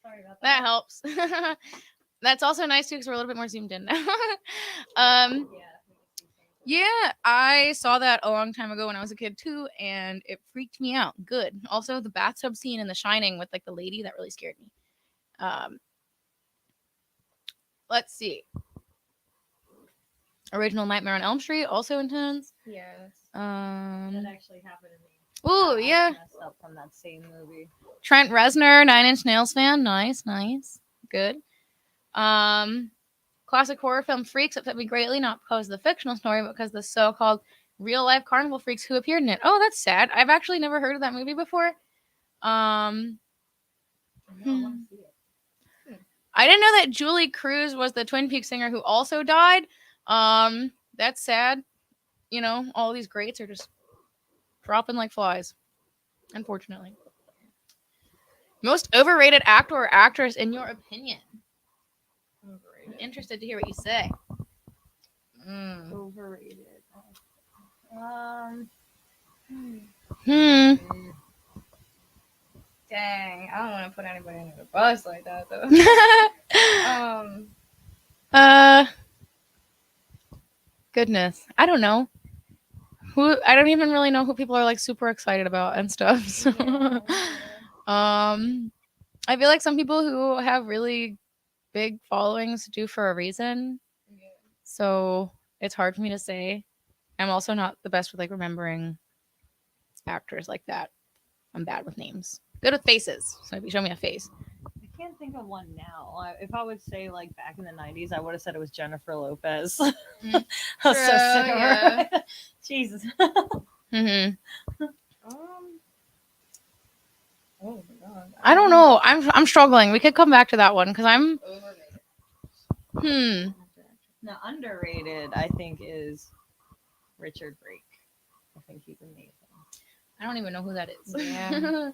sorry about That helps. That's also nice too because we're a little bit more zoomed in now. Yeah, I saw that a long time ago when I was a kid too, and it freaked me out. Good. Also, the bathtub scene in The Shining with like the lady that really scared me. Let's see. Original Nightmare on Elm Street, also intense. Yes. That actually happened to me. Ooh, I yeah. messed up from that same movie. Trent Reznor, Nine Inch Nails fan. Nice. Good. Classic horror film Freaks upset me greatly, not because of the fictional story, but because of the so-called real-life carnival freaks who appeared in it. Oh, that's sad. I've actually never heard of that movie before. I want to see it. I didn't know that Julie Cruz was the Twin Peaks singer who also died. That's sad. All these greats are just dropping like flies, unfortunately. Most overrated actor or actress in your opinion? I'm interested to hear what you say. Overrated. Dang, I don't want to put anybody under the bus like that though. Goodness, I don't know. I don't even really know who people are like super excited about and stuff. So, I feel like some people who have really big followings do for a reason. So it's hard for me to say. I'm also not the best with like remembering actors like that. I'm bad with names. Good with faces. So if you show me a face. I can't think of one now. If I would say like back in the 90s, I would have said it was Jennifer Lopez. I was so sick of her. Jesus. Mm-hmm. Oh my god. I don't know. I'm struggling. We could come back to that one because I'm. Now underrated, I think, is Richard Brake. I think he's amazing. I don't even know who that is. Yeah.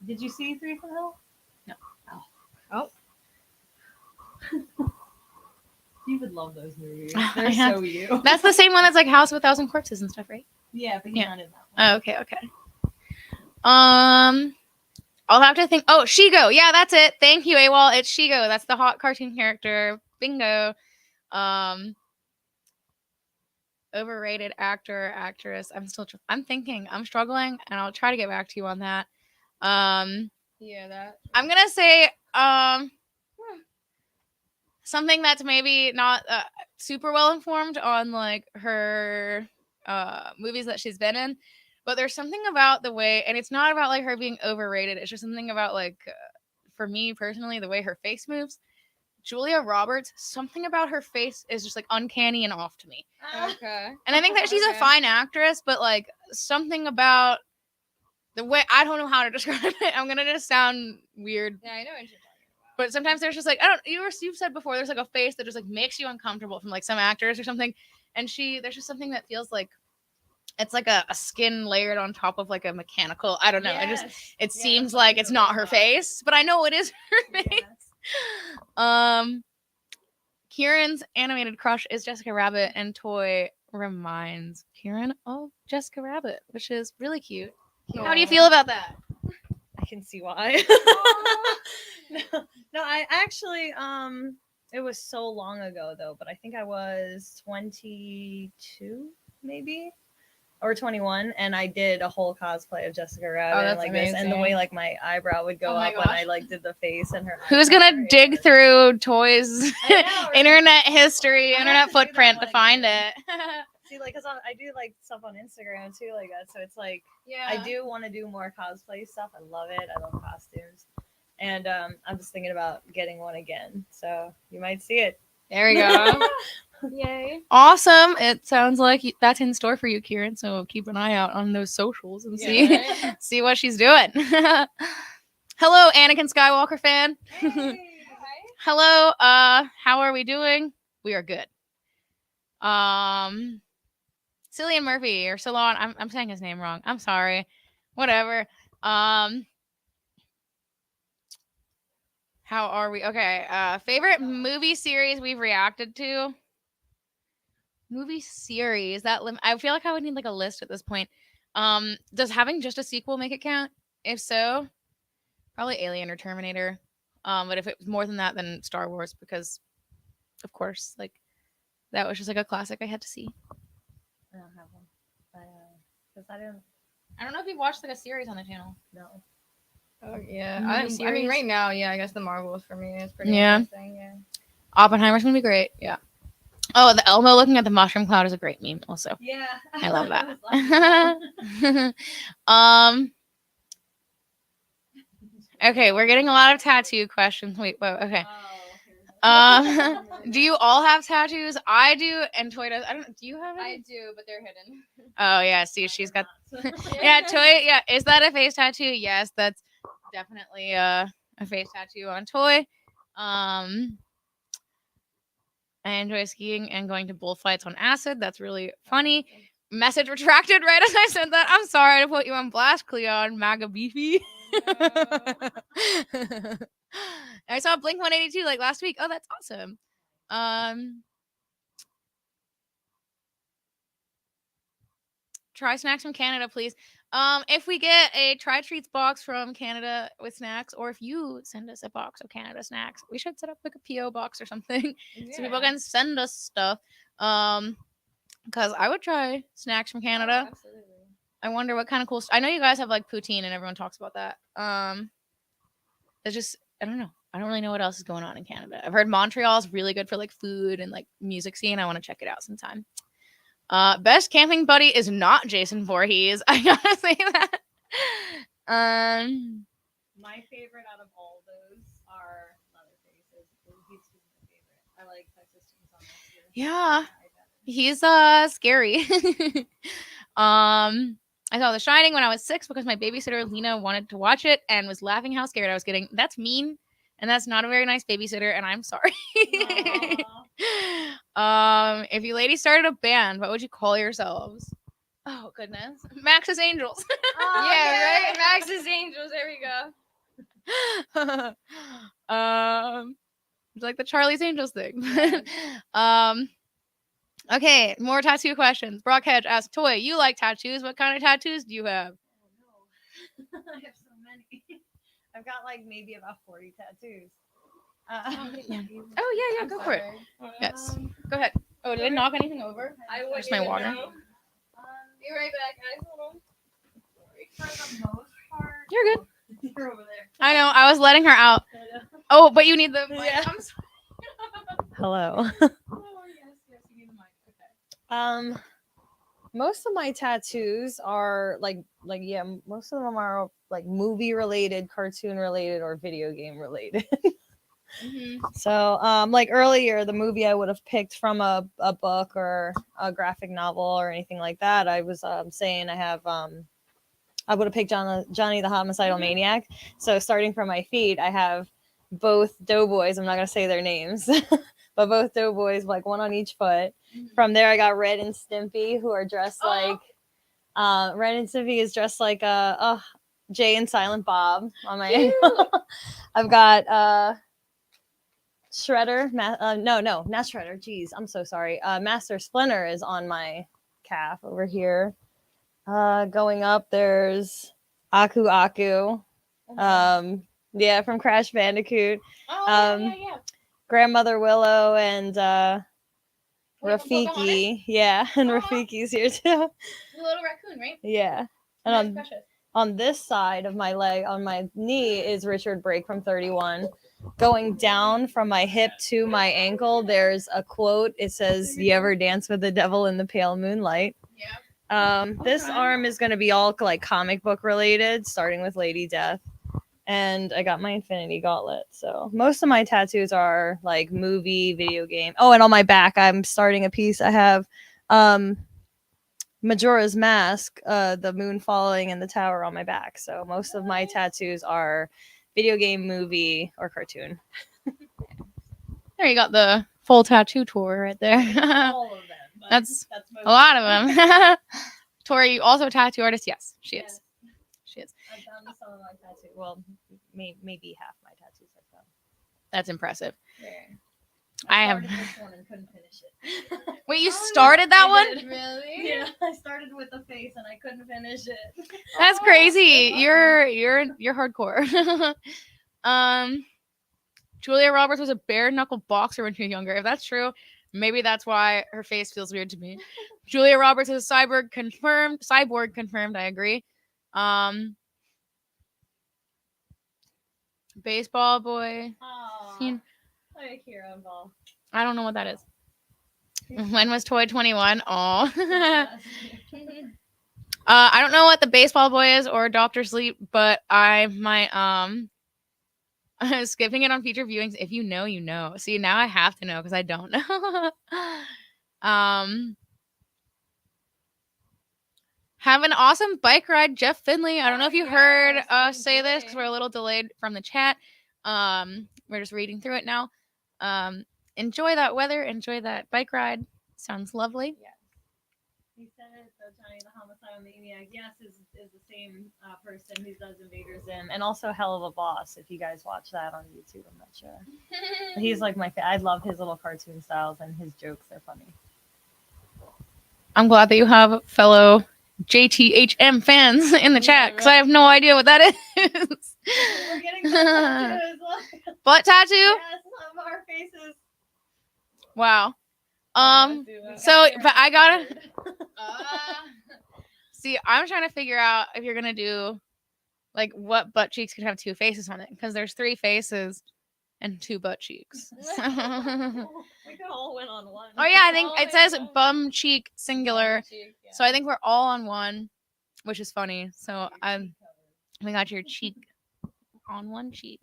Did you see Three from Hell? No. Oh. You would love those movies. I They're have- so you. That's the same one that's like House of a Thousand Corpses and stuff, right? Yeah, but he's Yeah. not in that one. Oh, okay. I'll have to think. Oh, Shigo. Yeah, that's it. Thank you, AWOL. It's Shigo. That's the hot cartoon character. Bingo. Overrated actor, actress. I'm thinking. I'm struggling, and I'll try to get back to you on that. Yeah, that. I'm gonna say something that's maybe not super well informed on like her movies that she's been in, but there's something about the way, and it's not about like her being overrated. It's just something about like for me personally, the way her face moves. Julia Roberts, something about her face is just like uncanny and off to me. Okay. And I think that she's a fine actress, but like something about the way, I don't know how to describe it. I'm gonna just sound weird. Yeah, I know what you're talking But sometimes there's just like you've said before, there's like a face that just like makes you uncomfortable from like some actors or something. And there's just something that feels like it's like a skin layered on top of like a mechanical. I don't know. It seems like it's not her face, but I know it is her face. Kieran's animated crush is Jessica Rabbit, and Toy reminds Kieran of Jessica Rabbit, which is really cute. How do you feel about that? I can see why. No, I actually it was so long ago though, but I think I was 22 maybe or 21, and I did a whole cosplay of Jessica Rabbit that's like this, and the way like my eyebrow would go Oh my up when I gosh. like did the face and her. Who's eyebrow, gonna it dig was- through Toys I know, right? internet history, I have internet to do that footprint to one find again. it? See, like, cause I do like stuff on Instagram too, like that. So it's like Yeah. I do want to do more cosplay stuff. I love it. I love costumes, and I'm just thinking about getting one again. So you might see it. There we go. Yay. Awesome. It sounds like that's in store for you, Kieran. So keep an eye out on those socials and see right? see what she's doing. Hello, Anakin Skywalker fan. Hello. How are we doing? We are good. Cillian Murphy or Salon. I'm saying his name wrong. I'm sorry. Whatever. How are we? Okay. Favorite movie series we've reacted to? Movie series that I feel like I would need like a list at this point. Does having just a sequel make it count? If so, probably Alien or Terminator. But if it was more than that, then Star Wars, because of course, like that was just like a classic I had to see. I don't have one, because I don't I don't know if you've watched like a series on the channel. know. Oh yeah. Movie I mean, series? right now, yeah. I guess the Marvels for me is pretty Yeah. interesting. Yeah. Oppenheimer's gonna be great. Yeah. Oh, the Elmo looking at the mushroom cloud is a great meme. Also, Yeah, I love was laughing. that. Okay, we're getting a lot of tattoo questions. Wait, whoa, okay. Do you all have tattoos? I do, and Toy does. I don't. Do you have I any? do, but they're hidden. Oh yeah, see, she's got. Yeah, Toy. Yeah, is that a face tattoo? Yes, that's definitely a face tattoo on Toy. I enjoy skiing and going to bullfights on acid. That's really funny. Message retracted right as I said that. I'm sorry to put you on blast, Cleon. MAGA beefy. I saw Blink 182 like last week. Oh, that's awesome. Try snacks from Canada, please. If we get a TryTreats box from Canada with snacks, or if you send us a box of Canada snacks, we should set up like a PO box or something so people can send us stuff. Because I would try snacks from Canada. Oh, absolutely. I wonder what kind of cool. I know you guys have like poutine and everyone talks about that. It's just I don't know. I don't really know what else is going on in Canada. I've heard Montreal is really good for like food and like music scene. I want to check it out sometime. Best camping buddy is not Jason Voorhees. I gotta say that. My favorite out of all those are Leatherface. He's my favorite. I like Texas Chainsaw Massacre. Yeah, he's scary. I saw The Shining when I was 6 because my babysitter Lena wanted to watch it and was laughing how scared I was getting. That's mean, and that's not a very nice babysitter, and I'm sorry. If you ladies started a band, what would you call yourselves? Oh goodness, Max's Angels. Yeah, right. Max's Angels. There we go. It's like the Charlie's Angels thing. Okay, more tattoo questions. Brock Hedge asks, Toy, you like tattoos. What kind of tattoos do you have? Oh, no. I have so many. I've got like maybe about 40 tattoos. Yeah. Oh, yeah, go for it. Yes. Go ahead. Oh, did I knock anything over? I There's wouldn't my even water. know. Be right back, guys. Hold on. For the most part, You're good. you're over there. I know. I was letting her out. Oh, but you need the mic. Yeah. I'm sorry. Hello. Oh, yes, you need the mic. Okay. Most of my tattoos are like yeah, most of them are like movie related, cartoon related, or video game related. So like earlier, the movie I would have picked from a book or a graphic novel or anything like that. I was saying I have I would have picked Johnny the Homicidal Maniac. So starting from my feet, I have both doughboys. I'm not gonna say their names, but both doughboys, like one on each foot. From there, I got Red and Stimpy, who are dressed like Red and Stimpy is dressed like Jay and Silent Bob on my ankle. I've got Shredder. No, not Shredder. Jeez, I'm so sorry. Master Splinter is on my calf over here. Going up, there's Aku Aku. Yeah, from Crash Bandicoot. Oh, Um, Grandmother Willow and Wait, from Pocahontas? Rafiki. Yeah, and Aw. Rafiki's here too. The little raccoon, right? Yeah. That's And precious. on this side of my leg, on my knee, is Richard Brake from 31. Going down from my hip to my ankle, there's a quote. It says, "You ever dance with the devil in the pale moonlight?" Yeah. This Okay. arm is going to be all like comic book related, starting with Lady Death. And I got my Infinity Gauntlet. So most of my tattoos are like movie, video game. Oh, and on my back, I'm starting a piece. I have Majora's Mask, the moon falling and the tower on my back. So most of my tattoos are video game, movie, or cartoon. There you got the full tattoo tour right there. All of them. But That's most a lot of them. Tori, you also a tattoo artist? Yes, she is. She is. I found some of my tattoos. Well, maybe half my tattoos I found. That's impressive. There. I have. started this one and couldn't finish it. Wait, you started that I one? did. Really? Yeah, I started with the face and I couldn't finish it. That's crazy. You're hardcore. Julia Roberts was a bare knuckle boxer when she was younger. If that's true, maybe that's why her face feels weird to me. Julia Roberts is a cyborg confirmed. Cyborg confirmed. I agree. Baseball boy. Aww. Seen- Like hero ball. I don't know what that is. When was Toy 21? Oh. I don't know what the baseball boy is or Doctor Sleep, but I might skipping it on future viewings. If you know, you know. See, now I have to know because I don't know. Have an awesome bike ride, Jeff Finley. I don't know if you heard us say this because we're a little delayed from the chat. We're just reading through it now. Enjoy that weather. Enjoy that bike ride. Sounds lovely. He said it, so Johnny the Homicidal Maniac, yes, is the same person who does Invader Zim, and also Hell of a Boss, if you guys watch that on YouTube, I'm not sure. He's like I love his little cartoon styles, and his jokes are funny. I'm glad that you have fellow JTHM fans in the chat because I have no idea what that is. We're getting tattoos. Look. Butt tattoo? Yes, of our faces. Wow. So, but I gotta see. I'm trying to figure out if you're gonna do like what butt cheeks can have two faces on it because there's 3 faces and 2 butt cheeks. We could all win on one. Oh yeah, I think it says bum cheek singular, so I think we're all on one, which is funny. So we got your cheek on one cheek.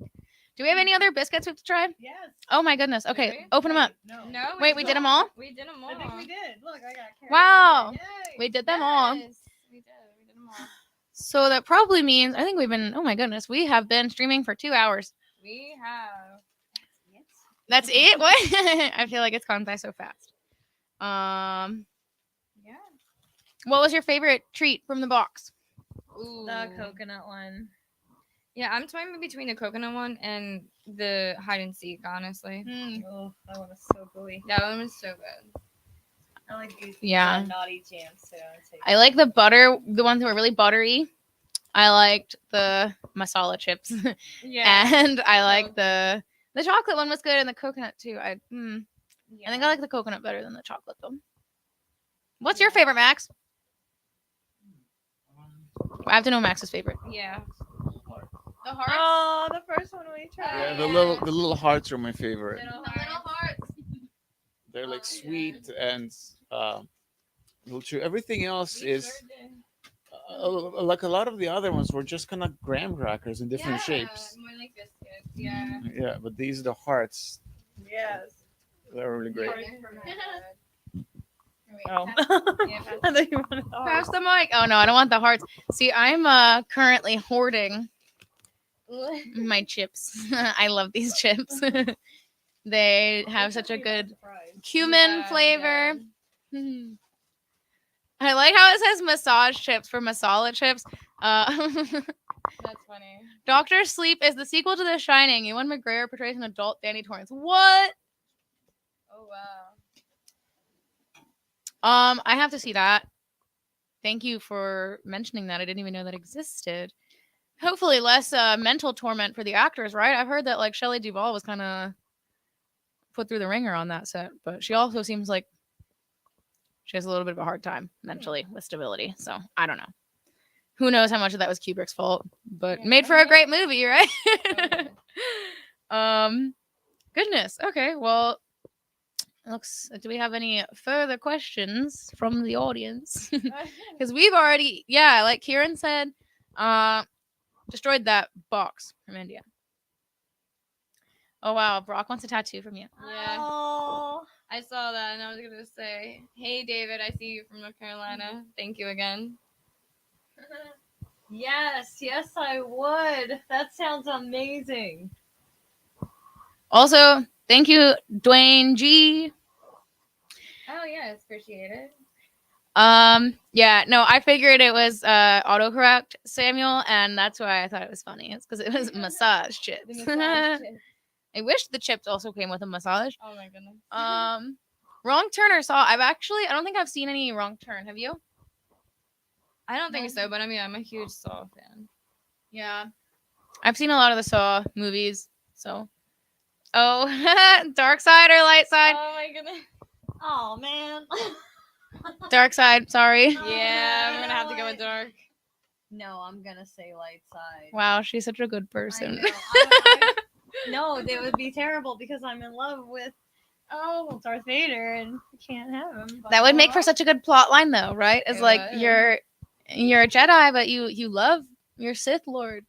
Do we have any other biscuits we have to try? Yes. Oh my goodness. Okay, we? open them up. No. Wait, we did them all? We did them all. I think we did. Look, I got carrots. Wow. Yay. We did them all. Yes, we did. We did them all. So that probably means I think we've been. Oh my goodness, we have been streaming for 2 hours. We have. That's it. What? I feel like it's gone by so fast. Yeah. What was your favorite treat from the box? Ooh. The coconut one. Yeah, I'm torn between the coconut one and the hide and seek, honestly. Oh, that one was so gooey. That one was so good. I like these Yeah. naughty jams too. I like the butter, the ones that were really buttery. I liked the masala chips, and I like the chocolate one was good, and the coconut too. I think I like the coconut better than the chocolate though. What's your favorite, Max? I have to know Max's favorite. Yeah. The hearts. Oh, the first one we tried. Yeah, the little hearts are my favorite. The little hearts. They're like sweet and little chew. Everything else is like a lot of the other ones were just kind of graham crackers in different shapes. More like biscuits. Yeah. Yeah, but these are the hearts. Yes. They're really great. Oh. Yeah, I thought you wanted the Pass heart. the mic. Oh no, I don't want the hearts. See, I'm currently hoarding my chips. I love these chips. They have such a good cumin flavor. Mhm. I like how it says massage chips for masala chips. That's funny. Doctor Sleep is the sequel to The Shining. Ewan McGregor portrays an adult Danny Torrance. What? Oh wow. I have to see that. Thank you for mentioning that. I didn't even know that existed. hopefully less mental torment for the actors, right? I've heard that like Shelley Duvall was kind of put through the ringer on that set, but she also seems like she has a little bit of a hard time mentally with stability. So I don't know. Who knows how much of that was Kubrick's fault, but Yeah. made for a great movie, right? Totally. Goodness. Okay, well, looks. Do we have any further questions from the audience? Because we've already, yeah, like Kieran said, destroyed that box from India. Oh wow, Brock wants a tattoo from you. Yeah. Oh. I saw that and I was gonna say, hey David, I see you from North Carolina. Thank you again. Yes, I would. That sounds amazing. Also, thank you, Dwayne G. Oh yes, appreciate it. Yeah, no, I figured it was autocorrect Samuel, and that's why I thought it was funny. It's because it was massage chips. The massage chip. I wish the chips also came with a massage. Oh my goodness. Wrong Turn or Saw. I don't think I've seen any Wrong Turn. Have you? I don't think so, but I mean, I'm a huge Saw fan. Yeah. I've seen a lot of the Saw movies, so. Oh, dark side or light side? Oh my goodness. Oh man. Dark side, sorry. Yeah, I'm gonna have to go with dark. No, I'm gonna say light side. Wow, she's such a good I person. know. No, they would be terrible because I'm in love with Darth Vader and I can't have him. But That would make for such a good plot line, though, right? It's It like would. you're a Jedi, but you love your Sith Lord,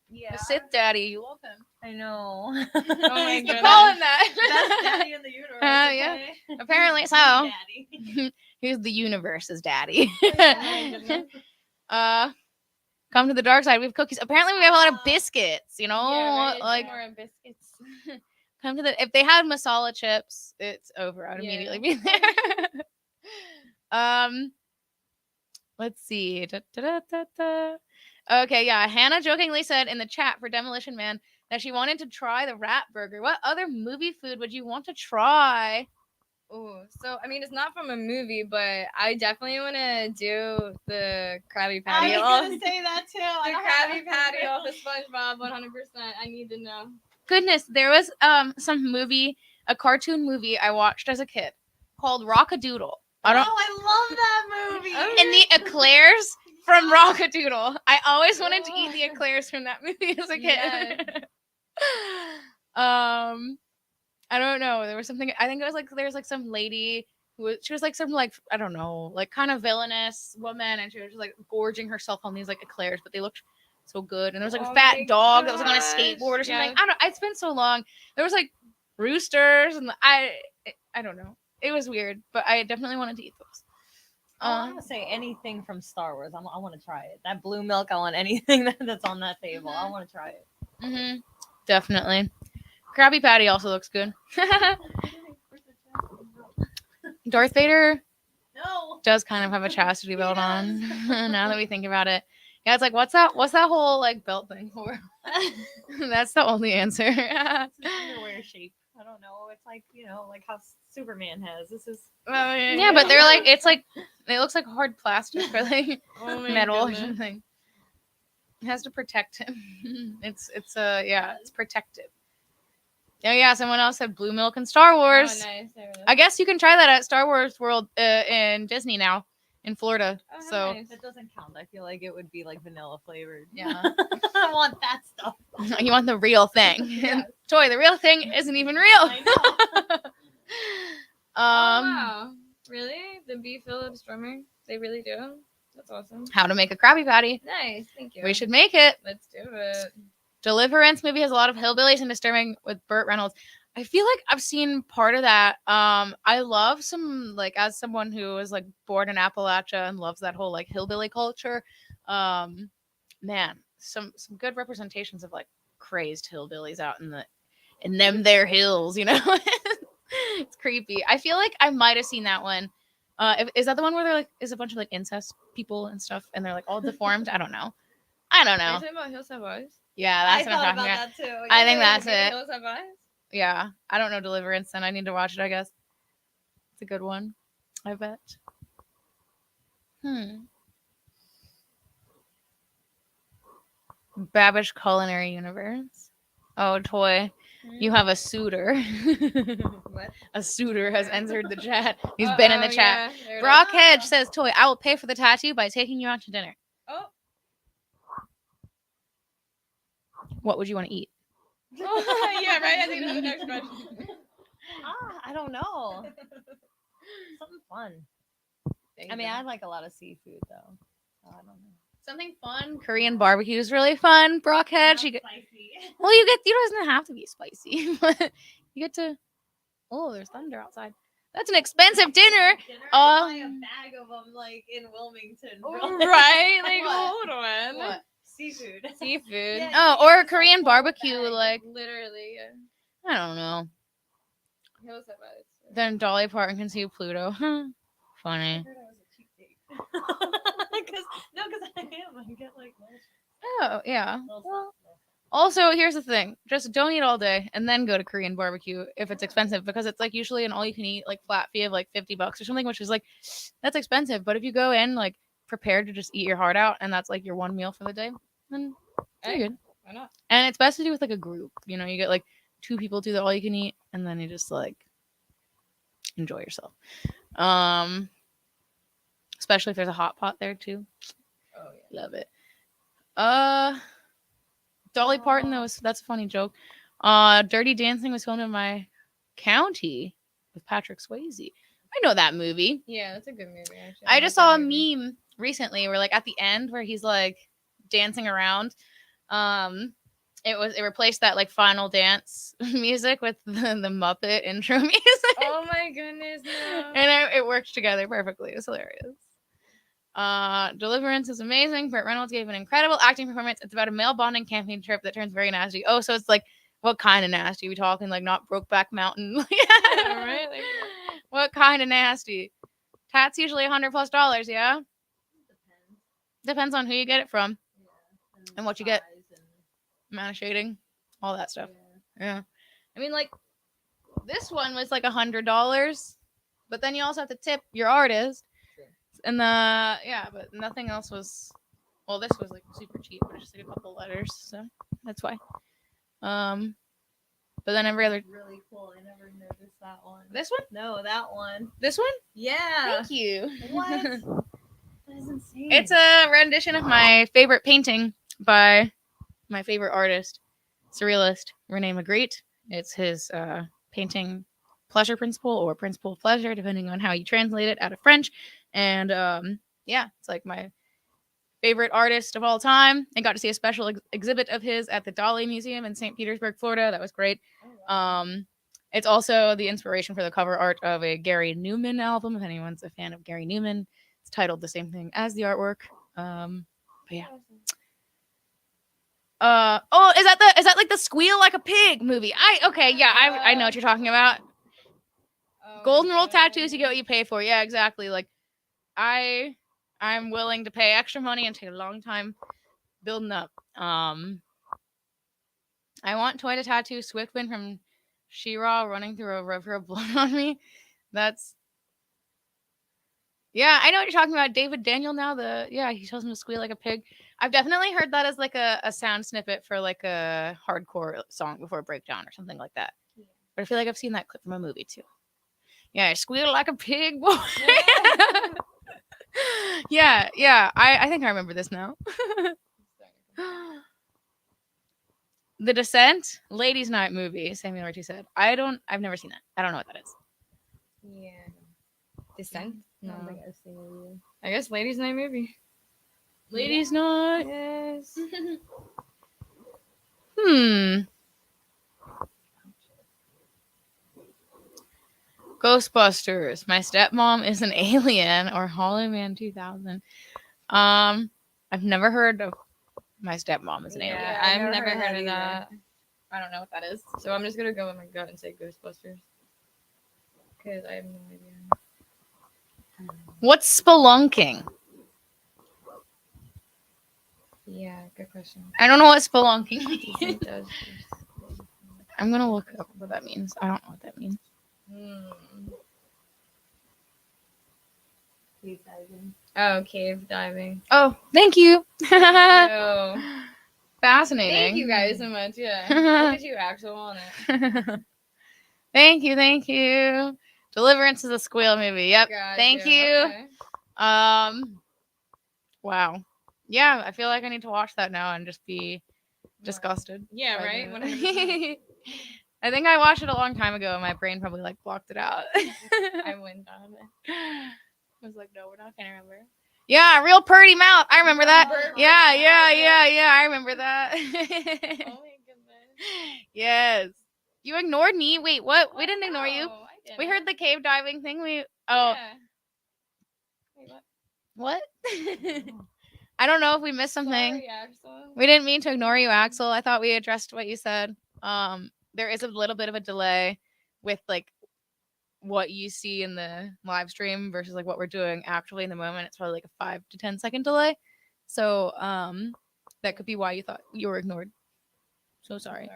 yeah, the Sith Daddy. You love him. I know. Oh my You goodness. call him Best that. daddy in the universe. Yeah. Okay? Apparently so. Daddy. He's the universe's daddy. Oh my goodness. Come to the dark side. We have cookies. Apparently, we have a lot of biscuits. You know, Yeah, right, like more biscuits. come to the. If they had masala chips, it's over. I'd Yeah. immediately be there. Let's see. Da, da, da, da, da. Okay, yeah. Hannah jokingly said in the chat for Demolition Man that she wanted to try the rat burger. What other movie food would you want to try? Ooh, so I mean, it's not from a movie, but I definitely want to do the Krabby Patty. I was off- gonna say that too. the Krabby Patty off of SpongeBob, 100%. I need to know. Goodness, there was some movie, a cartoon movie I watched as a kid called Rockadoodle. I don't. I love that movie. And the eclairs from Rockadoodle. I always wanted to eat the eclairs from that movie as a kid. I don't know. There was something. I think it was like there's like some lady she was like some like I don't know, like kind of villainous woman, and she was just like gorging herself on these like eclairs, but they looked so good. And there was like a Oh fat my dog that was like on a gosh, skateboard or something. yeah. I don't. It's been so long. There was like roosters, and I don't know. It was weird, but I definitely wanted to eat those. I want to say anything from Star Wars. I want to try it. That blue milk. I want anything that's on that table. I want to try it. Mm-hmm. Definitely. Krabby Patty also looks good. Darth Vader No. does kind of have a chastity belt on. Now that we think about it, yeah, it's like what's that whole like belt thing for? That's the only answer. It's an underwear shape. I don't know. It's like like how Superman has. This is. Yeah, but they're like it looks like hard plastic or like Oh my metal or goodness. something. It has to protect him. It's protective. Oh yeah, someone else said blue milk in Star Wars. Oh, nice. There it is. I guess you can try that at Star Wars World in Disney now in Florida. Oh, So nice. That doesn't count. I feel like it would be like vanilla flavored. yeah, I want that stuff. you want the real thing. Yes. Toy, the real thing isn't even real. I know. Oh, wow. Really? The B. Phillips drummer? They really do? That's awesome. How to make a Krabby Patty. Nice. Thank you. We should make it. Let's do it. Deliverance movie has a lot of hillbillies and disturbing with Burt Reynolds. I feel like I've seen part of that. I love some like as someone who was like born in Appalachia and loves that whole like hillbilly culture. Man, some good representations of like crazed hillbillies out in them their hills, you know. It's creepy. I feel like I might have seen that one. Is that the one where there like is a bunch of like incest people and stuff and they're like all deformed? I don't know. Are you talking about Hills Have Eyes? Yeah, I that's what I'm thought talking about about. that too. I think Yeah. that's it. Hills Have Eyes? Yeah, I don't know Deliverance, and I need to watch it. I guess it's a good one. I bet. Babish Culinary Universe. Oh, Toy, you have a suitor. What? A suitor has entered the chat. He's been in the chat. Yeah, there it Brock is. Hedge says, Toy, I will pay for the tattoo by taking you out to dinner. Oh. What would you want to eat? Yeah, right. I think that's the next question. I don't know. Something fun. I mean, I like a lot of seafood though. So I don't know. Something fun. Korean barbecue is really fun. Brock Hedge. Not spicy. Well, you doesn't have to be spicy, but you get to. Oh, there's thunder outside. That's an expensive dinner. Buy a bag of them like in Wilmington. Right? Like, What? hold on. What? Seafood. Seafood. Yeah. Oh, or a Korean barbecue, like Literally. Yeah. I don't know. Hills have eyes. Then Dolly Parton can see Pluto. I Funny. heard I was a cheap date. Because I am. I get like Oh yeah. little Well, stuff. also, here's the thing: just don't eat all day, and then go to Korean barbecue if it's expensive, because it's like usually an all-you-can-eat like flat fee of like $50 or something, which is like that's expensive. But if you go in like prepared to just eat your heart out, and that's like your one meal for the day, then you're Hey, good. why not? And it's best to do with like a group. You know, you get like 2 people do the all-you-can-eat, and then you just like enjoy yourself. Especially if there's a hot pot there too. Oh yeah. Love it. Dolly Parton, that's a funny joke. Dirty Dancing was filmed in my county with Patrick Swayze. I know that movie. Yeah, that's a good movie. Actually, I just saw a meme recently where like at the end where he's like dancing around. It replaced that like final dance music with the Muppet intro music. Oh my goodness, no. And it worked together perfectly. It was hilarious. Deliverance is amazing. Burt Reynolds gave an incredible acting performance. It's about a male bonding camping trip that turns very nasty. Oh, so it's like, what kind of nasty? We talking like not Brokeback Mountain? Yeah, right? Like, what kind of nasty? Tats usually $100+, yeah? Depends on who you get it from. And what you get. Amount of shading, all that stuff. Yeah. I mean, like, this one was like $100, but then you also have to tip your artist. And but nothing else was. Well, this was like super cheap, but just like a couple letters, so that's why. But then every other. Really cool. I never noticed that one. This one? No, that one. This one? Yeah. Thank you. What? That is insane. It's a rendition of my favorite painting by my favorite artist, surrealist Rene Magritte. It's his painting Pleasure Principle or Principle of Pleasure, depending on how you translate it out of French. And it's like my favorite artist of all time. I got to see a special exhibit of his at the Dali Museum in St. Petersburg, Florida. That was great. It's also the inspiration for the cover art of a Gary Newman album. If anyone's a fan of Gary Newman, it's titled the same thing as the artwork. But yeah. Is that like the Squeal Like a Pig movie? I know what you're talking about. Golden rule tattoos, you get what you pay for. Yeah, exactly. Like I'm willing to pay extra money and take a long time building up. I want Toy to tattoo Swiftwind from She-Ra running through a river of blood on me. That's yeah, I know what you're talking about. David Daniel now, he tells him to squeal like a pig. I've definitely heard that as like a sound snippet for like a hardcore song before breakdown or something like that. Yeah. But I feel like I've seen that clip from a movie too. Yeah, squeal like a pig, boy. Yeah. I think I remember this now. The Descent, Ladies' Night movie, Samuel Ritchie said. I've never seen that. I don't know what that is. Yeah. Descent? I No. don't think I've seen it either. I guess Ladies' Night movie. Ladies' Night. Yes. Ghostbusters. My stepmom is an alien, or Hollow Man 2000. I've never heard of My Stepmom is an Alien. Yeah, I've never heard of that. I don't know what that is. So I'm just going to go with my gut and say Ghostbusters. Because I have no idea. What's spelunking? Yeah, good question. I don't know what spelunking means. It does. I'm going to look up what that means. I don't know what that means. Cave diving. Oh, cave diving. Oh, thank you. So, fascinating. Thank you guys so much. Yeah. Look at you, Axel, on it. Thank you. Deliverance is a squeal movie. Yep. Thank you. Okay. Wow. Yeah, I feel like I need to watch that now and just be disgusted. Yeah, by right? the- 100%. I think I watched it a long time ago and my brain probably like blocked it out. I went on it. I was like, no, we're not gonna remember. Yeah, real purty mouth. I remember that. Purty Yeah, mouth, yeah. I remember that. Oh my goodness. Yes. You ignored me. Wait, what? We didn't ignore you. No, I didn't. We heard the cave diving thing. Oh, Yeah. Wait, what? what? I don't know if we missed something. Sorry, Axel. We didn't mean to ignore you, Axel. I thought we addressed what you said. There is a little bit of a delay with like what you see in the live stream versus like what we're doing actually in the moment. It's probably like a 5 to 10 second delay. So that could be why you thought you were ignored. So sorry.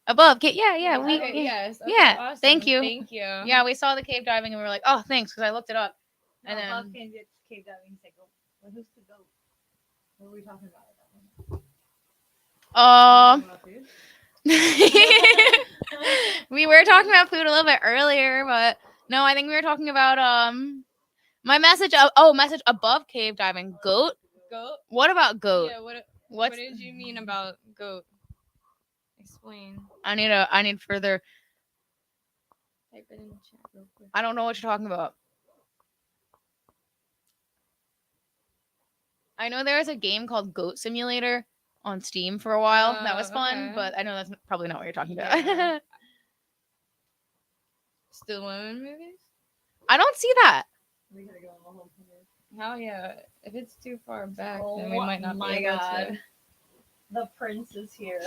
Above, yeah, we Okay, yes. Okay, yeah, awesome. thank you. Thank you. Yeah, we saw the cave diving and we were like, oh, thanks, because I looked it up. And then Bob can't get cave diving. He's like, well, who's the goat? What were we talking about at that one? Talking about food? we were talking about food a little bit earlier, but no, I think we were talking about my message message above cave diving. Goat? Goat? What about goat? Yeah, what What's did you mean about goat? Explain. I need further. Type it in the chat real quick. I don't know what you're talking about. I know there was a game called Goat Simulator on Steam for a while. That was fun, Okay. but I know that's probably not what you're talking about. Yeah. Still women movies? I don't see that. We gotta go on the whole page. Hell yeah. If it's too far back, Oh then we might not my be able God. to. The prince is here.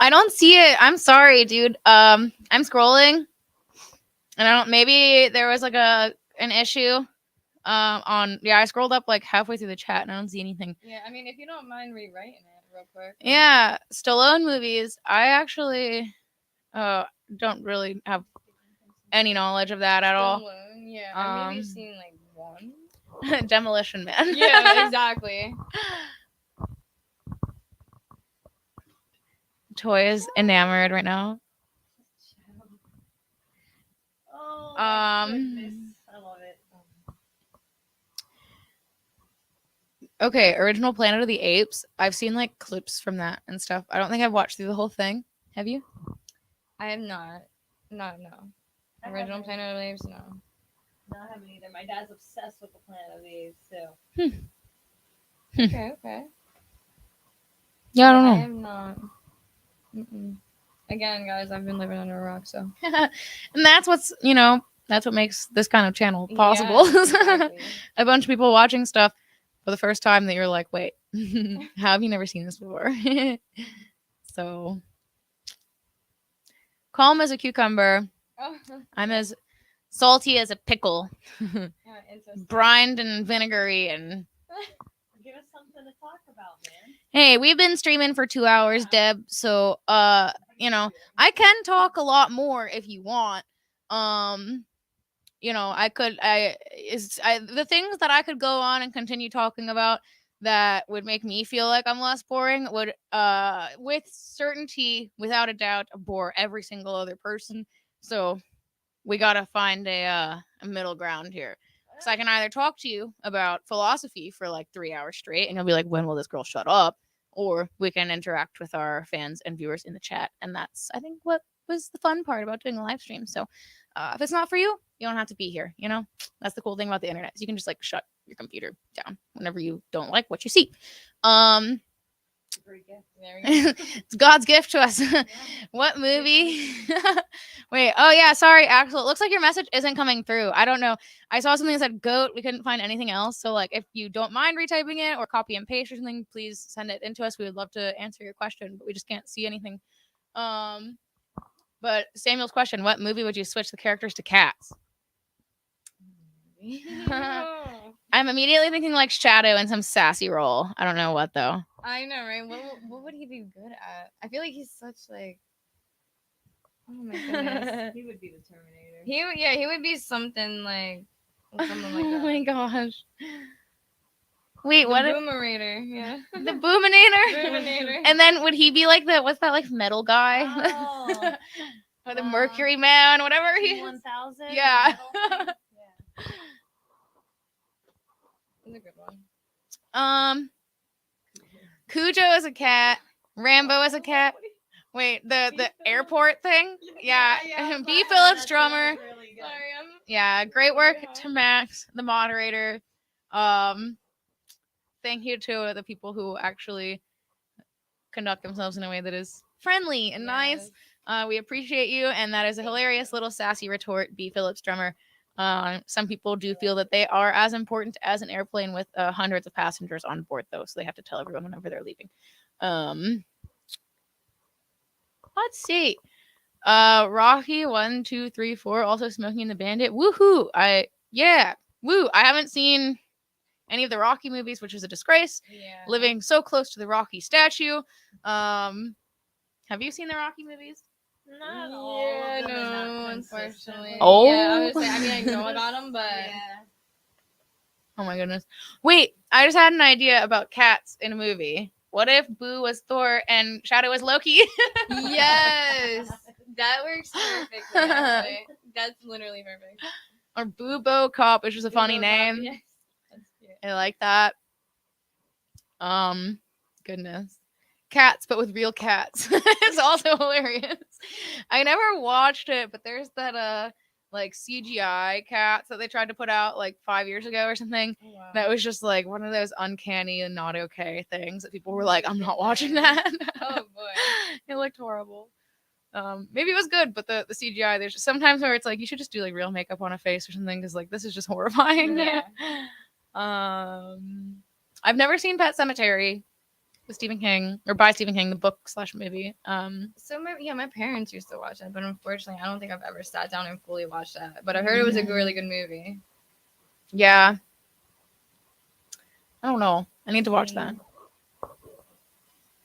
I don't see it. I'm sorry, dude. I'm scrolling, and I don't. Maybe there was like an issue. I scrolled up like halfway through the chat, and I don't see anything. Yeah, I mean, if you don't mind rewriting it real quick. Yeah, Stallone movies. I actually, don't really have any knowledge of that at all. Stallone, yeah. I've maybe Um, seen like one. Demolition Man. Yeah, exactly. Toy is enamored right now. Oh, my Um, goodness. I love it. Okay, original Planet of the Apes. I've seen like clips from that and stuff. I don't think I've watched through the whole thing. Have you? I have not. No. I Original haven't. Planet of the Apes, no. No, I haven't either. My dad's obsessed with the Planet of the Apes too. Okay. Yeah, I don't I know. have not. Mm-mm. Again, guys, I've been living under a rock, so. And that's that's what makes this kind of channel possible. Yeah, exactly. A bunch of people watching stuff for the first time that you're like, wait, how have you never seen this before? So calm as a cucumber. Oh, I'm as salty as a pickle. yeah, interesting. Brined and vinegary and Give us something to talk about, man. hey, we've been streaming for 2 hours, Deb. So I can talk a lot more if you want. The things that I could go on and continue talking about that would make me feel like I'm less boring would with certainty, without a doubt, bore every single other person. So we gotta find a middle ground here. So I can either talk to you about philosophy for like 3 hours straight, and you'll be like, when will this girl shut up? Or we can interact with our fans and viewers in the chat. And that's, I think, what was the fun part about doing a live stream. So if it's not for you, you don't have to be here. That's the cool thing about the internet. Is you can just like shut your computer down whenever you don't like what you see. Great gift. There we go. It's God's gift to us. What movie? Wait. Oh yeah. Sorry, Axel. It looks like your message isn't coming through. I don't know. I saw something that said goat. We couldn't find anything else. So like, if you don't mind retyping it or copy and paste or something, please send it into us. We would love to answer your question, but we just can't see anything. But Samuel's question: what movie would you switch the characters to cats? I'm immediately thinking like Shadow in some sassy role. I don't know what though. I know, right? What would he be good at? I feel like he's such like. Oh my goodness. He would be the Terminator. He would be something like. Something like Oh that. my gosh. Wait, The what? Boomerator. Yeah. The Boominator. Boomerator. And then would he be like the what's that like metal guy? Oh, Or the Mercury Man, whatever he is. 1000. Yeah. That's a good one. Cujo is a cat. Rambo is a cat. Wait, the airport thing? Yeah. B. Phillips drummer. Really Sorry, I'm. Yeah, great work to Max, the moderator. Thank you to the people who actually conduct themselves in a way that is friendly and nice. We appreciate you, and that is a hilarious little sassy retort, B. Phillips drummer. Some people do feel that they are as important as an airplane with hundreds of passengers on board, though, so they have to tell everyone whenever they're leaving. Let's see. Rocky 1, 2, 3, 4. Also Smoking and the Bandit. Woohoo! Woo! I haven't seen any of the Rocky movies, which is a disgrace. Yeah. Living so close to the Rocky statue. Have you seen the Rocky movies? Not all Yeah, of them, and no, not unfortunately. consistently. Oh. Yeah, I was saying. I mean, I know about them, but Yeah. Oh my goodness. Wait, I just had an idea about cats in a movie. What if Boo was Thor and Shadow was Loki? yes, that works perfectly. Actually. That's literally perfect. Or Boo Bo Cop, which is a funny name. Yes. That's cute. I like that. Goodness. Cats, but with real cats. It's also hilarious. I never watched it, but there's that like CGI cats that they tried to put out like 5 years ago or something. Oh, wow. That was just like one of those uncanny and not okay things that people were like, I'm not watching that. Oh boy. It looked horrible. Maybe it was good, but the CGI, there's just sometimes where it's like you should just do like real makeup on a face or something because like this is just horrifying. Yeah. I've never seen Pet Cemetery with Stephen King or by Stephen King, the book / movie. So my parents used to watch that, but unfortunately, I don't think I've ever sat down and fully watched that. But I heard it was a really good movie. Yeah. I don't know. I need to watch that.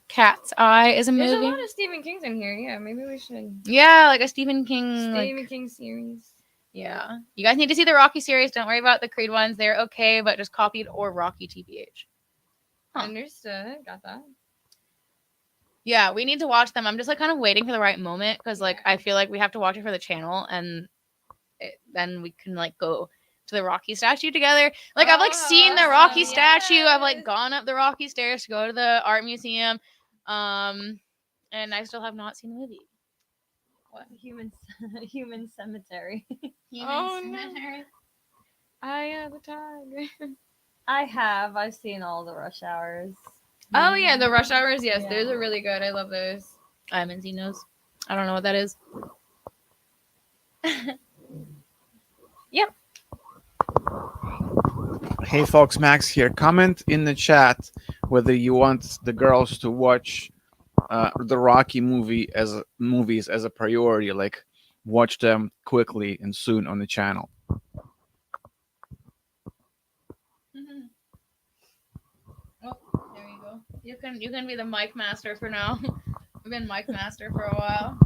Cat's Eye is a There's movie. a lot of Stephen King's in here. Yeah, maybe we should. Yeah, like a Stephen King. Stephen King series. Yeah. You guys need to see the Rocky series. Don't worry about the Creed ones. They're okay, but just copied or Rocky TBH. Huh. Understood. Got that. Yeah, we need to watch them. I'm just like kind of waiting for the right moment because like I feel like we have to watch it for the channel and then we can like go to the Rocky statue together. Like I've like seen the Rocky statue. I've like gone up the Rocky stairs to go to the art museum. And I still have not seen the movie. What? Human cemetery. No. I the tag. I've seen all the Rush Hours. Oh yeah, the Rush Hours. Yes, Yeah. those are really good. I love those. I haven't seen those. I don't know what that is. Yep. Hey folks, Max here. Comment in the chat whether you want the girls to watch the Rocky movies as a priority, like watch them quickly and soon on the channel. Oh, there you go. You can be the mic master for now. We've been mic master for a while.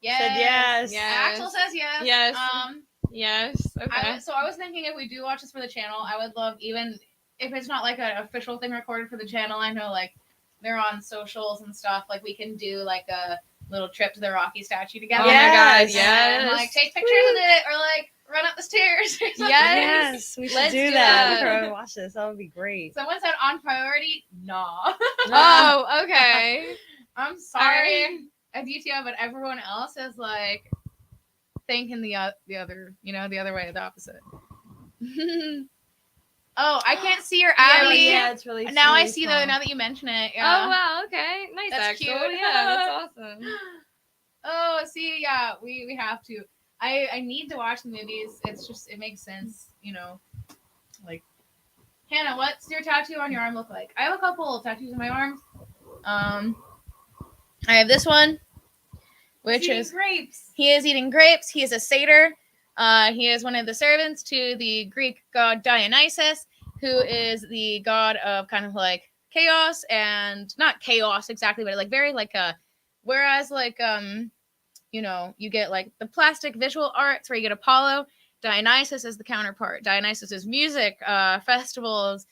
Yes. Said yes. Axel says yes. Yes. Yes. Okay. I was thinking if we do watch this for the channel, I would love, even if it's not like an official thing recorded for the channel, I know like they're on socials and stuff, like we can do like a little trip to the Rocky statue together. Oh my god, Yes. And, yes. like take pictures of it or like run up the stairs or something. Yes. We should Let's do do that. that. After I watch this, that would be great. Someone said on priority. Nah. Oh, okay. I'm sorry, Aditya, but everyone else is like thinking the other, the other way, the opposite. Oh, I can't see your Abby. Yeah, it's really. Now really I see small. now that you mention it. Oh Yeah. wow. Okay. Nice. That's Axel. cute. Yeah, that's awesome. Oh, see, yeah, we have to. I need to watch the movies. It's just it makes sense, Like, Hannah, what's your tattoo on your arm look like? I have a couple of tattoos on my arms. I have this one, which is grapes. he is eating grapes. He is a satyr. He is one of the servants to the Greek god Dionysus, who is the god of kind of like chaos and not chaos exactly, but like very like whereas like you get like the plastic visual arts where you get Apollo. Dionysus is the counterpart. Dionysus is music, festivals,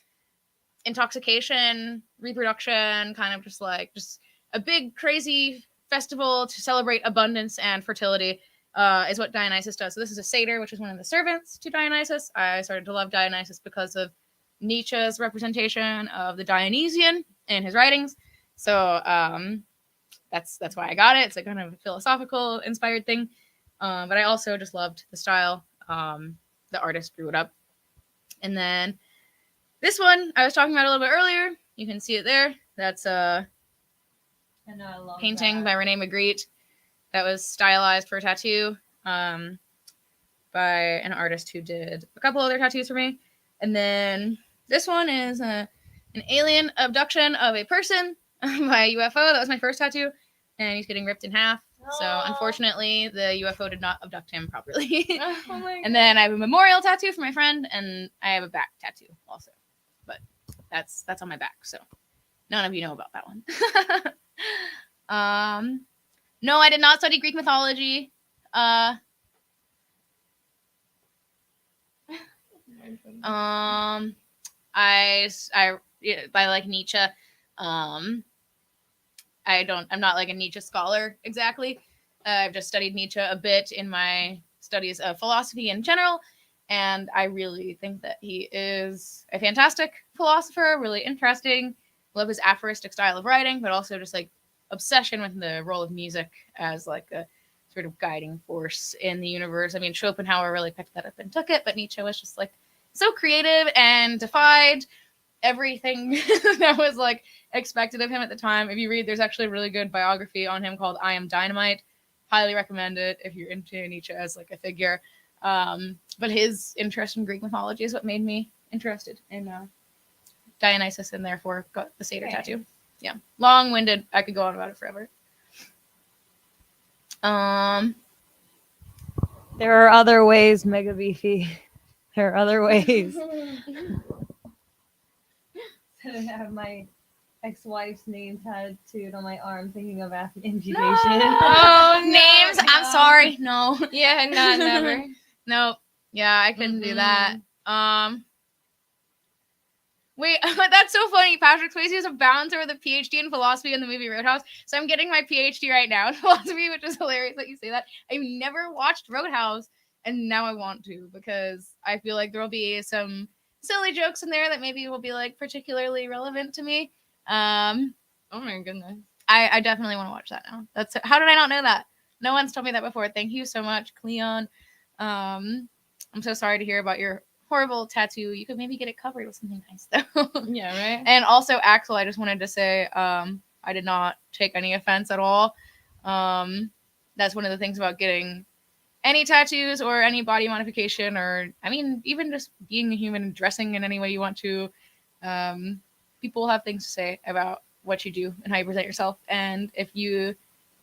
intoxication, reproduction, kind of just a big crazy festival to celebrate abundance and fertility. Is what Dionysus does. So this is a satyr, which is one of the servants to Dionysus. I started to love Dionysus because of Nietzsche's representation of the Dionysian in his writings. So that's why I got it. It's a kind of philosophical inspired thing. But I also just loved the style. The artist drew it up. And then this one I was talking about a little bit earlier. You can see it there. That's a painting by Renee Magritte that was stylized for a tattoo by an artist who did a couple other tattoos for me. And then this one is an alien abduction of a person by a UFO. That was my first tattoo. And he's getting ripped in half. So unfortunately, the UFO did not abduct him properly. Oh my God. And then I have a memorial tattoo for my friend, and I have a back tattoo also. But that's on my back, so none of you know about that one. No, I did not study Greek mythology. I like Nietzsche. I'm not like a Nietzsche scholar exactly. I've just studied Nietzsche a bit in my studies of philosophy in general, and I really think that he is a fantastic philosopher, really interesting. Love his aphoristic style of writing, but also just like obsession with the role of music as like a sort of guiding force in the universe. I mean, Schopenhauer really picked that up and took it, but Nietzsche was just like so creative and defied everything that was like expected of him at the time. If you read, there's actually a really good biography on him called I Am Dynamite. Highly recommend it if you're into Nietzsche as like a figure. But his interest in Greek mythology is what made me interested in Dionysus, and therefore got the satyr tattoo. Yeah, long-winded. I could go on about it forever. There are other ways, Mega Beefy. There are other ways. I have my ex-wife's name tattooed on my arm, thinking of amputation. Oh, names. I'm sorry. No. Yeah, not never. No. Yeah, I couldn't do that. Wait, that's so funny. Patrick Swayze is a bouncer with a PhD in philosophy in the movie Roadhouse. So I'm getting my PhD right now in philosophy, which is hilarious that you say that. I've never watched Roadhouse, and now I want to because I feel like there will be some silly jokes in there that maybe will be like particularly relevant to me. Oh my goodness. I definitely want to watch that now. How did I not know that? No one's told me that before. Thank you so much, Cleon. I'm so sorry to hear about your horrible tattoo. You could maybe get it covered with something nice though. Yeah, right. And also, Axel, I just wanted to say I did not take any offense at all. That's one of the things about getting any tattoos or any body modification, or I mean, even just being a human and dressing in any way you want to. People have things to say about what you do and how you present yourself. And if you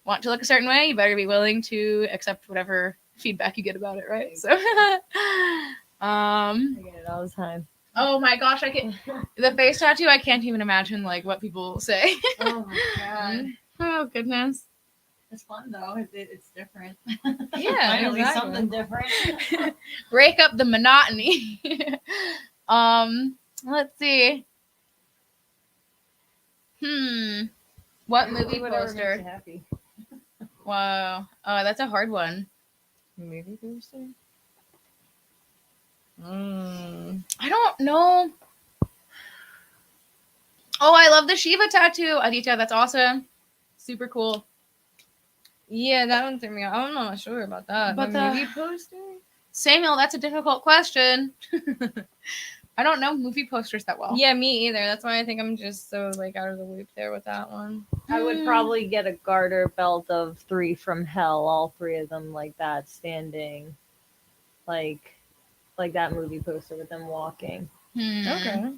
want to look a certain way, you better be willing to accept whatever feedback you get about it, right? So, I get it all the time. oh my gosh, I can't. The face tattoo, I can't even imagine like what people say. Oh my god. Oh goodness. It's fun though. It's different. Yeah, Finally exactly. something different. Break up the monotony. Let's see. What movie Whatever makes you poster? happy. Wow. Oh, that's a hard one. Movie poster? I don't know. Oh, I love the Shiva tattoo. Aditya, that's awesome. Super cool. Yeah, that one threw me off. I'm not sure about that. But But the- movie poster? Samuel, that's a difficult question. I don't know movie posters that well. Yeah, me either. That's why I think I'm just so like out of the loop there with that one. I would probably get a garter belt of 3 from Hell, all 3 of them like that, standing, like that movie poster with them walking. Okay.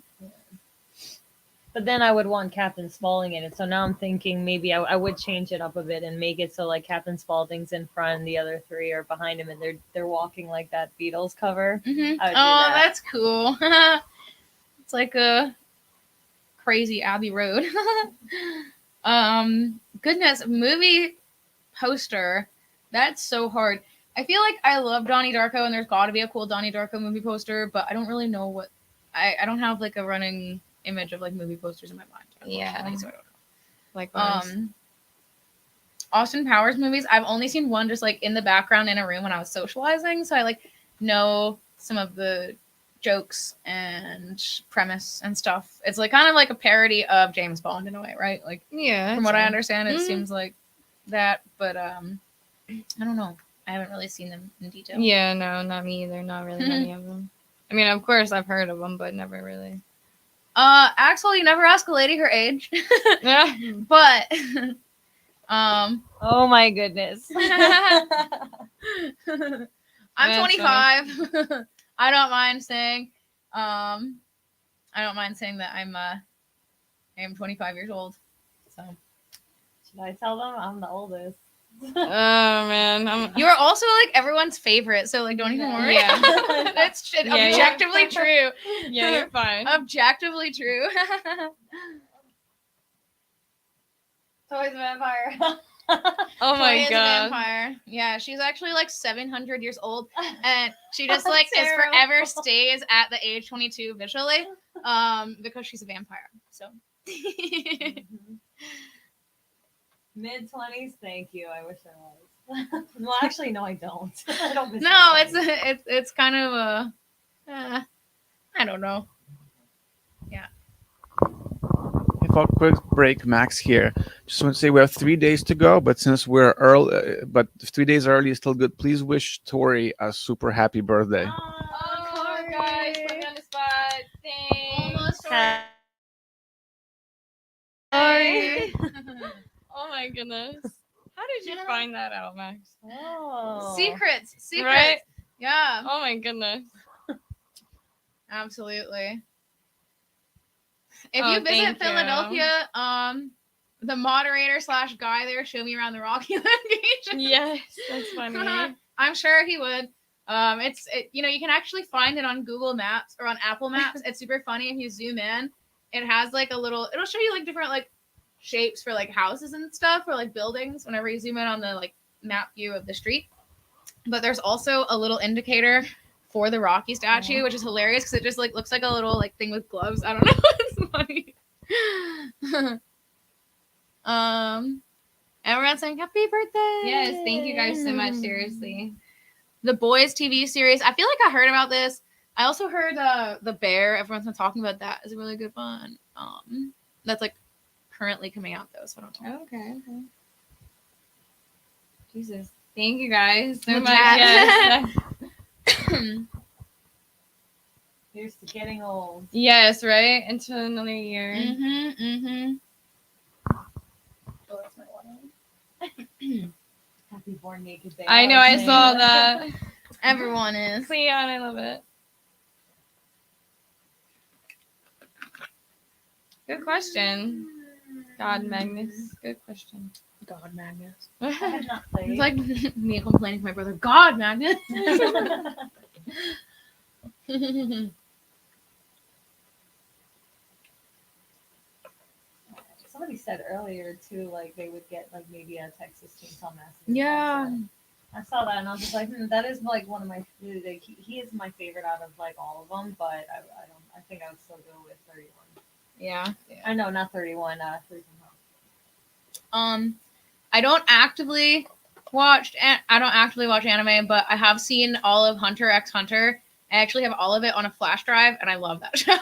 But then I would want Captain Spaulding in it. So now I'm thinking maybe I would change it up a bit and make it so like Captain Spaulding's in front and the other 3 are behind him and they're walking like that Beatles cover. Mm-hmm. I would do Oh, that. that's cool. It's like a crazy Abbey Road. Goodness, movie poster. That's so hard. I feel like I love Donnie Darko, and there's got to be a cool Donnie Darko movie poster, but I don't really know what. I don't have like a running image of like movie posters in my mind. Yeah. unfortunately, so I don't know. Likewise. Austin Powers movies, I've only seen one just like in the background in a room when I was socializing, so I like know some of the jokes and premise and stuff. It's like kind of like a parody of James Bond in a way, right? Like Yeah. from what I understand, it Mhm. seems like that, but I don't know. I haven't really seen them in detail. Yeah, no, not me either. Not really many of them. I mean, of course, I've heard of them, but never really. Axel, you never ask a lady her age, Yeah. but Oh my goodness. I'm That's 25. I don't mind saying, I don't mind saying that I am 25 years old. So Should I tell them I'm the oldest? Oh man, you are also like everyone's favorite. So like, don't even worry. Yeah. That's Yeah, objectively true. yeah, you're fine. Objectively true. Toy's a vampire. Oh Tori my is a god. vampire. Yeah, she's actually like 700 years old, and she just like is Terrible. forever stays at the age 22 visually, because she's a vampire. So. Mid-20s, thank you. I wish I was. Well, actually, no, I don't. I don't miss No, my 20s. it's kind of a, I don't know. If a quick break, Max here. Just want to say we have 3 days to go, but since we're early, but 3 days early is still good. Please wish Tori a super happy birthday. Oh, guys, put me on the spot. Thanks. Almost. Sorry. Oh my goodness. How did you find that out, Max? Oh. Secrets. Right? Yeah, Oh my goodness. absolutely. If Oh, you visit thank you. Philadelphia, the moderator / guy there showed me around the Rocky location. Yes, that's funny. I'm sure he would. You can actually find it on Google Maps or on Apple Maps. It's super funny if you zoom in. It has like it'll show you like different like shapes for like houses and stuff or like buildings whenever you zoom in on the like map view of the street. But there's also a little indicator for the Rocky statue, which is hilarious because it just like looks like a little like thing with gloves. I don't know. It's funny. Everyone's saying happy birthday. Yes, thank you guys so much. Seriously. The Boys TV series. I feel like I heard about this. I also heard the Bear. Everyone's been talking about that. Is a really good one. That's like currently coming out though, so I don't know. Okay. Jesus. Thank you guys so The much. chat. Yes. Here's to getting old. Yes, right? Until another year. Mm-hmm. Oh, that's my one. Happy Born Naked Day. I know, I saw that. Everyone is. Cleon, I love it. Good question. God, Magnus. Good question. God, Magnus. I have not played. It's like me complaining to my brother. God, Magnus. Somebody said earlier too, like they would get like maybe a Texas Chainsaw Massacre. Yeah. concert. I saw that and I was just like, that is like one of my. Like, he is my favorite out of like all of them, but I don't. I think I would still go with 31. Yeah. I know, not 31. 31. I don't actively watch anime, but I have seen all of Hunter x Hunter. I actually have all of it on a flash drive, and I love that show.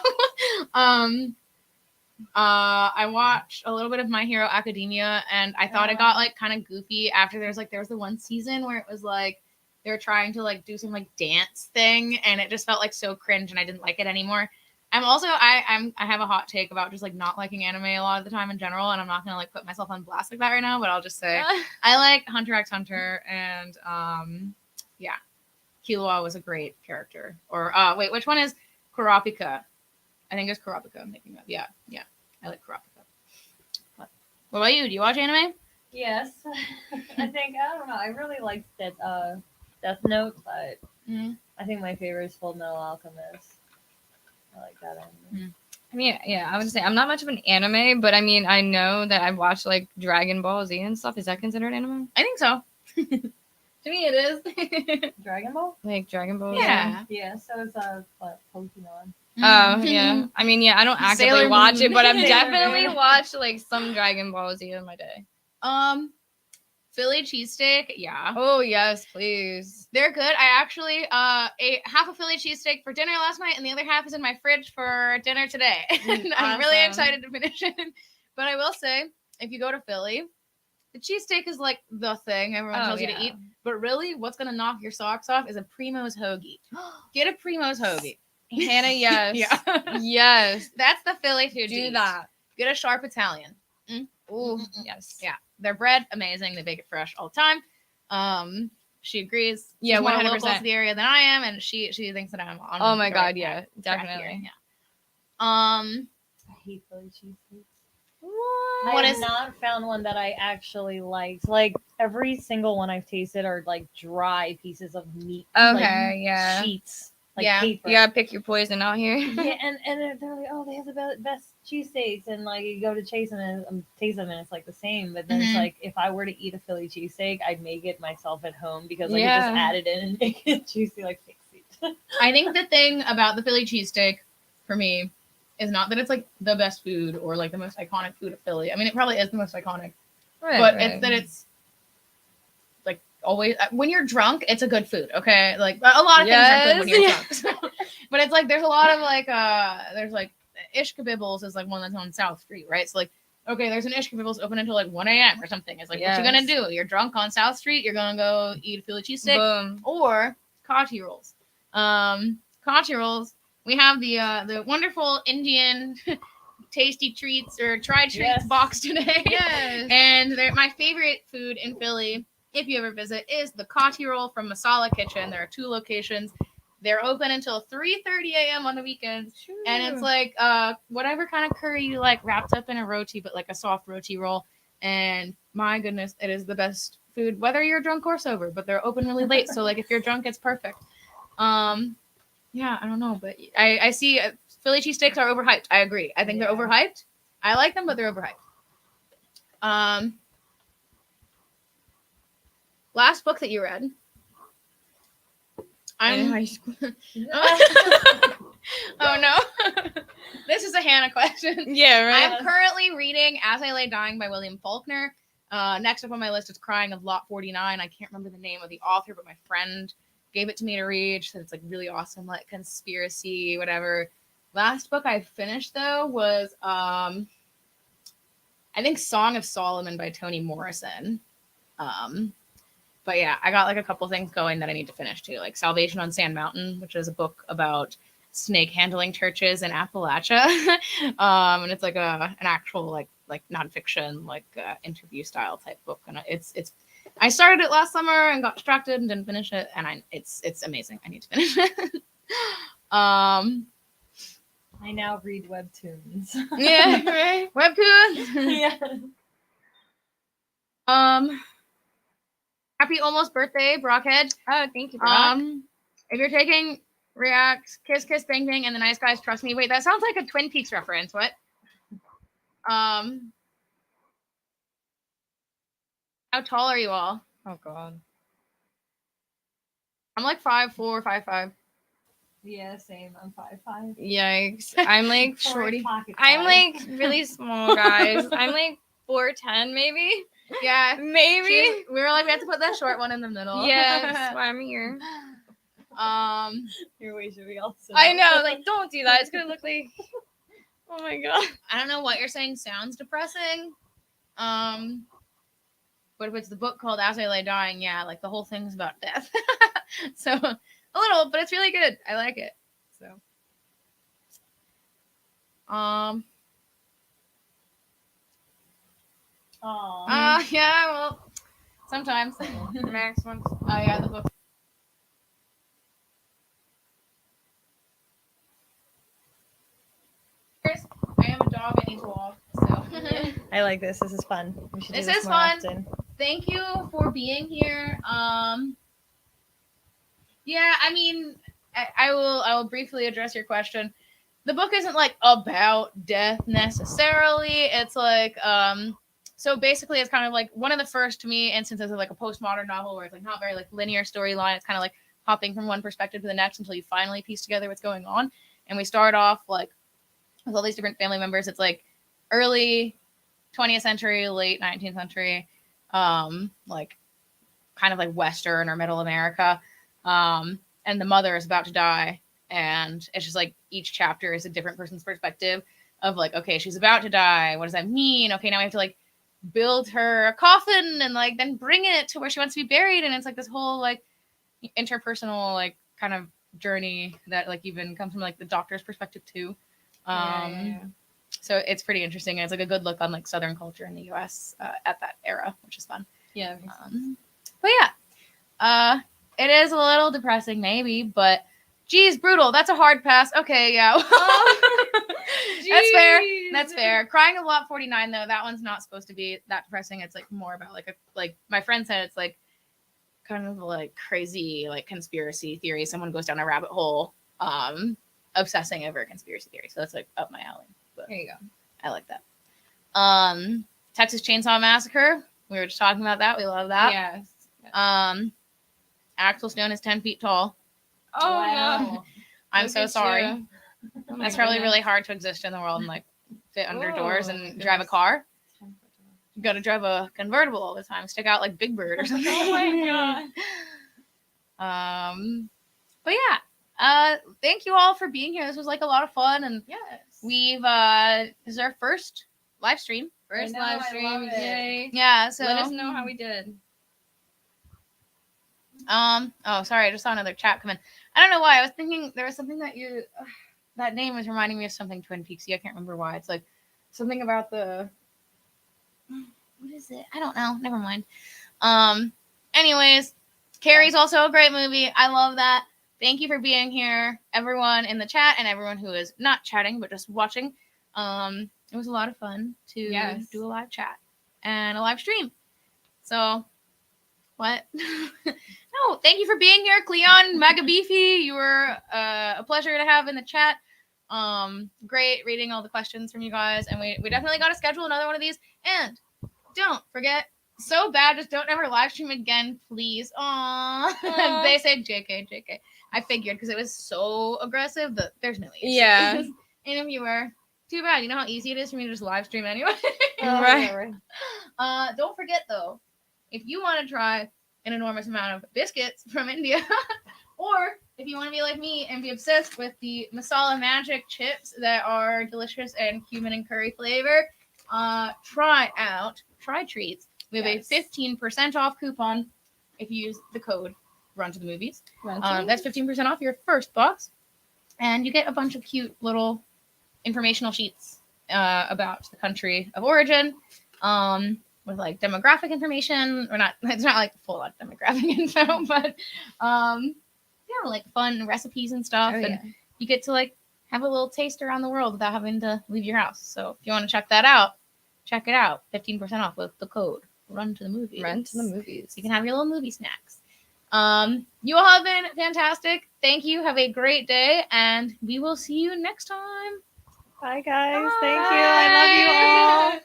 I watched a little bit of My Hero Academia, and I thought it got like kind of goofy after there was the one season where it was like they were trying to like do some like dance thing, and it just felt like so cringe, and I didn't like it anymore. I'm also I have a hot take about just like not liking anime a lot of the time in general, and I'm not gonna like put myself on blast like that right now, but I'll just say I like Hunter x Hunter, and yeah, Killua was a great character. Or wait, which one is Kurapika? I think it's Kurapika. I'm thinking of. Yeah, I like Kurapika. What about you? Do you watch anime? Yes, I think I don't know. I really liked that Death Note, but I think my favorite is Full Metal Alchemist. I like that anime. I mean, yeah, I would say I'm not much of an anime, but I mean, I know that I've watched like Dragon Ball Z and stuff. Is that considered anime? I think so. To me, it is. Dragon Ball? Like Dragon Ball? Yeah. Yeah, so it's Pokemon. Oh yeah. I mean, yeah, I don't actively Sailor watch Moon. it, but I've Sailor definitely Moon. watched like some Dragon Ball Z in my day. Philly cheesesteak, yeah. Oh yes, please. They're good. I actually ate half a Philly cheesesteak for dinner last night, and the other half is in my fridge for dinner today. And I'm really Awesome. excited to finish it. But I will say, if you go to Philly, the cheesesteak is like the thing everyone Oh, tells you to yeah. eat. But really, what's gonna knock your socks off is a Primo's hoagie. Get a Primo's hoagie. Hannah, yes. Yeah. Yes. That's the Philly food. to Do eat. that. Get a sharp Italian. Ooh, yes. Yeah, their bread amazing. They bake it fresh all the time. She agrees. Yeah, She's more local 100%. to the area than I am, and she thinks that I'm on. Oh my the god, right yeah, track here. definitely. Yeah. I hate Philly cheesesteaks. I What have is- not found one that I actually liked. Like every single one I've tasted are like dry pieces of meat. Okay, like, yeah. sheets, like Yeah. paper. You gotta pick your poison out here. Yeah, and they're like, oh, they have the best cheesesteaks, and like you go to chase them and taste them, and it's like the same. But then it's Mhm. like if I were to eat a Philly cheesesteak, I'd make it myself at home because I could Yeah. just add it in and make it juicy like pixie. I think the thing about the Philly cheesesteak for me is not that it's like the best food or like the most iconic food of Philly. I mean, it probably is the most iconic, but it's that it's like always when you're drunk, it's a good food. Okay, like a lot of things are good when you're Yes. drunk. But it's like there's a lot of like there's like Ishkabibbles is like one that's on South Street, right? So like okay, there's an Ishkabibbles open until like 1 a.m. or something. It's like what you gonna Yes. do? You're drunk on South Street. You're gonna go eat a Philly cheesesteak Boom. or Kachi rolls. Kachi rolls. We have the wonderful Indian tasty treats or TryTreats Yes. box today. Yes. And my favorite food in Philly, if you ever visit, is the Kachi roll from Masala Kitchen. There are 2 locations. They're open until 3:30 a.m. on the weekends. And it's like whatever kind of curry you like wrapped up in a roti, but like a soft roti roll. And my goodness, it is the best food, whether you're drunk or sober, but they're open really late. So like if you're drunk, it's perfect. Yeah, I don't know, but I see Philly cheesesteaks are overhyped. I agree. I think they're Yeah. overhyped. I like them, but they're overhyped. Last book that you read. In I'm high school. oh no. This is a Hannah question. Yeah, right. I'm currently reading As I Lay Dying by William Faulkner. Next up on my list is Crying of Lot 49. I can't remember the name of the author, but my friend gave it to me to read. She said it's like really awesome, like conspiracy, whatever. Last book I finished though was I think Song of Solomon by Toni Morrison. But yeah, I got like a couple things going that I need to finish too, like Salvation on Sand Mountain, which is a book about snake handling churches in Appalachia. And it's like an actual like nonfiction, like interview style type book. And it's I started it last summer and got distracted and didn't finish it. And it's amazing. I need to finish it. I now read webtoons. Yeah, right. Webtoons. Yeah. Happy almost birthday, Brockhead. Oh, thank you, Brock. If you're taking React, Kiss Kiss Bang Bang, and the Nice Guys Trust Me. Wait, that sounds like a Twin Peaks reference. What? How tall are you all? Oh god. I'm like 5'4", 5'5". Yeah, same. I'm 5'5". Yikes. I'm like Shorty. Pocket I'm size. like really small, guys. I'm like 4'10", maybe. Yeah, Maybe. we were like we have to put that short one in the middle. Yeah, that's why I'm here. Your way should be also. I know, like don't do that. It's gonna look like oh my god. I don't know what you're saying sounds depressing. But if it's the book called As I Lay Dying, yeah, like the whole thing's about death. So a little, but it's really good. I like it. So Aw. yeah, well sometimes. Max wants Oh yeah, the book. I am a dog. I need to walk. So I like this. This is fun. We should do This this is more fun. often. thank you for being here. Yeah, I mean, I will briefly address your question. The book isn't like about death necessarily. It's like so basically it's kind of like one of the first to me instances of like a postmodern novel where it's like not very like linear storyline. It's kind of like hopping from one perspective to the next until you finally piece together what's going on. and we start off like with all these different family members. It's like early 20th century, late 19th century, like kind of like Western or Middle America. And the mother is about to die, and it's just like each chapter is a different person's perspective of like, okay, she's about to die. What does that mean? Okay, now we have to like build her a coffin and like then bring it to where she wants to be buried, and it's like this whole like interpersonal like kind of journey that like even comes from like the doctor's perspective too. So it's pretty interesting, and it's like a good look on like Southern culture in the U.S. At that era, which is fun. Yeah. But yeah, it is a little depressing maybe, but geez, brutal. That's a hard pass. Okay, yeah. That's fair. That's fair. Crying of Lot 49 though, that one's not supposed to be that depressing. It's like more about like my friend said, it's like kind of like crazy like conspiracy theory. Someone goes down a rabbit hole, obsessing over a conspiracy theory. So that's like up my alley. But There you go. I like that. Texas Chainsaw Massacre. We were just talking about that. We love that. Yes. Axel Stone is 10 feet tall. Oh Wow. no. I'm Look so at sorry. you. Oh my That's probably goodness. really hard to exist in the world and like fit under Whoa, doors my and drive a goodness. car. You got to drive a convertible all the time. Stick out like Big Bird or something. Oh my god. But yeah. Thank you all for being here. This was like a lot of fun, and Yes. we've this is our first live stream. First I know, live I stream. love it. Yay. Yeah. So Let us know how we did. Oh, sorry. I just saw another chat come in. I don't know why. I was thinking there was something that that name was reminding me of something Twin Peaksy. I can't remember why. It's like something about the. What is it? I don't know. Never mind. Anyways, Carrie's also a great movie. I love that. Thank you for being here, everyone in the chat and everyone who is not chatting but just watching. It was a lot of fun to Yes. do a live chat and a live stream. So, what? No, thank you for being here, Cleon Magabeefy. You were a pleasure to have in the chat. Great reading all the questions from you guys, and we definitely got to schedule another one of these. And don't forget, so bad, just don't ever live stream again, please. Aww. They said JK. I figured because it was so aggressive that there's no use. Yeah. And if you were, too bad. You know how easy it is for me to just live stream anyway. Right. Don't forget though, if you want to try an enormous amount of biscuits from India, or if you want to be like me and be obsessed with the masala magic chips that are delicious and cumin and curry flavor, try out TryTreats. We have Yes. a 15% off coupon if you use the code Run to the Movies. That's 15% off your first box, and you get a bunch of cute little informational sheets about the country of origin, with like demographic information. Or not, it's not like full on demographic info, but yeah, like fun recipes and stuff. Oh, And yeah. you get to like have a little taste around the world without having to leave your house. So if you want to check that out, check it out. 15% off with the code Run to the Movies. Run to the movies. So you can have your little movie snacks. You all have been fantastic. Thank you. Have a great day, and we will see you next time. Bye, guys. Bye. Thank you. I love you all.